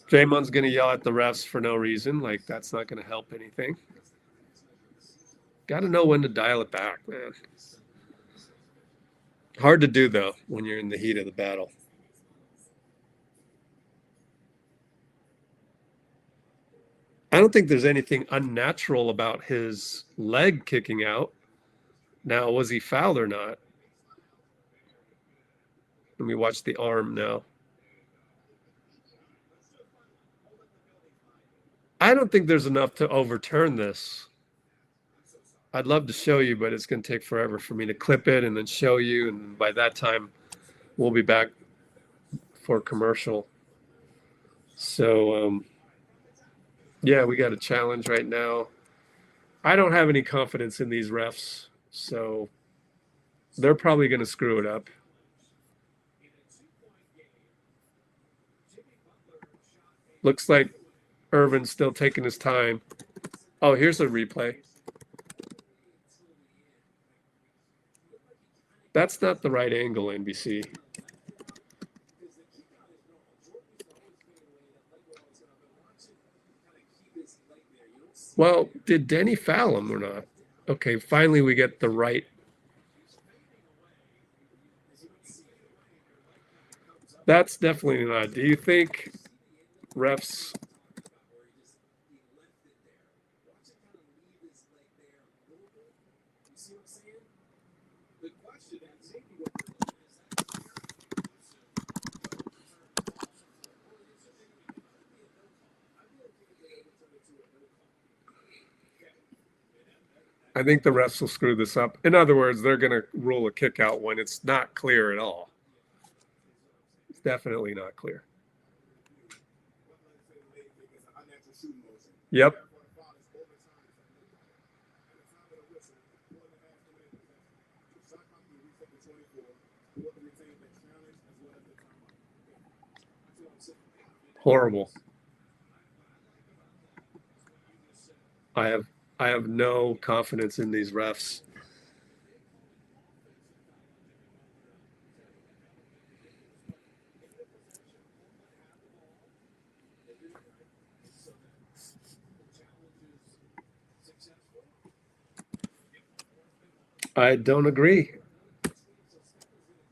Draymond's going to yell at the refs for no reason. Like, that's not going to help anything. Got to know when to dial it back, man. Hard to do, though, when you're in the heat of the battle. I don't think there's anything unnatural about his leg kicking out. Now, was he fouled or not? Let me watch the arm now. I don't think there's enough to overturn this. I'd love to show you, but it's going to take forever for me to clip it and then show you. And by that time, we'll be back for commercial. So, yeah, we got a challenge right now. I don't have any confidence in these refs, so they're probably going to screw it up. Looks like Ervin's still taking his time. Oh, here's a replay. That's not the right angle, NBC. Well, did Deni foul him or not? Okay, finally we get the right. That's definitely not. Do you think refs... I think the refs will screw this up. In other words, they're going to rule a kick out when it's not clear at all. It's definitely not clear. Yep. Horrible. I have no confidence in these refs. I don't agree.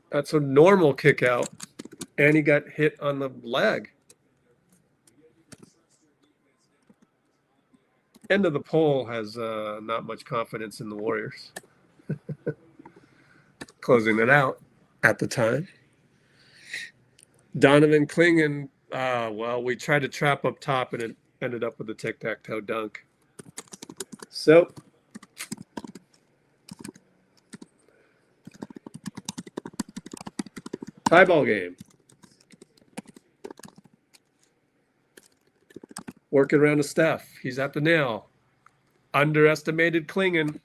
That's a normal kick out, and he got hit on the leg. End of the poll has not much confidence in the Warriors. Closing it out at the time. Donovan Clingan, well, we tried to trap up top, and it ended up with a tic-tac-toe dunk. So, tie ball game. Working around to Steph. He's at the nail. Underestimated Clingan.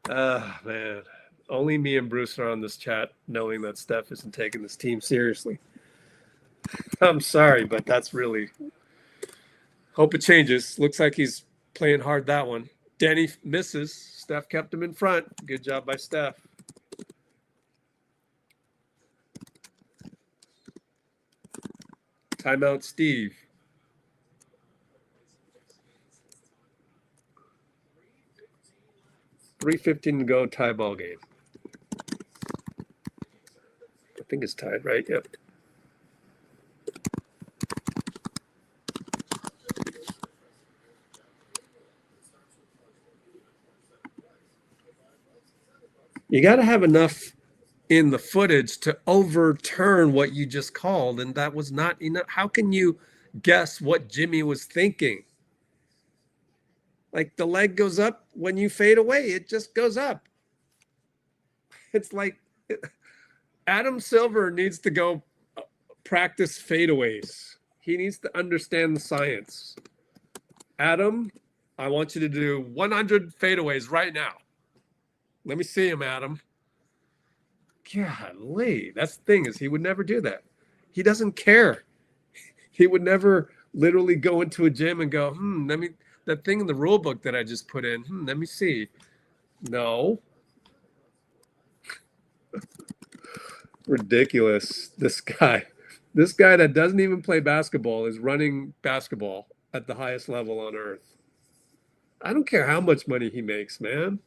Man. Only me and Bruce are on this chat knowing that Steph isn't taking this team seriously. I'm sorry, but that's really... Hope it changes. Looks like he's playing hard that one. Deni misses. Steph kept him in front. Good job by Steph. Timeout, Steve. 3:15 to go, tie ball game. I think it's tied, right? Yep. You got to have enough in the footage to overturn what you just called, and that was not enough. How can you guess what Jimmy was thinking? Like, the leg goes up when you fade away. It just goes up. It's like Adam Silver needs to go practice fadeaways. He needs to understand the science. Adam, I want you to do 100 fadeaways right now. Let me see him, Adam. Golly, that's the thing, is he would never do that. He doesn't care. He would never literally go into a gym and go, let me... That thing in the rule book that I just put in, let me see. No. Ridiculous. This guy that doesn't even play basketball is running basketball at the highest level on earth. I don't care how much money he makes, man.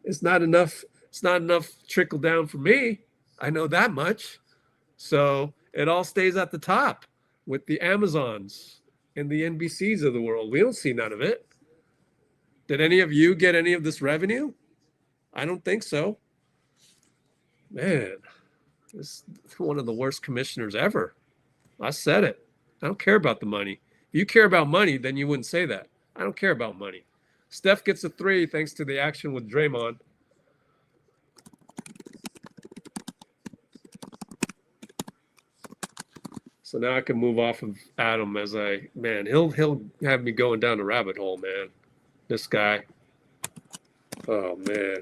It's not enough. It's not enough trickle down for me. I know that much. So it all stays at the top with the Amazons and the NBCs of the world. We don't see none of it. Did any of you get any of this revenue? I don't think so. Man, this is one of the worst commissioners ever. I said it. I don't care about the money. If you care about money, then you wouldn't say that. I don't care about money. Steph gets a 3 thanks to the action with Draymond. So now I can move off of Adam as he'll have me going down the rabbit hole, man. This guy. Oh, man.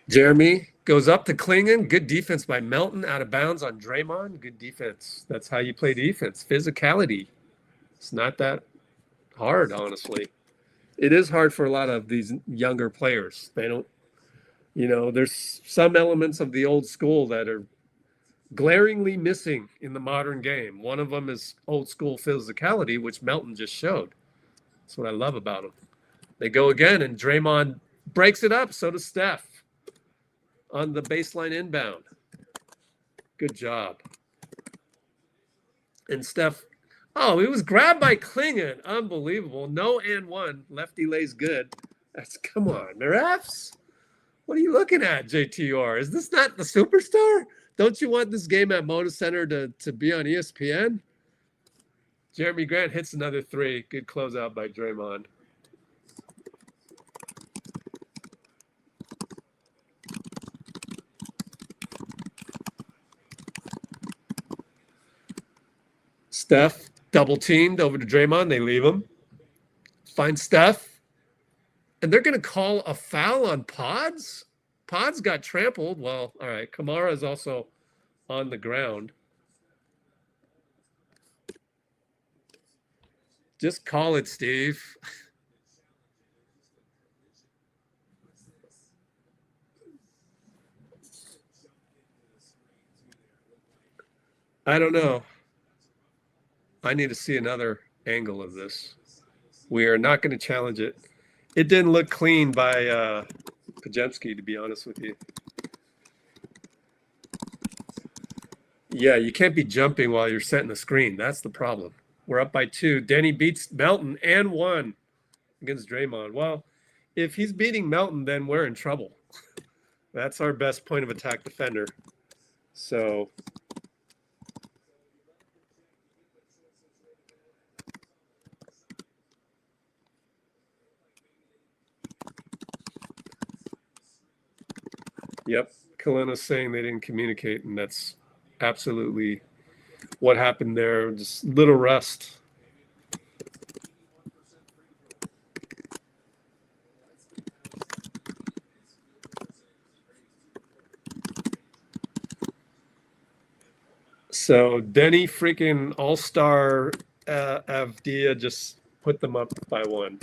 Jeremy goes up to clingan. Good defense by Melton. Out of bounds on Draymond. Good defense. That's how you play defense. Physicality. It's not that hard, honestly. It is hard for a lot of these younger players. They don't, there's some elements of the old school that are glaringly missing in the modern game. One of them is old school physicality, which Melton just showed. That's what I love about him. They go again, and Draymond breaks it up. So does Steph on the baseline inbound. Good job. And Steph, oh, he was grabbed by Clingan. Unbelievable. No and one. Lefty lays good. Come on, refs. What are you looking at, JTR? Is this not the superstar? Don't you want this game at MOUSA Center to be on ESPN? Jeremy Grant hits another 3. Good closeout by Draymond. Steph double teamed over to Draymond. They leave him. Find Steph. And they're going to call a foul on Podz? Podz got trampled. Well, all right. Camara is also on the ground. Just call it, Steve. I don't know. I need to see another angle of this. We are not going to challenge it. It didn't look clean by Pajemski, to be honest with you. Yeah, you can't be jumping while you're setting the screen. That's the problem. We're up by 2. Deni beats Melton and 1 against Draymond. Well, if he's beating Melton, then we're in trouble. That's our best point of attack defender. So yep, Kalena's saying they didn't communicate, and that's absolutely what happened there. Just little rust. So Deni freaking all-star Avdia just put them up by 1.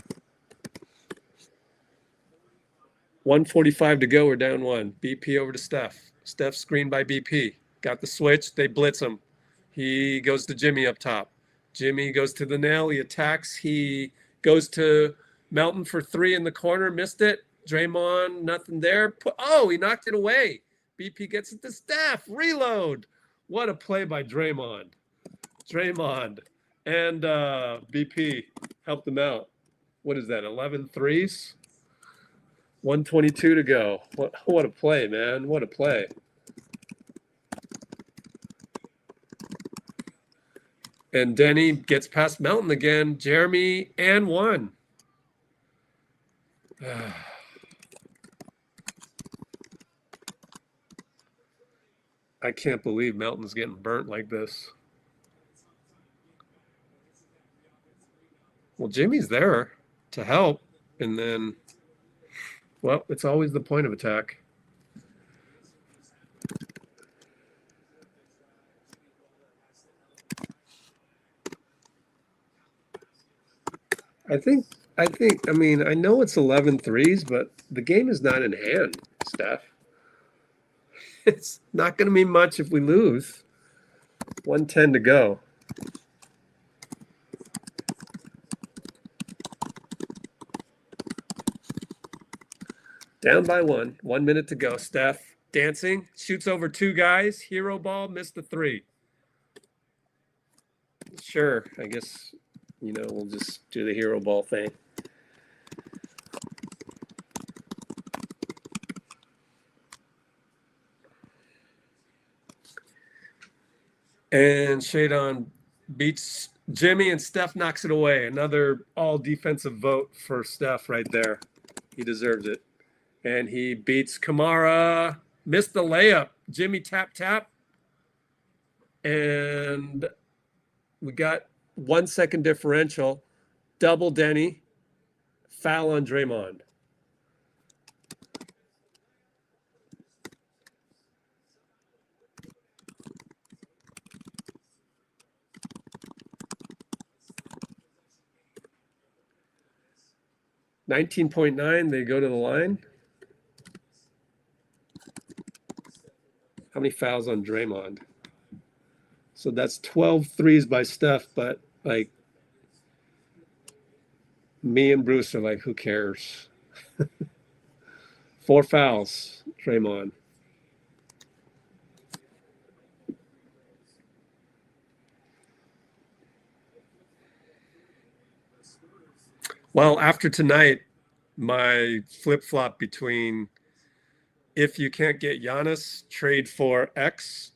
1:45 to go. We're down 1. BP over to Steph. Steph screened by BP. Got the switch. They blitz him. He goes to Jimmy up top. Jimmy goes to the nail. He attacks. He goes to Melton for 3 in the corner. Missed it. Draymond, nothing there. He knocked it away. BP gets it to Steph. Reload. What a play by Draymond. Draymond and BP helped them out. What is that, 11 threes? 1:22 to go. What a play, man. What a play. And Deni gets past Melton again. Jeremy and 1. I can't believe Melton's getting burnt like this. Well, Jimmy's there to help. And then, well, it's always the point of attack. I mean, I know it's 11 threes, but the game is not in hand, Steph. It's not going to be much if we lose. 1:10 to go. Down by 1. 1 minute to go. Steph dancing, shoots over 2 guys. Hero ball, missed the 3. Sure, I guess, we'll just do the hero ball thing. And Shadon beats Jimmy, and Steph knocks it away. Another all defensive vote for Steph right there. He deserves it. And he beats Camara. Missed the layup. Jimmy tap. And we got 1 second differential. Double Deni. Foul on Draymond. $19.9, they go to the line. How many fouls on Draymond? So that's 12 threes by Steph, but like me and Bruce are like, who cares? 4 fouls, Draymond. Well, after tonight, my flip-flop between if you can't get Giannis, trade for X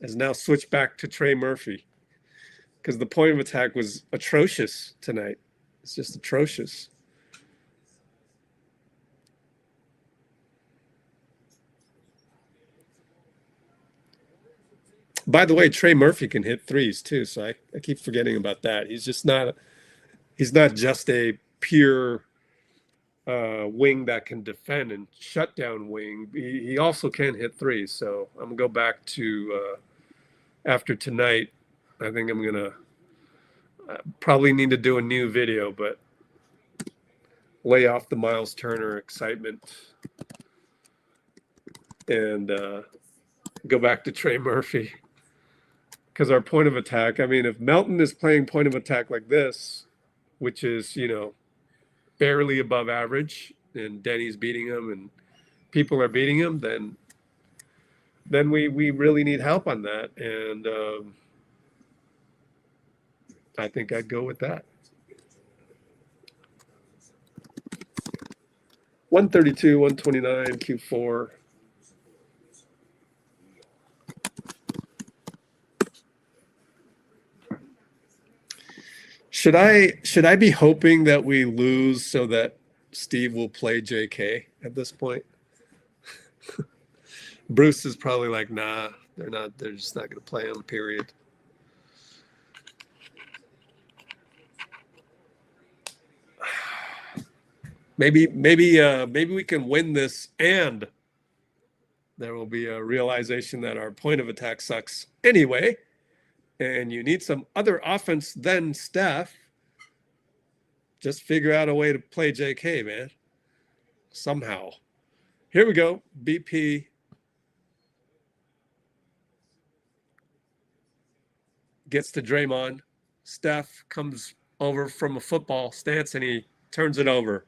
has now switched back to Trey Murphy because the point of attack was atrocious tonight. It's just atrocious. By the way, Trey Murphy can hit threes too, so I keep forgetting about that. He's not just a pure wing that can defend and shut down wing. He also can hit threes. So I'm gonna go back to after tonight. I think I'm gonna probably need to do a new video, but lay off the Miles Turner excitement and go back to Trey Murphy. Because our point of attack, I mean, if Melton is playing point of attack like this, which is, barely above average, and Deni's beating him and people are beating him, then we really need help on that. And I think I'd go with that. 132, 129, Q4. Should I be hoping that we lose so that Steve will play JK at this point? Bruce is probably like, nah, they're not. They're just not going to play him, period. Maybe we can win this, and there will be a realization that our point of attack sucks anyway. And you need some other offense than Steph. Just figure out a way to play JK, man. Somehow. Here we go. BP. Gets to Draymond. Steph comes over from a football stance and he turns it over.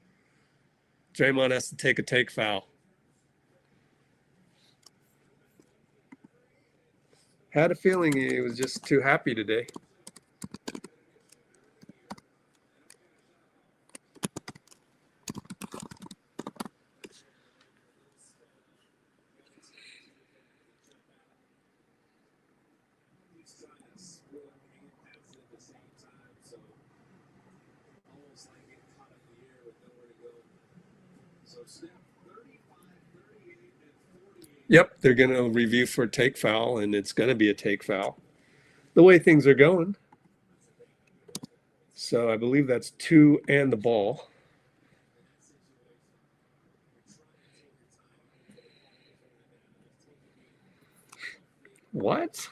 Draymond has to take a take foul. Had a feeling he was just too happy today. Yep, they're going to review for a take foul, and it's going to be a take foul. The way things are going. So I believe that's 2 and the ball. What?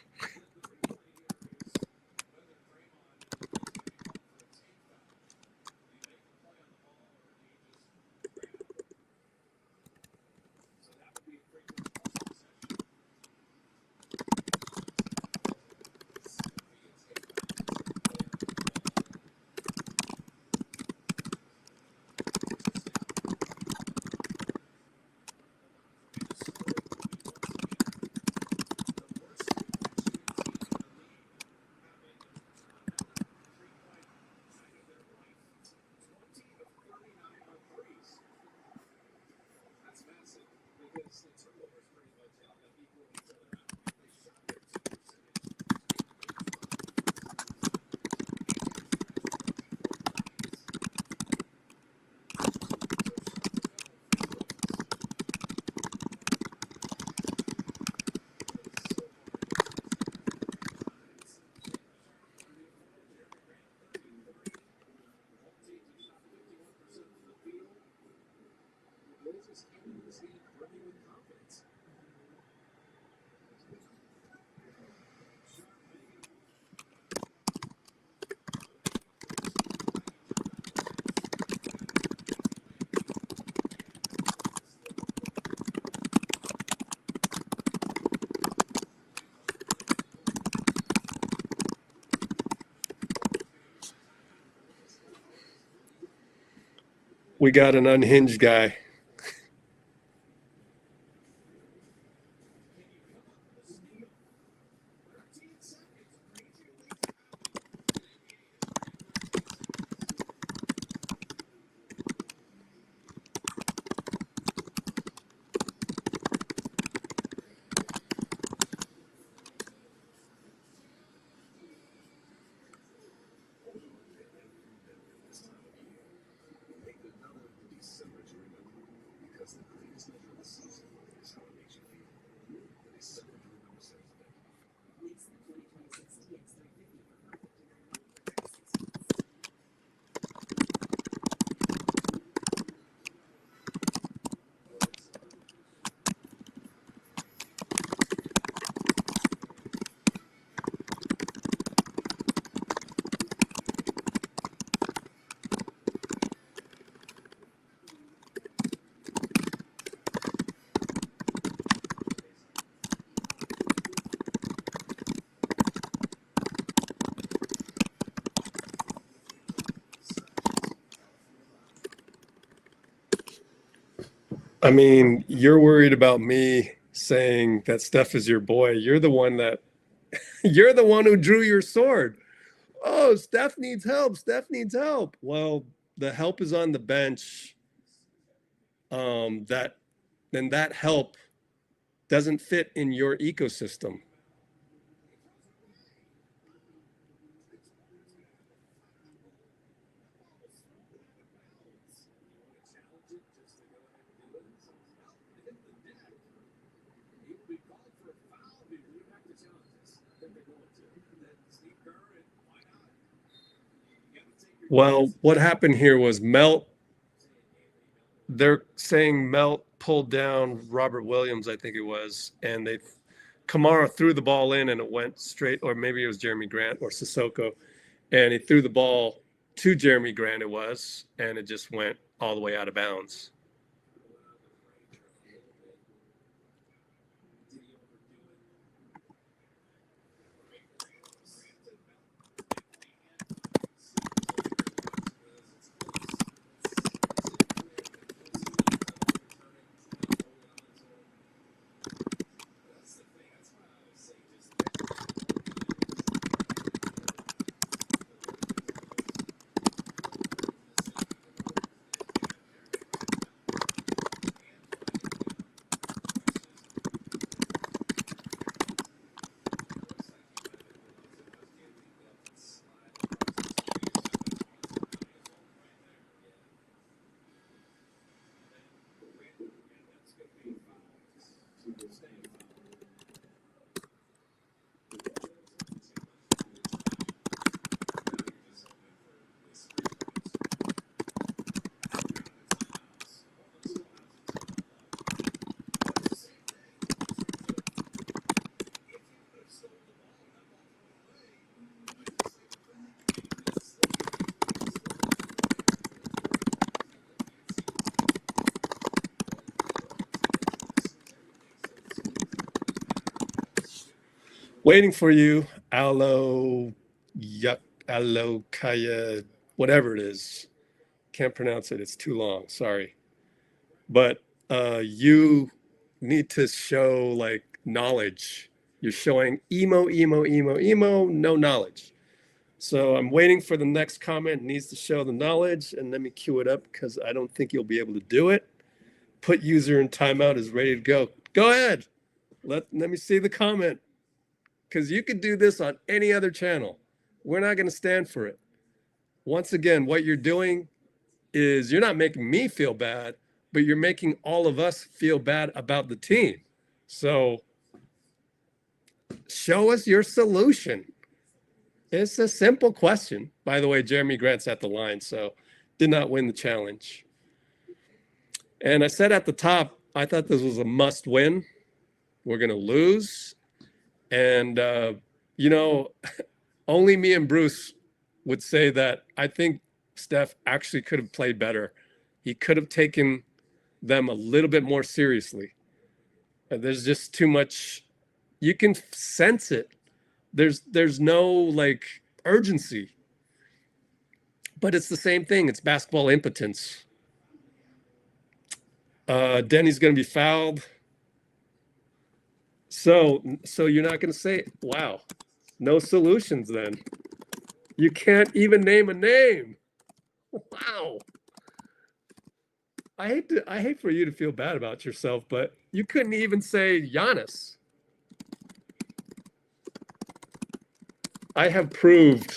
We got an unhinged guy. I mean, you're worried about me saying that Steph is your boy. You're the one who drew your sword. Oh, Steph needs help. Steph needs help. Well, the help is on the bench. That help doesn't fit in your ecosystem. Well, what happened here was they're saying Melt pulled down Robert Williams, I think it was, and Camara threw the ball in and it went straight, or maybe it was Jeremy Grant or Sissoko, and he threw the ball to Jeremy Grant, and it just went all the way out of bounds. Waiting for you, Kaya, whatever it is. Can't pronounce it. It's too long. Sorry. But you need to show like knowledge. You're showing emo, no knowledge. So I'm waiting for the next comment. It needs to show the knowledge, and let me cue it up because I don't think you'll be able to do it. Put user in timeout is ready to go. Go ahead. Let me see the comment, because you could do this on any other channel. We're not going to stand for it. Once again, what you're doing is you're not making me feel bad, but you're making all of us feel bad about the team. So show us your solution. It's a simple question. By the way, Jeremy Grant's at the line, so did not win the challenge. And I said at the top, I thought this was a must win. We're going to lose. And, only me and Bruce would say that I think Steph actually could have played better. He could have taken them a little bit more seriously. There's just too much. You can sense it. There's no like urgency. But it's the same thing. It's basketball impotence. Deni's going to be fouled. So you're not going to say, wow, no solutions then. You can't even name a name. Wow. I hate for you to feel bad about yourself, but you couldn't even say Giannis. I have proved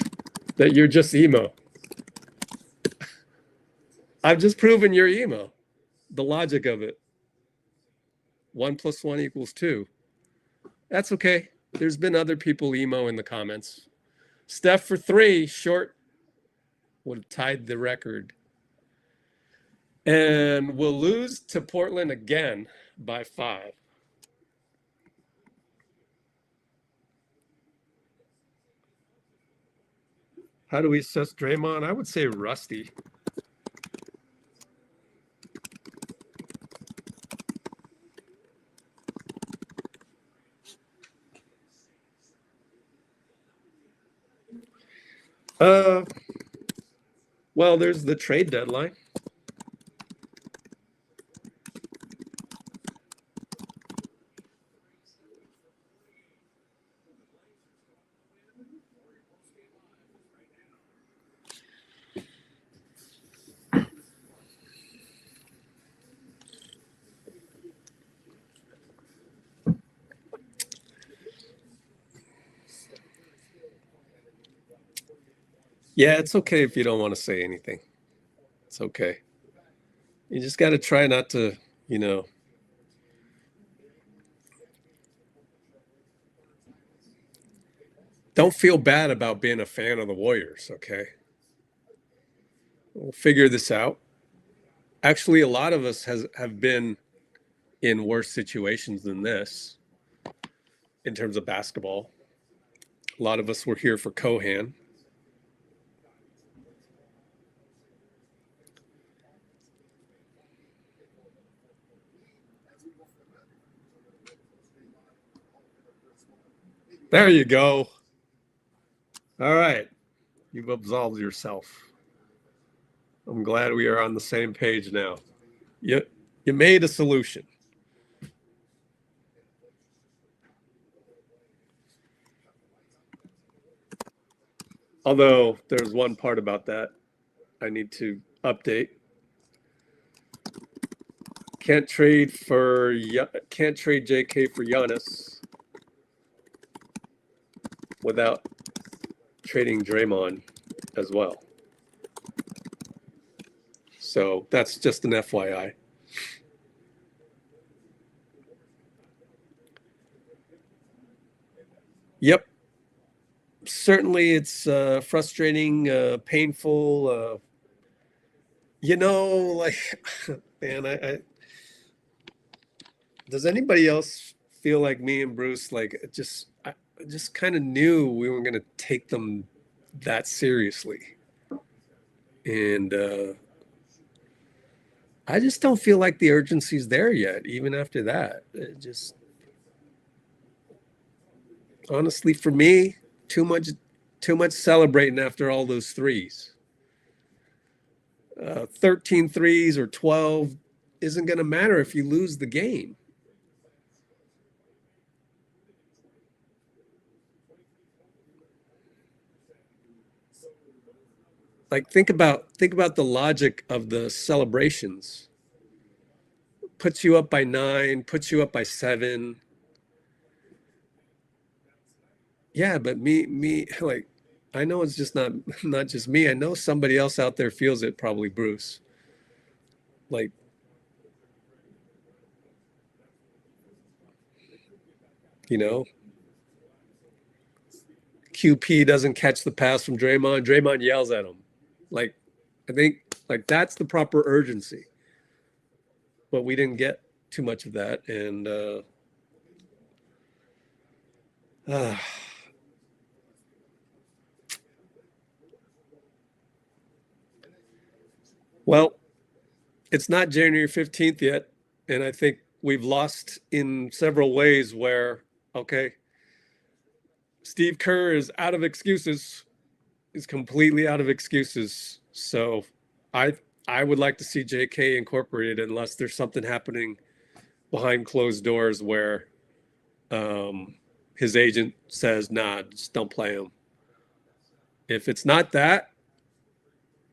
that you're just emo. I've just proven you're emo. The logic of it. 1 + 1 = 2. That's okay. There's been other people emo in the comments. Steph for 3, short, would have tied the record. And we'll lose to Portland again by 5. How do we assess Draymond? I would say rusty. Well, there's the trade deadline. Yeah, it's okay if you don't want to say anything. It's okay. You just got to try not to, don't feel bad about being a fan of the Warriors, okay? We'll figure this out. Actually, a lot of us have been in worse situations than this in terms of basketball. A lot of us were here for Kohan. There you go. All right. You've absolved yourself. I'm glad we are on the same page now. You made a solution. Although there's one part about that I need to update. Can't trade JK for Giannis without trading Draymond as well. So that's just an FYI. Yep. Certainly it's frustrating, painful. Man, does anybody else feel like me and Bruce, I just kind of knew we weren't going to take them that seriously. And I just don't feel like the urgency's there yet, even after that. It just, honestly, for me, too much celebrating after all those threes. 13 threes or 12 isn't going to matter if you lose the game. Think about the logic of the celebrations. Puts you up by 9, puts you up by 7. Yeah, but me, I know it's just not just me. I know somebody else out there feels it, probably Bruce. QP doesn't catch the pass from Draymond. Draymond yells at him. I think that's the proper urgency. But we didn't get too much of that. And well, it's not January 15th yet. And I think we've lost in several ways where, okay, Steve Kerr is out of excuses. Is completely out of excuses. So I I would like to see JK incorporated unless there's something happening behind closed doors where his agent says, nah, just don't play him. If it's not that,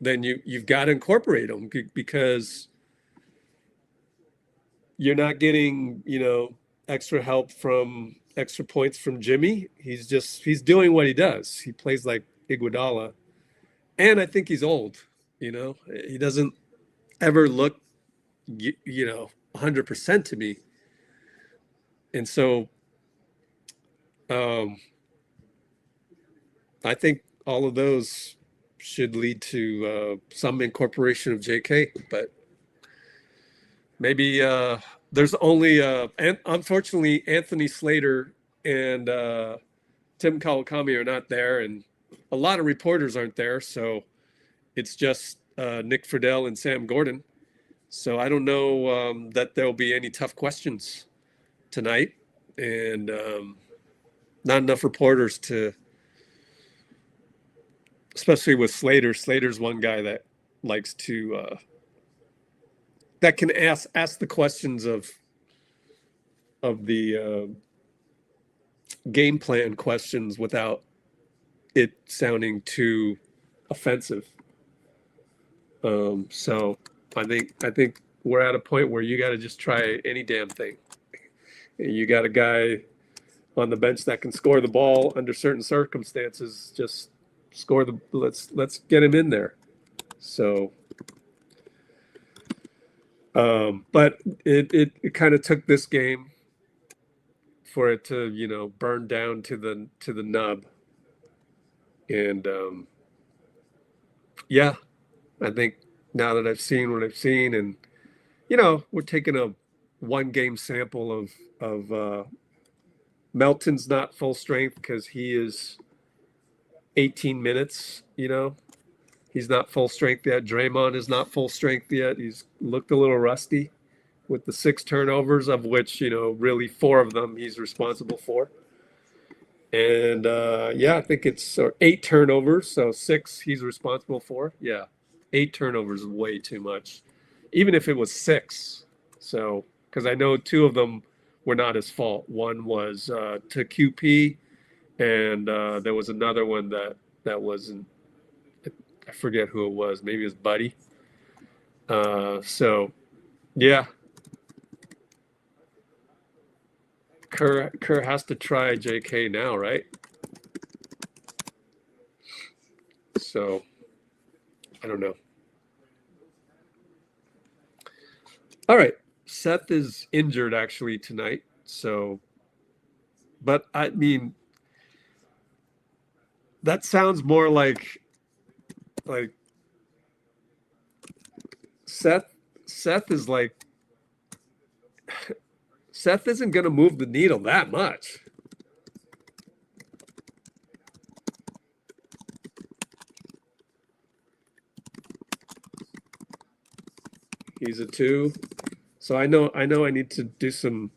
then you've got to incorporate him because you're not getting, extra help from extra points from Jimmy. He's doing what he does. He plays like Iguodala. And I think he's old, he doesn't ever look, 100% to me. And so I think all of those should lead to some incorporation of JK, but maybe there's only, unfortunately, Anthony Slater and Tim Kawakami are not there, and a lot of reporters aren't there, so it's just Nick Friedel and Sam Gordon. So I don't know that there'll be any tough questions tonight, and not enough reporters to, especially with Slater. Slater's one guy that likes to, that can ask the questions of the game plan questions without it sounding too offensive. So I think we're at a point where you got to just try any damn thing. You got a guy on the bench that can score the ball under certain circumstances. Just score let's get him in there. So, but it kind of took this game for it to burn down to the nub, and yeah, I think now that I've seen what I've seen, and we're taking a 1 game sample of Melton's not full strength because he is 18 minutes, he's not full strength yet. Draymond is not full strength yet. He's looked a little rusty with the 6 turnovers, of which, really 4 of them he's responsible for. And I think it's 8 turnovers. So 6 he's responsible for. Yeah. 8 turnovers is way too much, even if it was 6. So, because I know 2 of them were not his fault. One was to QP, and there was another one that wasn't. I forget who it was. Maybe it was Buddy. So, yeah. KERR has to try JK now, right? So, I don't know. All right. Seth is injured actually tonight. So, but I mean, that sounds more like Seth is like, Seth isn't going to move the needle that much. He's a 2. So I know I need to do some,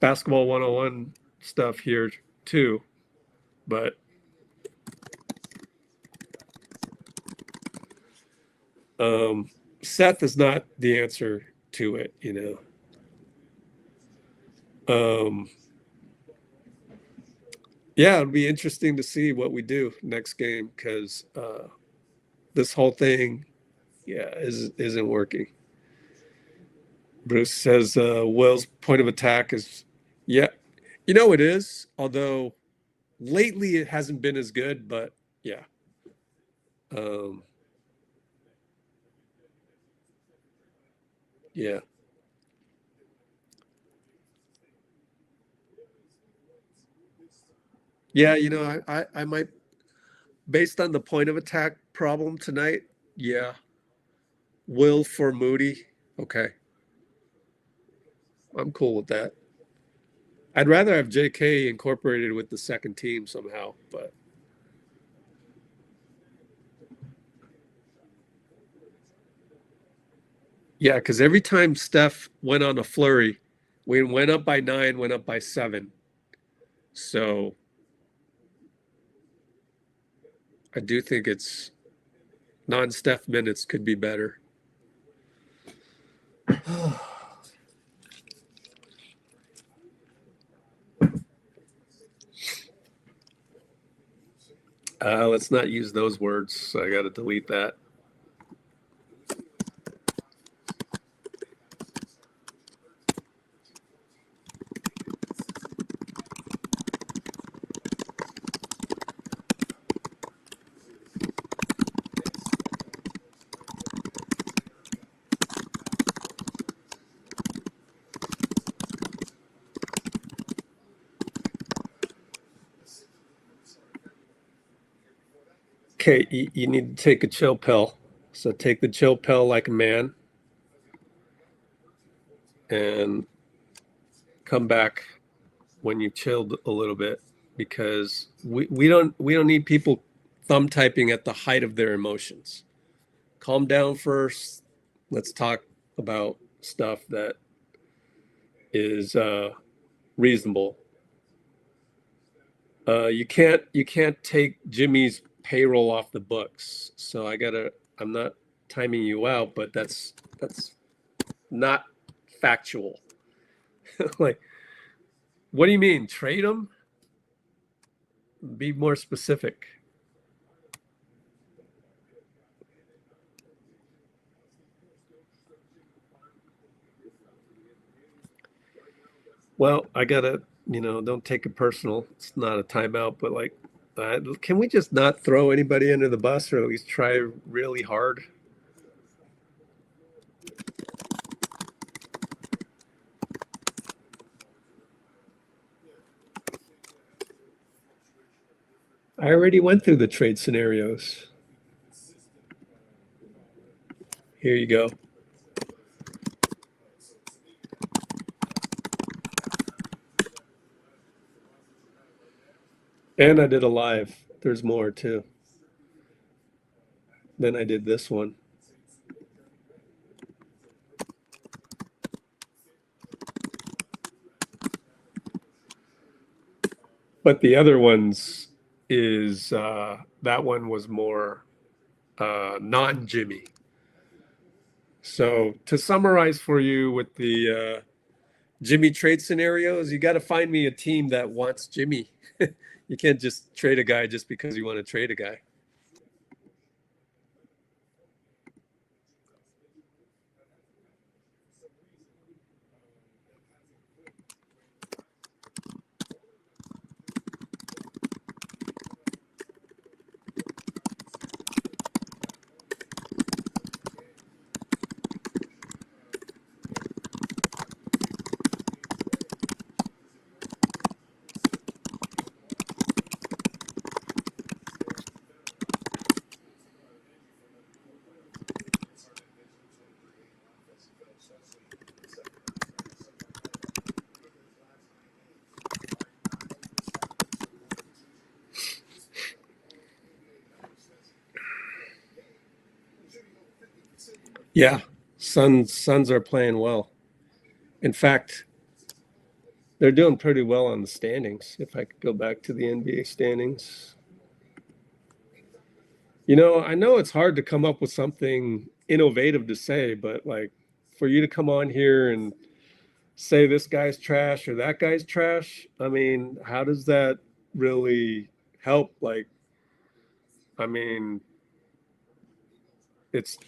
basketball 101 stuff here too. But Seth is not the answer to it, Yeah, it'll be interesting to see what we do next game because this whole thing, isn't working. Bruce says Will's point of attack is, it is. Although lately it hasn't been as good, but yeah. Yeah. Yeah, I might, based on the point of attack problem tonight, yeah. Will for Moody. Okay. I'm cool with that. I'd rather have JK incorporated with the second team somehow, but yeah, because every time Steph went on a flurry, we went up by 9, went up by 7. So I do think it's Non-Steph minutes could be better. Let's not use those words. So I got to delete that. Okay, you need to take a chill pill. So take the chill pill like a man and come back when you've chilled a little bit, because we don't need people thumb typing at the height of their emotions. Calm down first. Let's talk about stuff that is reasonable. You can't take Jimmy's payroll off the books. So I'm not timing you out, but that's not factual. Like, what do you mean? Trade him? Be more specific. Well, I gotta, don't take it personal. It's not a timeout, but like, can we just not throw anybody under the bus, or at least try really hard? I already went through the trade scenarios. Here you go. And I did a live. There's more too. Then I did this one. But the other ones is that one was more non-Jimmy. So to summarize for you with the Jimmy trade scenarios, you got to find me a team that wants Jimmy. You can't just trade a guy just because you want to trade a guy. Yeah, Suns are playing well. In fact, they're doing pretty well on the standings. If I could go back to the NBA standings. I know it's hard to come up with something innovative to say, but like, for you to come on here and say this guy's trash or that guy's trash, I mean, how does that really help? Like, I mean, let's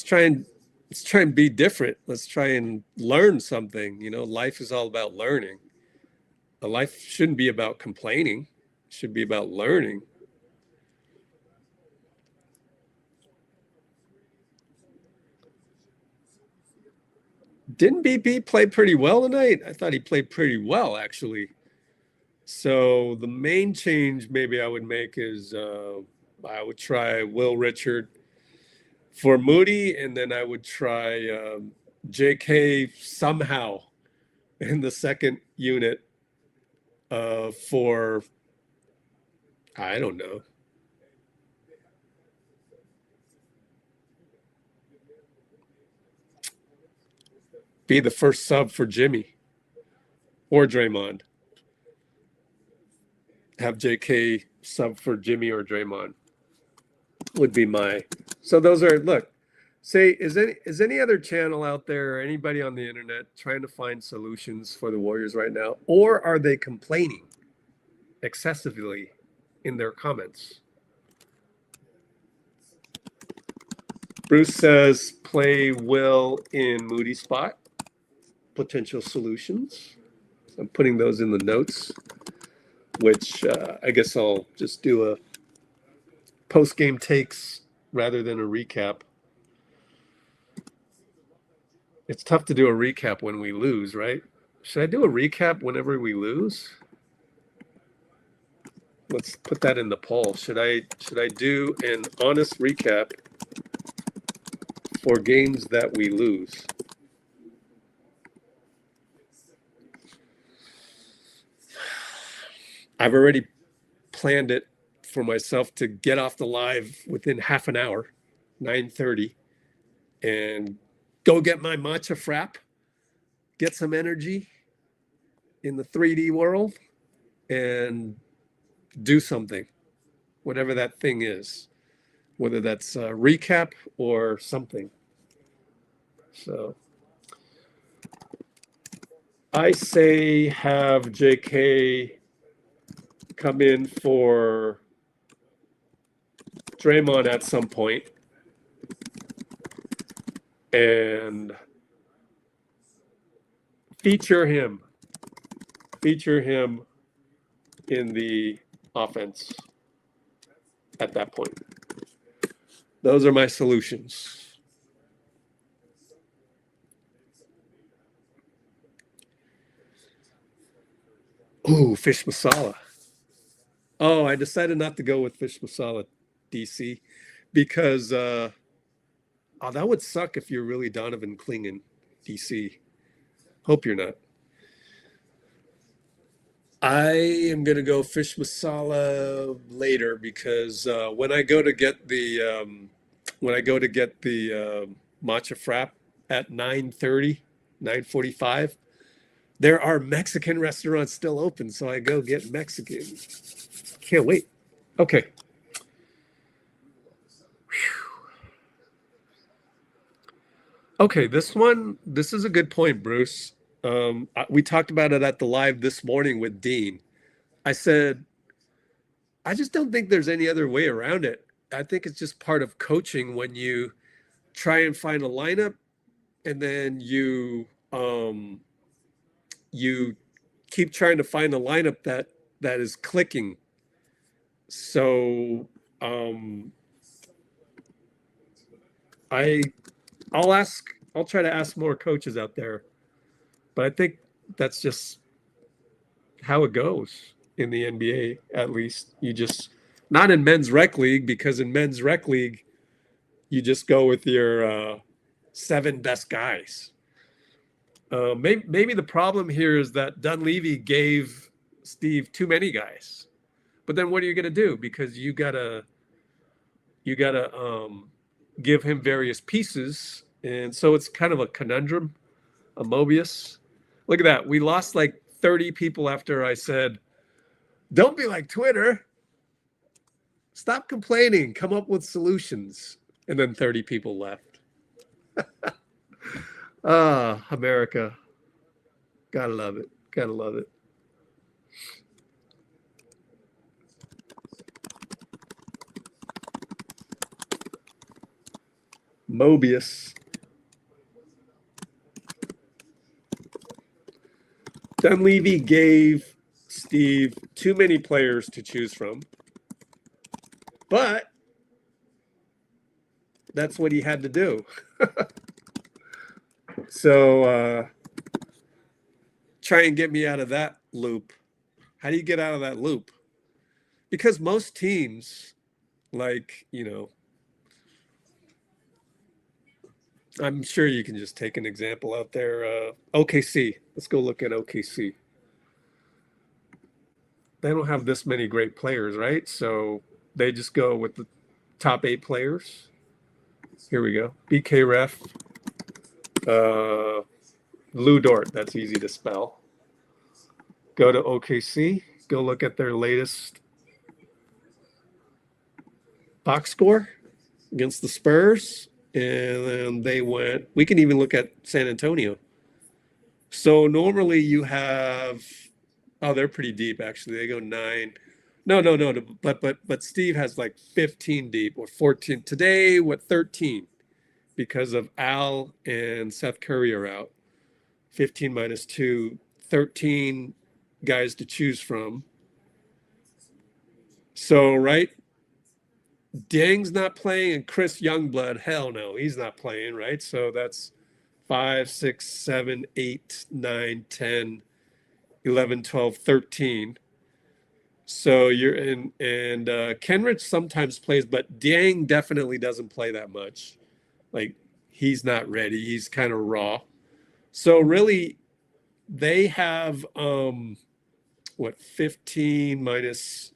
try and be different. Let's try and learn something. Life is all about learning. A life shouldn't be about complaining. It should be about learning. Didn't BP play pretty well tonight? I thought he played pretty well, actually. So the main change maybe I would make is I would try Will Richard for Moody, and then I would try JK somehow in the second unit for, I don't know. Be the first sub for Jimmy or Draymond. Have JK sub for Jimmy or Draymond. would be my. So those are, look, say, is any other channel out there or anybody on the internet trying to find solutions for the Warriors right now? Or are they complaining excessively in their comments? Bruce says, play Will in Moody spot. Potential solutions. I'm putting those in the notes, which I guess I'll just do a post-game takes rather than a recap. It's tough to do a recap when we lose, right? Should I do a recap whenever we lose? Let's put that in the poll. Should I do an honest recap for games that we lose? I've already planned it for myself to get off the live within half an hour, 9:30, and go get my matcha frap, get some energy in the 3D world, and do something, whatever that thing is, whether that's a recap or something. So I say have JK come in for Draymond at some point and feature him in the offense at that point. Those are my solutions. Ooh, fish masala. Oh, I decided not to go with fish masala, DC, because that would suck if you're really Donovan Clingan, DC. Hope you're not. I am gonna go fish masala later because when I go to get the matcha frap at 9:30, 9:45, there are Mexican restaurants still open, so I go get Mexican. Can't wait. Okay. Okay, this is a good point, Bruce. We talked about it at the live this morning with Dean. I said, I just don't think there's any other way around it. I think it's just part of coaching when you try and find a lineup and then you keep trying to find a lineup that is clicking. So I'll try to ask more coaches out there, but I think that's just how it goes in the NBA. At least you just, not in men's rec league, because in men's rec league you just go with your 7 best guys. Maybe the problem here is that Dunleavy gave Steve too many guys. But then what are you going to do? Because you gotta give him various pieces, and so it's kind of a conundrum, a Mobius. Look at that. We lost like 30 people after I said, "Don't be like Twitter. Stop complaining. Come up with solutions." And then 30 people left. America. Gotta love it. Gotta love it. Mobius. Dunleavy gave Steve too many players to choose from, but that's what he had to do. So try and get me out of that loop. How do you get out of that loop? Because most teams, like, I'm sure you can just take an example out there. OKC. Let's go look at OKC. They don't have this many great players, right? So they just go with the top 8 players. Here we go. BK Ref. Lou Dort. That's easy to spell. Go to OKC. Go look at their latest box score. against the Spurs, and then they went. We can even look at San Antonio. So normally you have, oh, they're pretty deep actually. They go 9. No. But Steve has like 15 deep or 14 today. What 13? Because of Al and Seth Curry are out. 15 minus 2, 13 guys to choose from. So, right? Dang's not playing, and Chris Youngblood, hell no, he's not playing, right? So that's 5, 6, 7, 8, 9, 10, 11, 12, 13. So you're in, and Kenrich sometimes plays, but Dang definitely doesn't play that much. Like, he's not ready. He's kind of raw. So really, they have, 15 minus,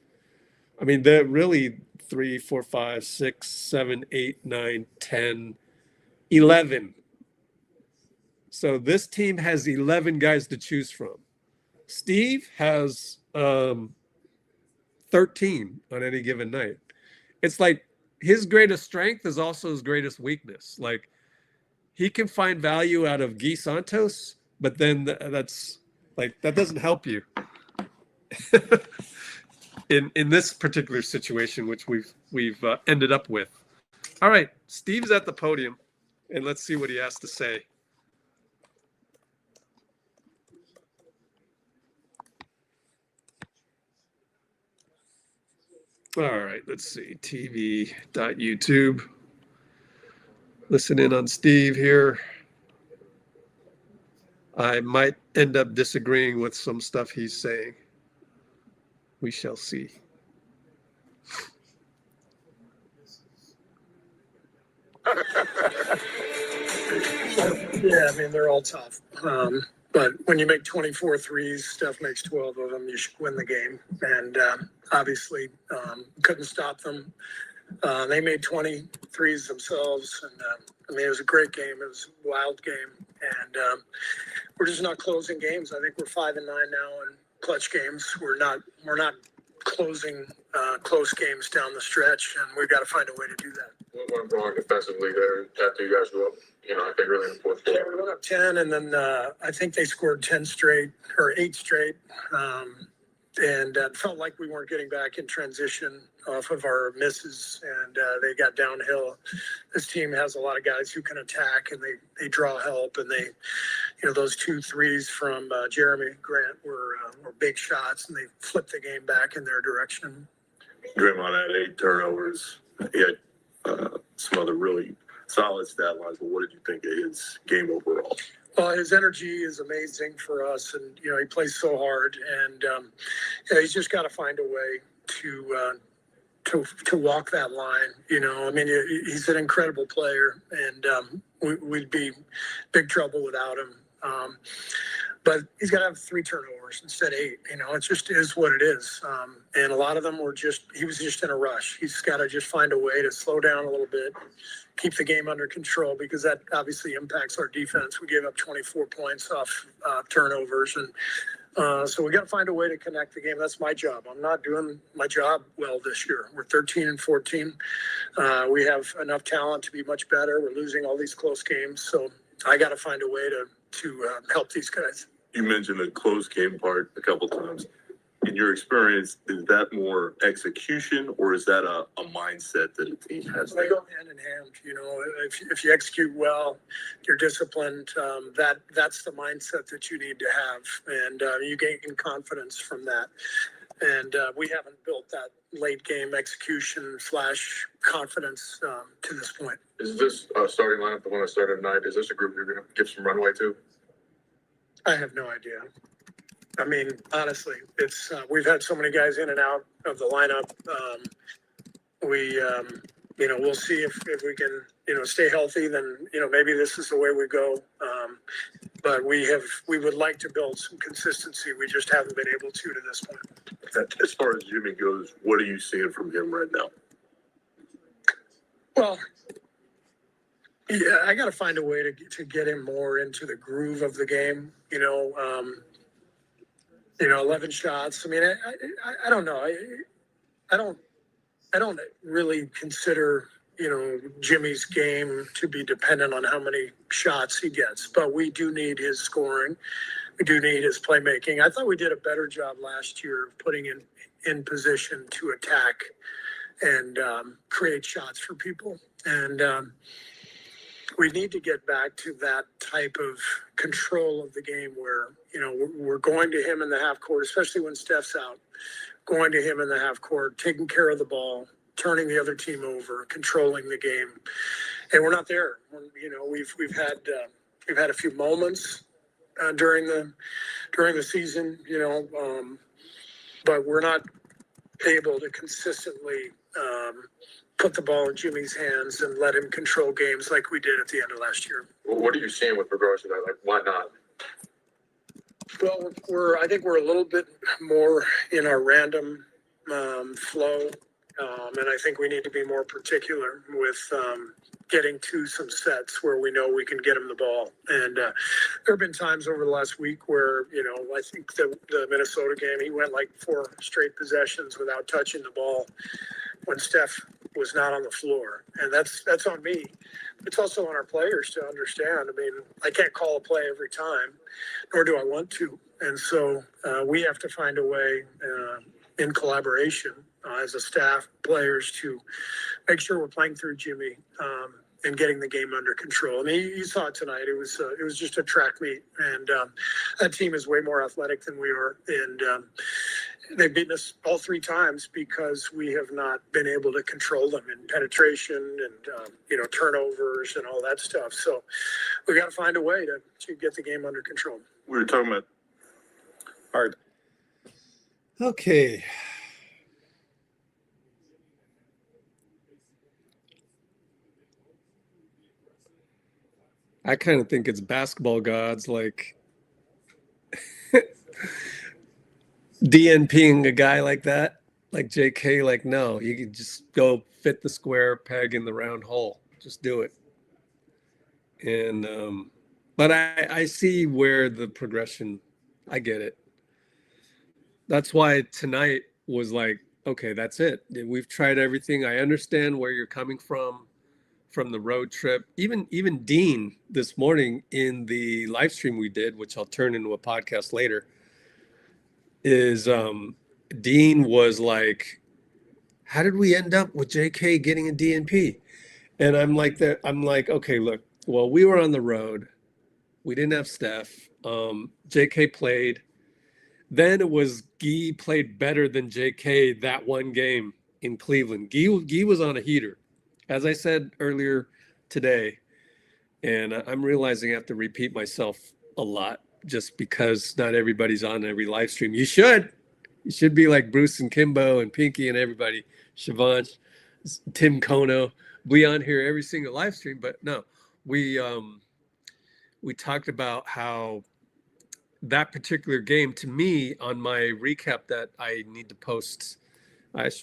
I mean, they're really 3, 4, 5, 6, 7, 8, 9, 10, 11. So this team has 11 guys to choose from. Steve has 13 on any given night. It's like his greatest strength is also his greatest weakness. Like, he can find value out of Guy Santos, but then that's like, that doesn't help you in this particular situation, which we've ended up with. All right, Steve's at the podium, and let's see what he has to say. All right, let's see, tv.youtube. Listen in on Steve here. I might end up disagreeing with some stuff he's saying. We shall see.
Yeah, I mean, they're all tough. But when you make 24 threes, Steph makes 12 of them, you should win the game. And obviously, couldn't stop them. They made 20 threes themselves. And I mean, it was a great game. It was a wild game. And we're just not closing games. I think we're 5-9 now in clutch games. We're not closing close games down the stretch, and we've got to find a way to do that.
What went wrong defensively there after you guys go up, I think really in the fourth
Yeah,
quarter?
we went up 10, and then I think they scored 10 straight or 8 straight. And it felt like we weren't getting back in transition off of our misses, and they got downhill. This team has a lot of guys who can attack, and they draw help, and they, those 2 threes from Jeremy Grant were big shots, and they flipped the game back in their direction.
Draymond had 8 turnovers. He had some other really solid stat lines, but what did you think of his game overall?
Well, his energy is amazing for us, and he plays so hard, and he's just got to find a way to walk that line. I mean, he's an incredible player, and we'd be big trouble without him. But he's got to have 3 turnovers instead of 8. It just is what it is. And a lot of them he was just in a rush. He's got to just find a way to slow down a little bit, keep the game under control, because that obviously impacts our defense. We gave up 24 points off turnovers. And so we got to find a way to connect the game. That's my job. I'm not doing my job well this year. We're 13-14. We have enough talent to be much better. We're losing all these close games. So I got to find a way to help these guys.
You mentioned the close game part a couple times. In your experience, is that more execution, or is that a mindset that a team has?
They go hand in hand. If you execute well, you're disciplined. That's the mindset that you need to have, and you gain confidence from that. And we haven't built that late game execution / confidence to this point.
Is this starting lineup the one that started tonight? Is this a group you're going to give some runway to?
I have no idea. I mean, honestly, it's we've had so many guys in and out of the lineup. We'll see if we can, stay healthy. Then maybe this is the way we go. But we would like to build some consistency. We just haven't been able to this point.
As far as Jimmy goes, what are you seeing from him right now?
Well, yeah, I got to find a way to get him more into the groove of the game. 11 shots. I mean, I don't know. I don't really consider, Jimmy's game to be dependent on how many shots he gets, but we do need his scoring. We do need his playmaking. I thought we did a better job last year of putting in position to attack and create shots for people. And we need to get back to that type of control of the game where, we're going to him in the half court, especially when Steph's out, going to him in the half court, taking care of the ball, turning the other team over, controlling the game. And we're not there. We've had a few moments during the season, but we're not able to consistently put the ball in Jimmy's hands and let him control games like we did at the end of last year.
Well, what are you seeing with regards to that? Like, why not?
Well, I think we're a little bit more in our random flow, and I think we need to be more particular with getting to some sets where we know we can get him the ball. And there have been times over the last week where, I think the Minnesota game, he went like 4 straight possessions without touching the ball when Steph was not on the floor. And that's on me. It's also on our players to understand. I mean, I can't call a play every time, nor do I want to. And so we have to find a way in collaboration as a staff, players, to make sure we're playing through Jimmy and getting the game under control. I mean, you saw it tonight. It was just a track meet, and that team is way more athletic than we are. And they've beaten us all 3 times because we have not been able to control them in penetration and turnovers and all that stuff. So we got to find a way to get the game under control.
We were talking about hard.
Okay. I kind of think it's basketball gods like DNPing a guy like that, like JK. Like, no, you can just go fit the square peg in the round hole. Just do it. And but I see where the progression, I get it. That's why tonight was like, okay, that's it. We've tried everything. I understand where you're coming from the road trip. Even Dean this morning in the live stream we did, which I'll turn into a podcast later, is Dean was like, how did we end up with JK getting a DNP? And I'm like, okay, look, well, we were on the road. We didn't have Steph. JK played. Then it was Guy played better than JK that one game in Cleveland. Guy was on a heater, as I said earlier today. And I'm realizing I have to repeat myself a lot just because not everybody's on every live stream. You should be like Bruce and Kimbo and Pinky and everybody, Siobhan, Tim Kono, be on here every single live stream. But no, we talked about how that particular game, to me, on my recap that I need to post,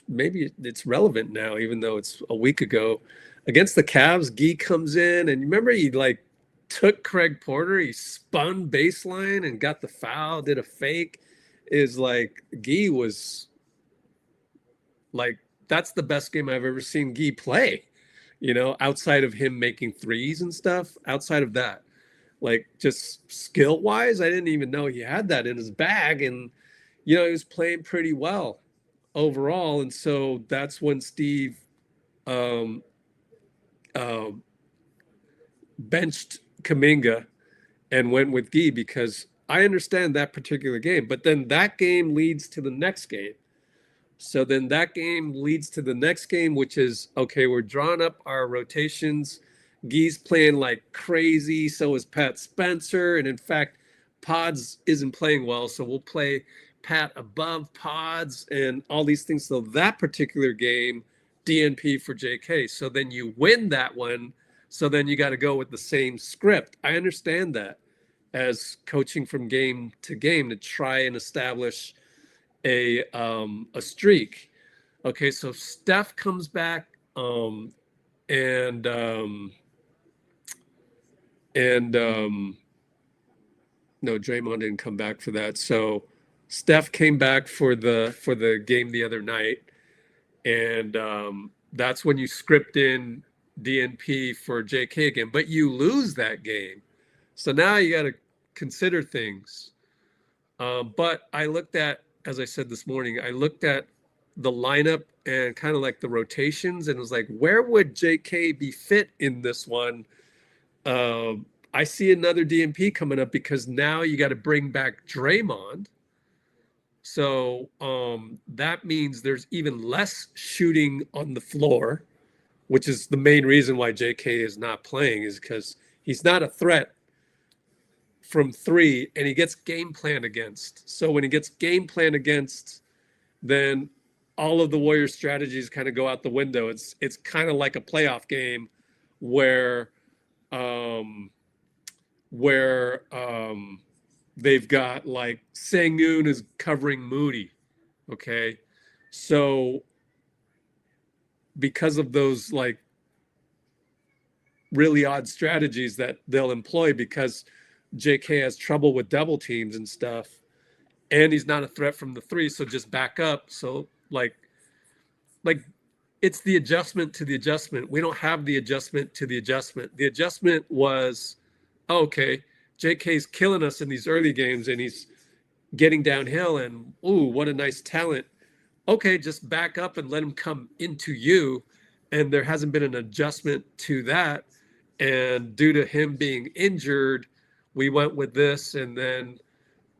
maybe it's relevant now, even though it's a week ago, against the Cavs. Guy comes in, and remember he like took Craig Porter, he spun baseline and got the foul, did a fake. Is like, Guy was like, that's the best game I've ever seen Guy play, outside of him making threes and stuff. Outside of that, like, just skill wise, I didn't even know he had that in his bag. And, he was playing pretty well overall. And so that's when Steve benched Kuminga and went with Guy, because I understand that particular game. But then that game leads to the next game. So then that game leads to the next game, which is, okay, we're drawing up our rotations. Guy's playing like crazy. So is Pat Spencer. And in fact, Podz isn't playing well. So we'll play Pat above Podz and all these things. So that particular game, DNP for JK. So then you win that one. So then you got to go with the same script. I understand that as coaching from game to game to try and establish a streak. Okay, so Steph comes back no, Draymond didn't come back for that. So Steph came back for the game the other night, and that's when you script in DNP for JK again, but you lose that game. So now you got to consider things. But I looked at, as I said this morning, I looked at the lineup and kind of like the rotations, and was like, where would JK be fit in this one? I see another DNP coming up because now you got to bring back Draymond. So that means there's even less shooting on the floor, which is the main reason why JK is not playing, is because he's not a threat from three, and he gets game plan against. So when he gets game plan against, then all of the Warriors strategies kind of go out the window. It's kind of like a playoff game where they've got like Sengun is covering Moody. Okay. So because of those like really odd strategies that they'll employ, because JK has trouble with double teams and stuff, and he's not a threat from the three, so just back up. So like it's the adjustment to the adjustment. We don't have the adjustment to the adjustment. The adjustment was, oh, okay, JK's killing us in these early games and he's getting downhill, and ooh, what a nice talent. Okay, just back up and let him come into you. And there hasn't been an adjustment to that. And due to him being injured, we went with this, and then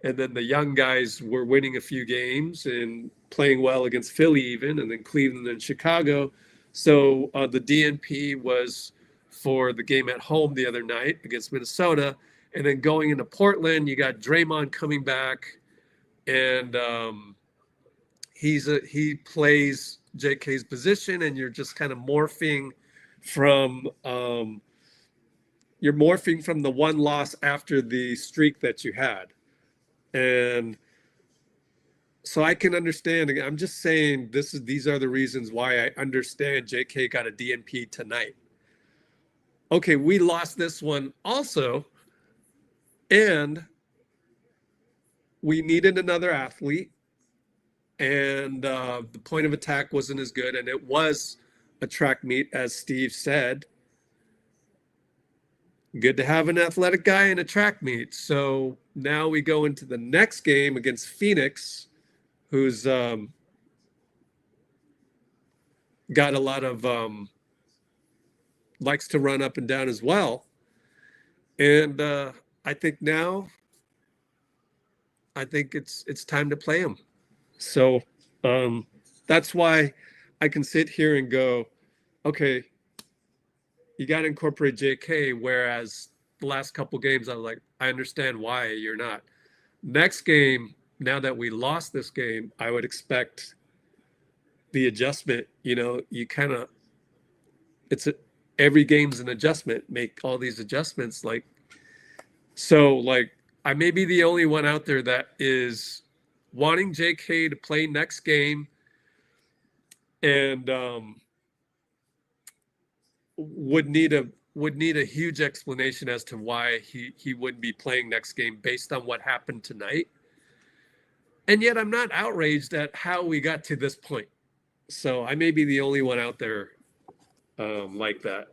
the young guys were winning a few games and playing well against Philly even, and then Cleveland and Chicago. So the DNP was for the game at home the other night against Minnesota. And then going into Portland, you got Draymond coming back, and he plays JK's position, and you're just kind of morphing from the one loss after the streak that you had. And so I can understand. I'm just saying these are the reasons why I understand JK got a DNP tonight. Okay, we lost this one also, and we needed another athlete, and the point of attack wasn't as good, and it was a track meet, as Steve said. Good to have an athletic guy in a track meet. So now we go into the next game against Phoenix, who's got a lot of likes to run up and down as well. And I think it's time to play him. So that's why I can sit here and go, okay, you got to incorporate JK, whereas the last couple games I was like, I understand why you're not. Next game, now that we lost this game, I would expect the adjustment. You kind of, every game's an adjustment. Make all these adjustments. So I may be the only one out there that is wanting JK to play next game, and would need a huge explanation as to why he wouldn't be playing next game based on what happened tonight. And yet I'm not outraged at how we got to this point. So I may be the only one out there like that.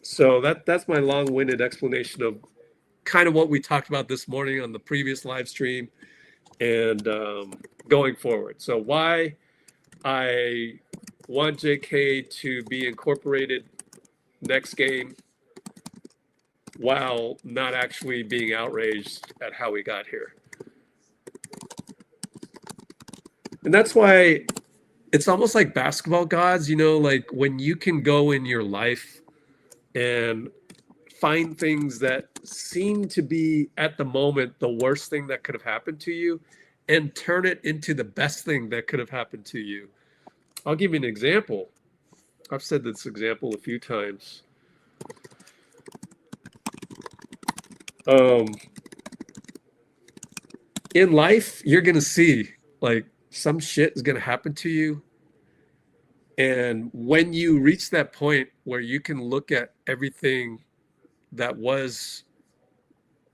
So that's my long-winded explanation of kind of what we talked about this morning on the previous live stream and going forward. So why I want JK to be incorporated next game while not actually being outraged at how we got here. And that's why it's almost like basketball gods, like when you can go in your life and find things that seem to be at the moment the worst thing that could have happened to you and turn it into the best thing that could have happened to you. I'll give you an example. I've said this example a few times. In life, you're going to see some shit is going to happen to you. And when you reach that point where you can look at everything that was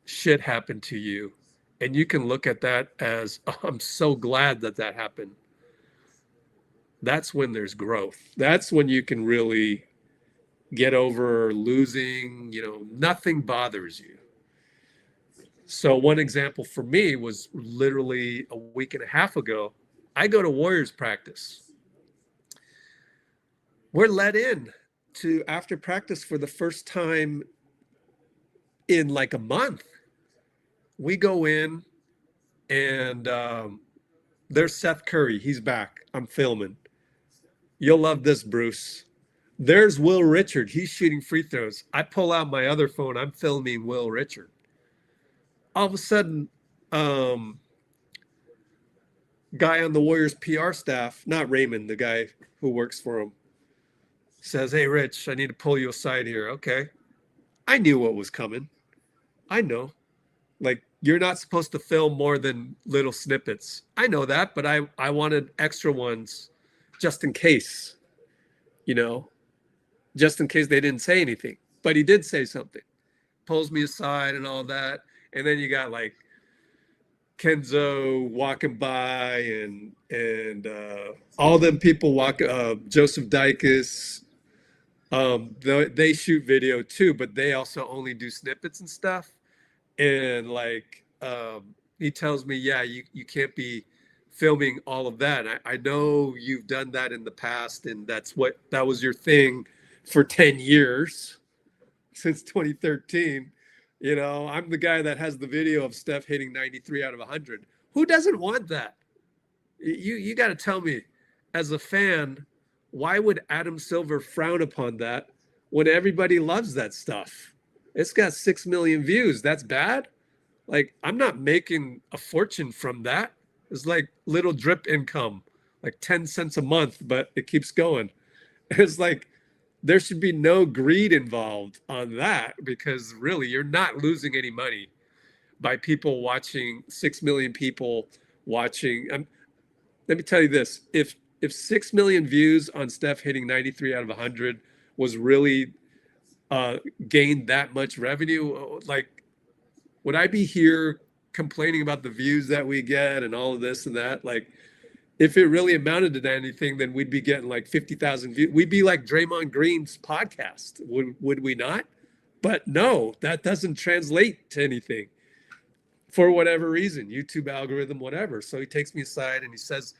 shit happened to you, and you can look at that as, oh, I'm so glad that happened. That's when there's growth. That's when you can really get over losing, nothing bothers you. So one example for me was literally a week and a half ago. I go to Warriors practice. We're let in to after practice for the first time in like a month. We go in and there's Steph Curry. He's back. I'm filming. You'll love this, Bruce. There's Will Richard. He's shooting free throws. I pull out my other phone. I'm filming Will Richard. All of a sudden, guy on the Warriors PR staff, not Raymond, the guy who works for him, says, "Hey, Rich, I need to pull you aside here." Okay. I knew what was coming. I know. Like, you're not supposed to film more than little snippets. I know that, but I wanted extra ones just in case, just in case they didn't say anything. But he did say something. Pulls me aside and all that. And then you got like Kenzo walking by and all them people Joseph Dykes. They shoot video too, but they also only do snippets and stuff. And like he tells me, yeah, you can't be filming all of that. I know you've done that in the past, and that was your thing for 10 years since 2013. I'm the guy that has the video of Steph hitting 93 out of 100. Who doesn't want that? You got to tell me, as a fan, why would Adam Silver frown upon that when everybody loves that stuff? It's got 6 million views. That's bad? Like, I'm not making a fortune from that. It's like little drip income, like 10 cents a month, but it keeps going. It's like, there should be no greed involved on that, because really you're not losing any money by people watching, 6 million people watching. Let me tell you this. If 6 million views on Steph hitting 93 out of 100 was really gained that much revenue, like, would I be here complaining about the views that we get and all of this and that? Like, if it really amounted to anything, then we'd be getting like 50,000 views. We'd be like Draymond Green's podcast, would we not? But no, that doesn't translate to anything for whatever reason, YouTube algorithm, whatever. So he takes me aside and he says,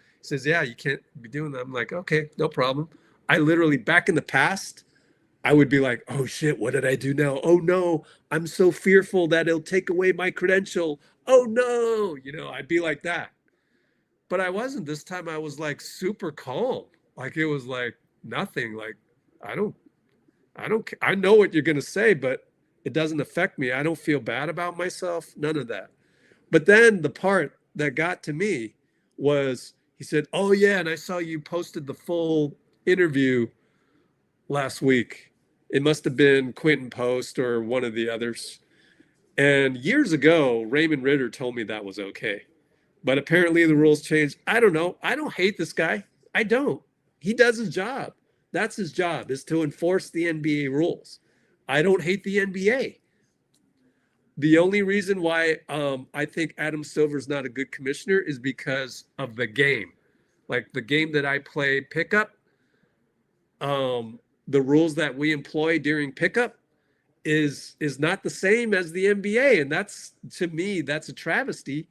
yeah, you can't be doing that. I'm like, okay, no problem. I literally, back in the past, I would be like, oh shit, what did I do now? Oh no, I'm so fearful that it'll take away my credential. Oh no, I'd be like that. But I wasn't. This time I was like super calm. Like, it was like nothing. Like, I know what you're going to say, but it doesn't affect me. I don't feel bad about myself. None of that. But then the part that got to me was, he said, oh yeah, and I saw you posted the full interview last week. It must have been Quinten post or one of the others. And years ago, Raymond Ritter told me that was okay. But apparently the rules changed. I don't know. I don't hate this guy. I don't. He does his job. That's his job, is to enforce the NBA rules. I don't hate the NBA. The only reason why I think Adam Silver's not a good commissioner is because of the game. Like, the game that I play pickup, the rules that we employ during pickup is not the same as the NBA. And that's, to me, that's a travesty.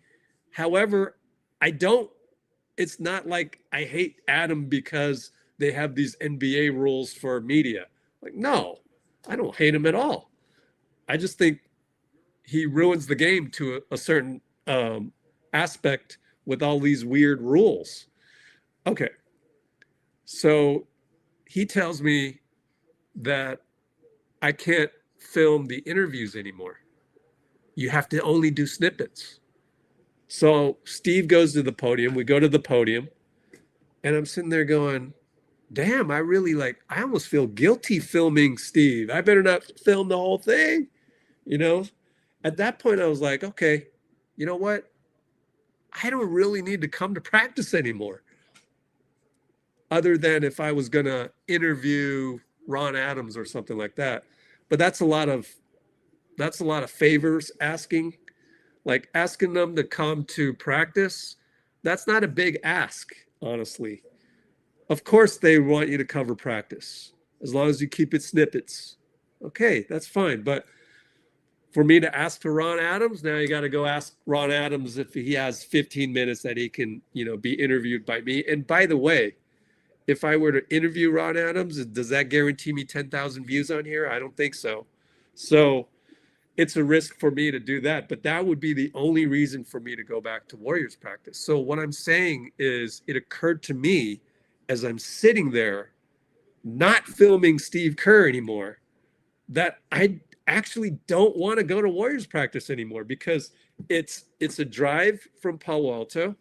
However, it's not like I hate Adam because they have these NBA rules for media. Like, no, I don't hate him at all. I just think he ruins the game to a certain aspect with all these weird rules. Okay. So he tells me that I can't film the interviews anymore. You have to only do snippets. So Steve goes to the podium. We go to the podium, and I'm sitting there going, damn, I almost feel guilty filming Steve. I better not film the whole thing. At that point I was like, okay, you know what? I don't really need to come to practice anymore. Other than if I was going to interview Ron Adams or something like that. But that's a lot of favors asking. Like, asking them to come to practice, that's not a big ask, honestly. Of course they want you to cover practice. as long as you keep it snippets. Okay, that's fine. But for me to ask for Ron Adams, now you got to go ask Ron Adams if he has 15 minutes that he can, be interviewed by me. And by the way, if I were to interview Ron Adams, does that guarantee me 10,000 views on here? I don't think so. So it's a risk for me to do that. But that would be the only reason for me to go back to Warriors practice. So what I'm saying is it occurred to me as I'm sitting there, not filming Steve Kerr anymore, that I actually don't want to go to Warriors practice anymore because it's a drive from Palo Alto.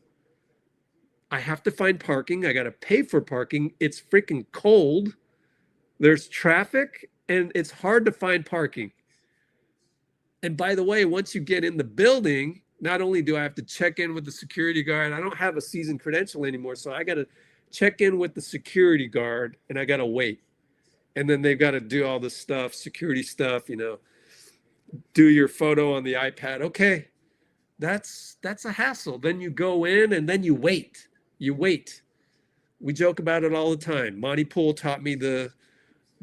I have to find parking. I got to pay for parking. It's freaking cold. There's traffic and it's hard to find parking. And by the way, once you get in the building, not only do I have to check in with the security guard, I don't have a season credential anymore. So I got to check in with the security guard and I got to wait. And then they've got to do all this stuff, security stuff, do your photo on the iPad. Okay, that's a hassle. Then you go in and then you wait. You wait. We joke about it all the time. Monty Poole taught me the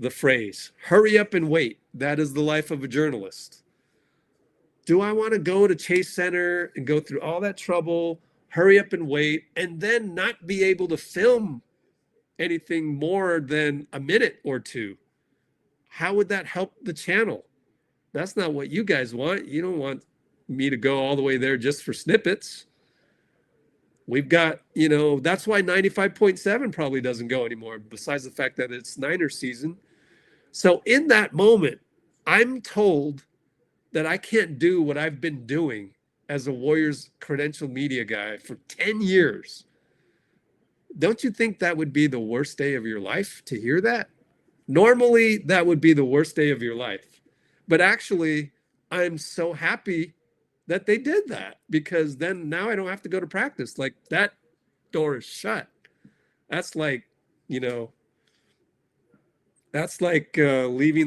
phrase, hurry up and wait. That is the life of a journalist. Do I want to go to Chase Center and go through all that trouble, hurry up and wait, and then not be able to film anything more than a minute or two? How would that help the channel? That's not what you guys want. You don't want me to go all the way there just for snippets. We've got, that's why 95.7 probably doesn't go anymore, besides the fact that it's Niners season. So in that moment, I'm told that I can't do what I've been doing as a Warriors credential media guy for 10 years. Don't you think that would be the worst day of your life to hear that? Normally, that would be the worst day of your life. But actually, I'm so happy that they did that because then now I don't have to go to practice. Like that door is shut. That's like, leaving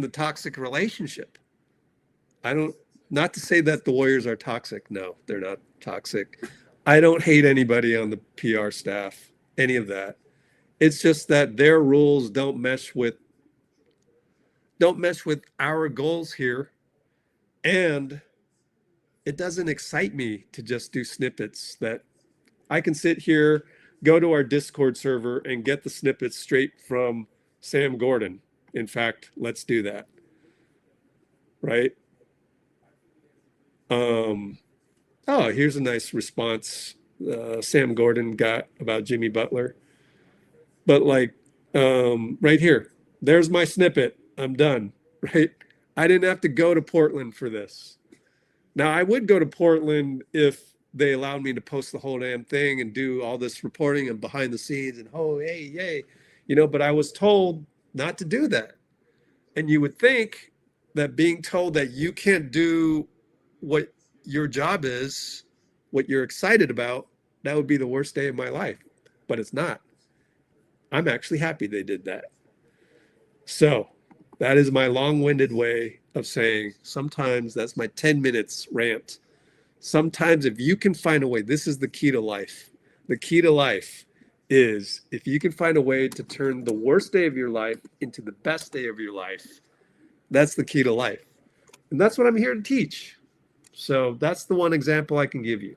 the toxic relationship. Not to say that the Warriors are toxic. No, they're not toxic. I don't hate anybody on the PR staff, any of that. It's just that their rules don't mesh with our goals here. And it doesn't excite me to just do snippets that I can sit here, go to our Discord server and get the snippets straight from Sam Gordon. In fact, let's do that. Right? Here's a nice response Sam Gordon got about Jimmy Butler. But right here, there's my snippet. I'm done, right? I didn't have to go to Portland for this. Now, I would go to Portland if they allowed me to post the whole damn thing and do all this reporting and behind the scenes and, hey, yay, but I was told not to do that. And you would think that being told that you can't do what your job is, what you're excited about, that would be the worst day of my life. But it's not. I'm actually happy they did that. So that is my long-winded way of saying sometimes that's my 10 minutes rant. Sometimes if you can find a way, this is the key to life. The key to life is if you can find a way to turn the worst day of your life into the best day of your life, that's the key to life. And that's what I'm here to teach. So that's the one example I can give you.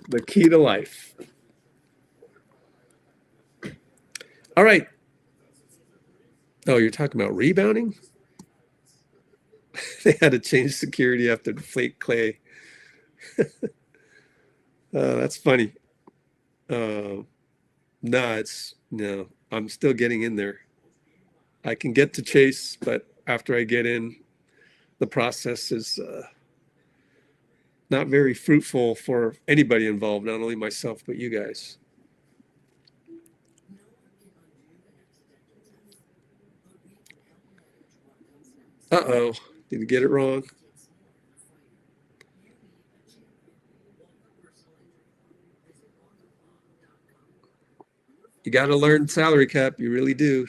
The key to life. All right. Oh, you're talking about rebounding? They had to change security after Flake Clay. That's funny. No, I'm still getting in there. I can get to Chase, but after I get in, the process is not very fruitful for anybody involved, not only myself, but you guys. Uh-oh, did you get it wrong? You got to learn salary cap. You really do.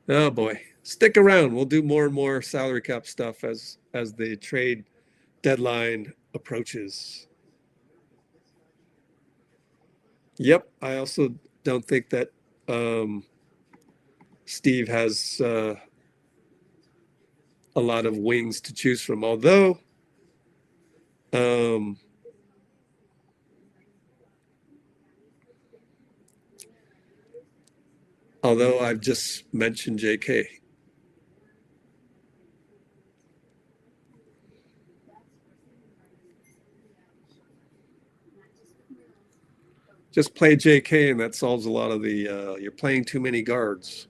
Oh boy, stick around. We'll do more and more salary cap stuff as the trade deadline approaches. Yep. I also don't think that Steve has a lot of wings to choose from, although I've just mentioned JK. Just play JK and that solves a lot of the you're playing too many guards.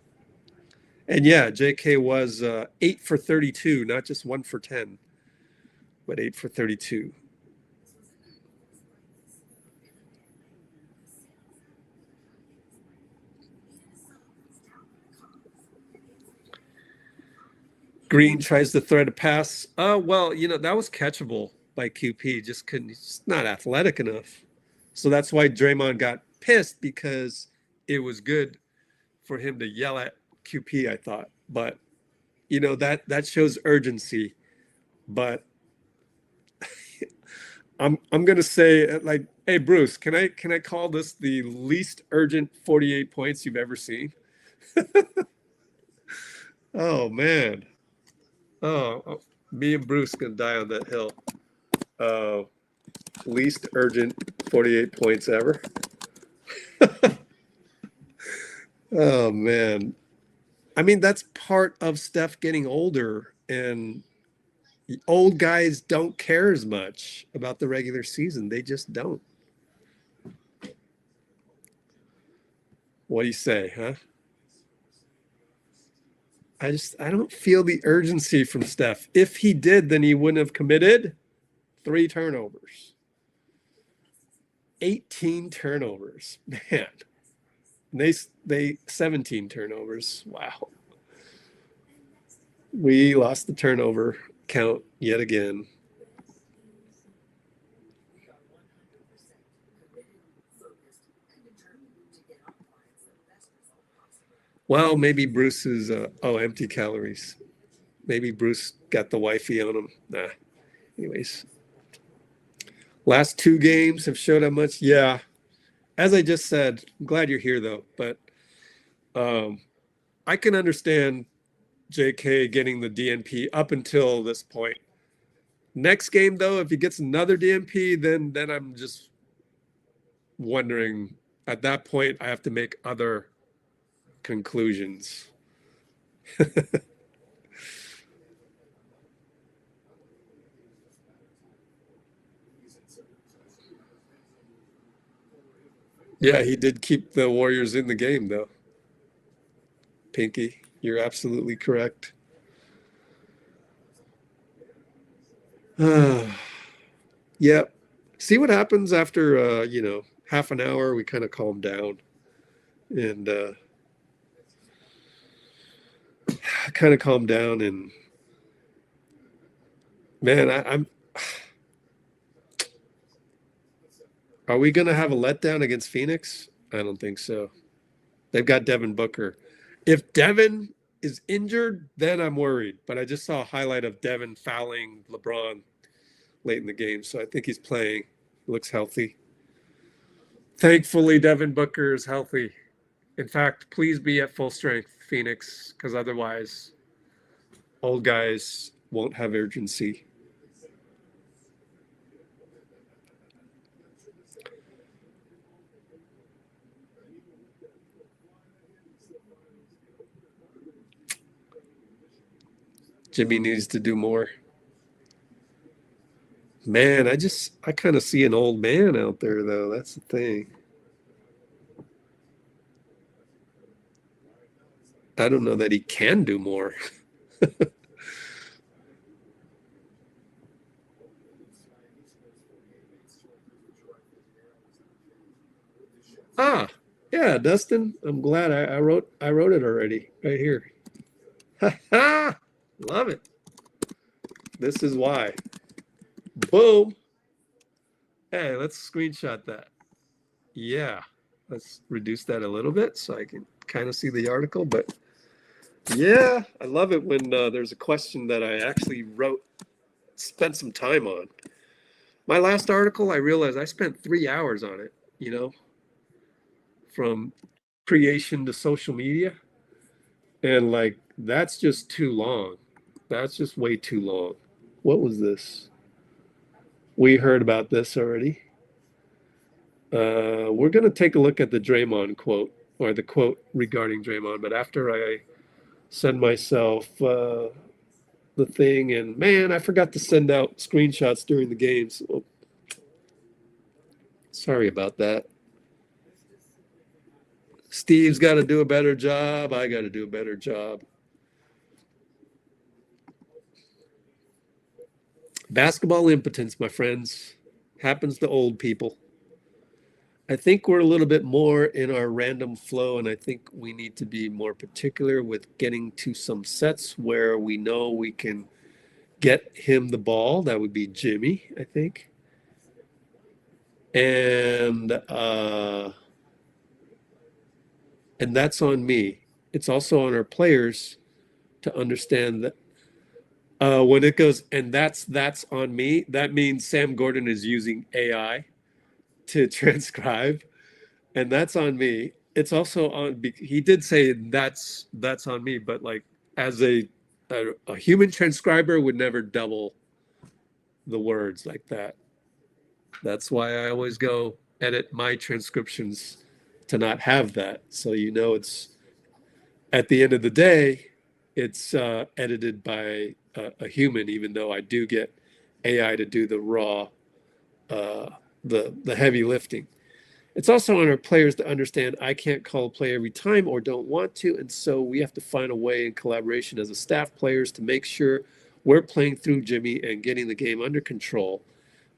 And yeah, JK was 8 for 32, not just 1 for 10, but 8 for 32. Green tries to thread a pass. Well, that was catchable by QP. Just couldn't, he's not athletic enough. So that's why Draymond got pissed, because it was good for him to yell at QP, I thought. But, that shows urgency. But I'm going to say, like, hey, Bruce, can I call this the least urgent 48 points you've ever seen? Oh, man. Oh, me and Bruce gonna die on that hill. Least urgent 48 points ever. Oh man. I mean, that's part of Steph getting older, and old guys don't care as much about the regular season. They just don't. What do you say, huh? I don't feel the urgency from Steph. If he did, then he wouldn't have committed 3 turnovers. 18 turnovers. Man. They 17 turnovers. Wow. We lost the turnover count yet again. Well, maybe Bruce is, empty calories. Maybe Bruce got the wifey on him. Nah. Anyways. Last 2 games have showed how much. Yeah. As I just said, I'm glad you're here, though. But I can understand JK getting the DNP up until this point. Next game, though, if he gets another DNP, then I'm just wondering. At that point, I have to make other conclusions. Yeah, he did keep the Warriors in the game, though. Pinky, you're absolutely correct. Yep. See what happens after, half an hour, we kind of calm down. And kind of calm down, and man, I'm are we gonna have a letdown against Phoenix? I don't think so. They've got Devin Booker. If Devin is injured, then I'm worried. But I just saw a highlight of Devin fouling LeBron late in the game, so I think he's playing. Looks healthy. Thankfully, Devin Booker is healthy. In fact, please be at full strength, Phoenix, because otherwise old guys won't have urgency. Jimmy needs to do more. Man, I kind of see an old man out there, though. That's the thing. I don't know that he can do more. Yeah, Dustin. I'm glad I wrote it already right here. Love it. This is why. Boom. Hey, let's screenshot that. Yeah, let's reduce that a little bit so I can kind of see the article. But yeah, I love it when there's a question that I actually spent some time on. My last article, I realized I spent 3 hours on it, from creation to social media. And like, that's just too long. That's just way too long. What was this? We heard about this already. We're going to take a look at the Draymond quote, or the quote regarding Draymond. But after I send myself the thing, and man, I forgot to send out screenshots during the games. So, sorry about that. Steve's got to do a better job. I got to do a better job. Basketball impotence, my friends, happens to old people. I think we're a little bit more in our random flow, and I think we need to be more particular with getting to some sets where we know we can get him the ball. That would be Jimmy, I think. And that's on me. It's also on our players to understand that when it goes, and that's on me, that means Sam Gordon is using AI to transcribe, and that's on me. It's also on, he did say that's on me, but like as a human transcriber would never double the words like that. That's why I always go edit my transcriptions to not have that. So, you know, it's at the end of the day, it's edited by a human, even though I do get AI to do the raw, the heavy lifting. It's also on our players to understand I can't call a play every time or don't want to. And so we have to find a way in collaboration as a staff players to make sure we're playing through Jimmy and getting the game under control.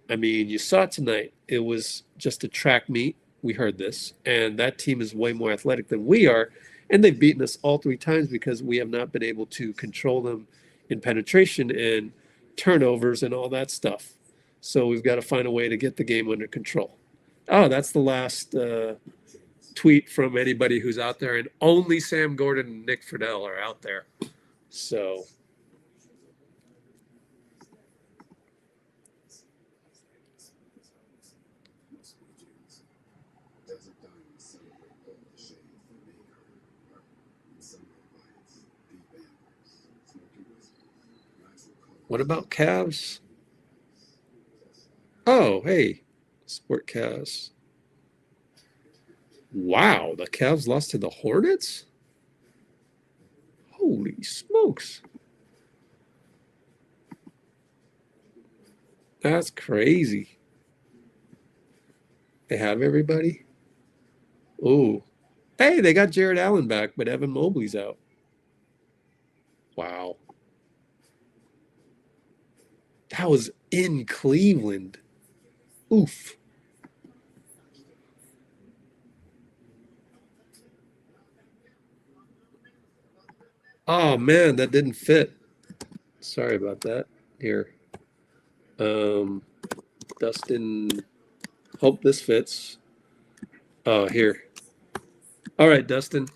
I mean, you saw it tonight. It was just a track meet. We heard this. And that team is way more athletic than we are. And they've beaten us all 3 times because we have not been able to control them in penetration and turnovers and all that stuff. So we've got to find a way to get the game under control. Oh, that's the last tweet from anybody who's out there. And only Sam Gordon and Nick Friedel are out there. So... what about Cavs? Oh, hey, Sport Cavs. Wow, the Cavs lost to the Hornets? Holy smokes. That's crazy. They have everybody? Oh, hey, they got Jared Allen back, but Evan Mobley's out. Wow. That was in Cleveland. Oof. Oh, man, that didn't fit. Sorry about that. Here. Dustin, hope this fits. Oh, here. All right, Dustin.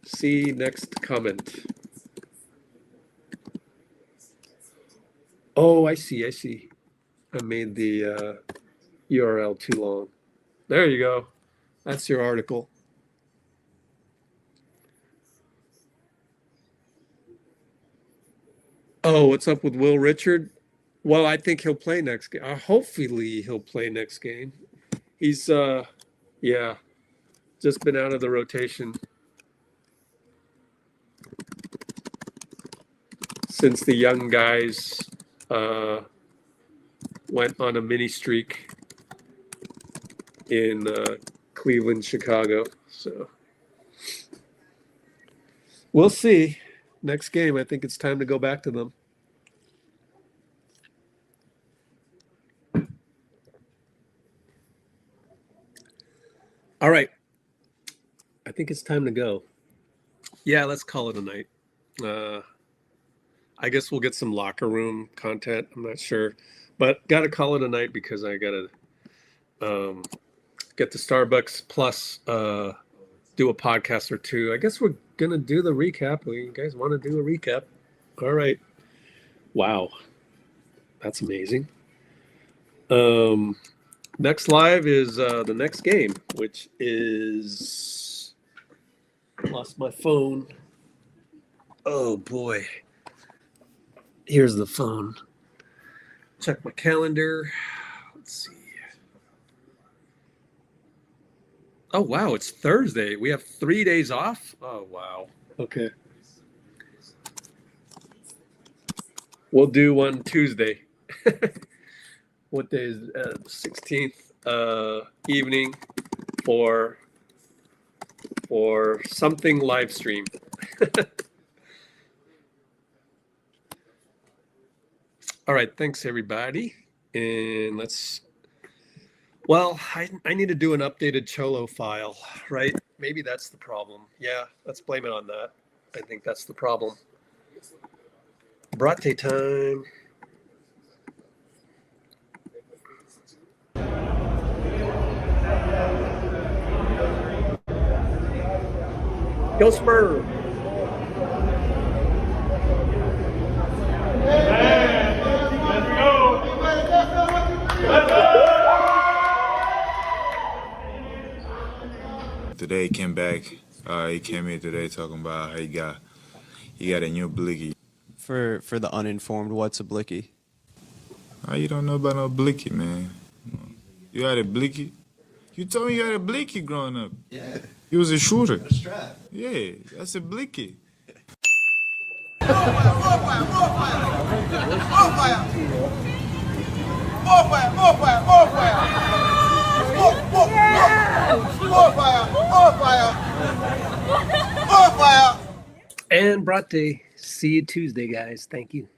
See next comment. Oh, I see. I made the URL too long. There you go. That's your article. Oh, what's up with Will Richard? Well, I think he'll play next game. Hopefully he'll play next game. He's, yeah, just been out of the rotation since the young guys went on a mini streak in Cleveland, Chicago. So we'll see. Next game, I think it's time to go back to them. All right. I think it's time to go. Yeah, let's call it a night. I guess we'll get some locker room content. I'm not sure. But got to call it a night because I got to get to Starbucks plus do a podcast or two. I guess we're going to do the recap. You guys want to do a recap? All right. Wow. That's amazing. Next live is the next game, which is lost my phone. Oh boy. Here's the phone. Check my calendar. Let's see. Oh wow, it's Thursday. We have 3 days off. Oh wow. Okay. We'll do one Tuesday. What day is 16th evening for something live stream. All right, thanks everybody. And I need to do an updated Cholo file, right? Maybe that's the problem. Yeah, let's blame it on that. I think that's the problem. Brate time. Go Spurs!
Today he came back. He came here today talking about how he got a new blicky.
For the uninformed, what's a blicky?
How you don't know about no blicky, man? You had a blicky? You told me you had a blicky growing up.
Yeah.
You was a shooter.
A strap.
Yeah, that's a blicky.
And Brate, see you Tuesday, guys. Thank you.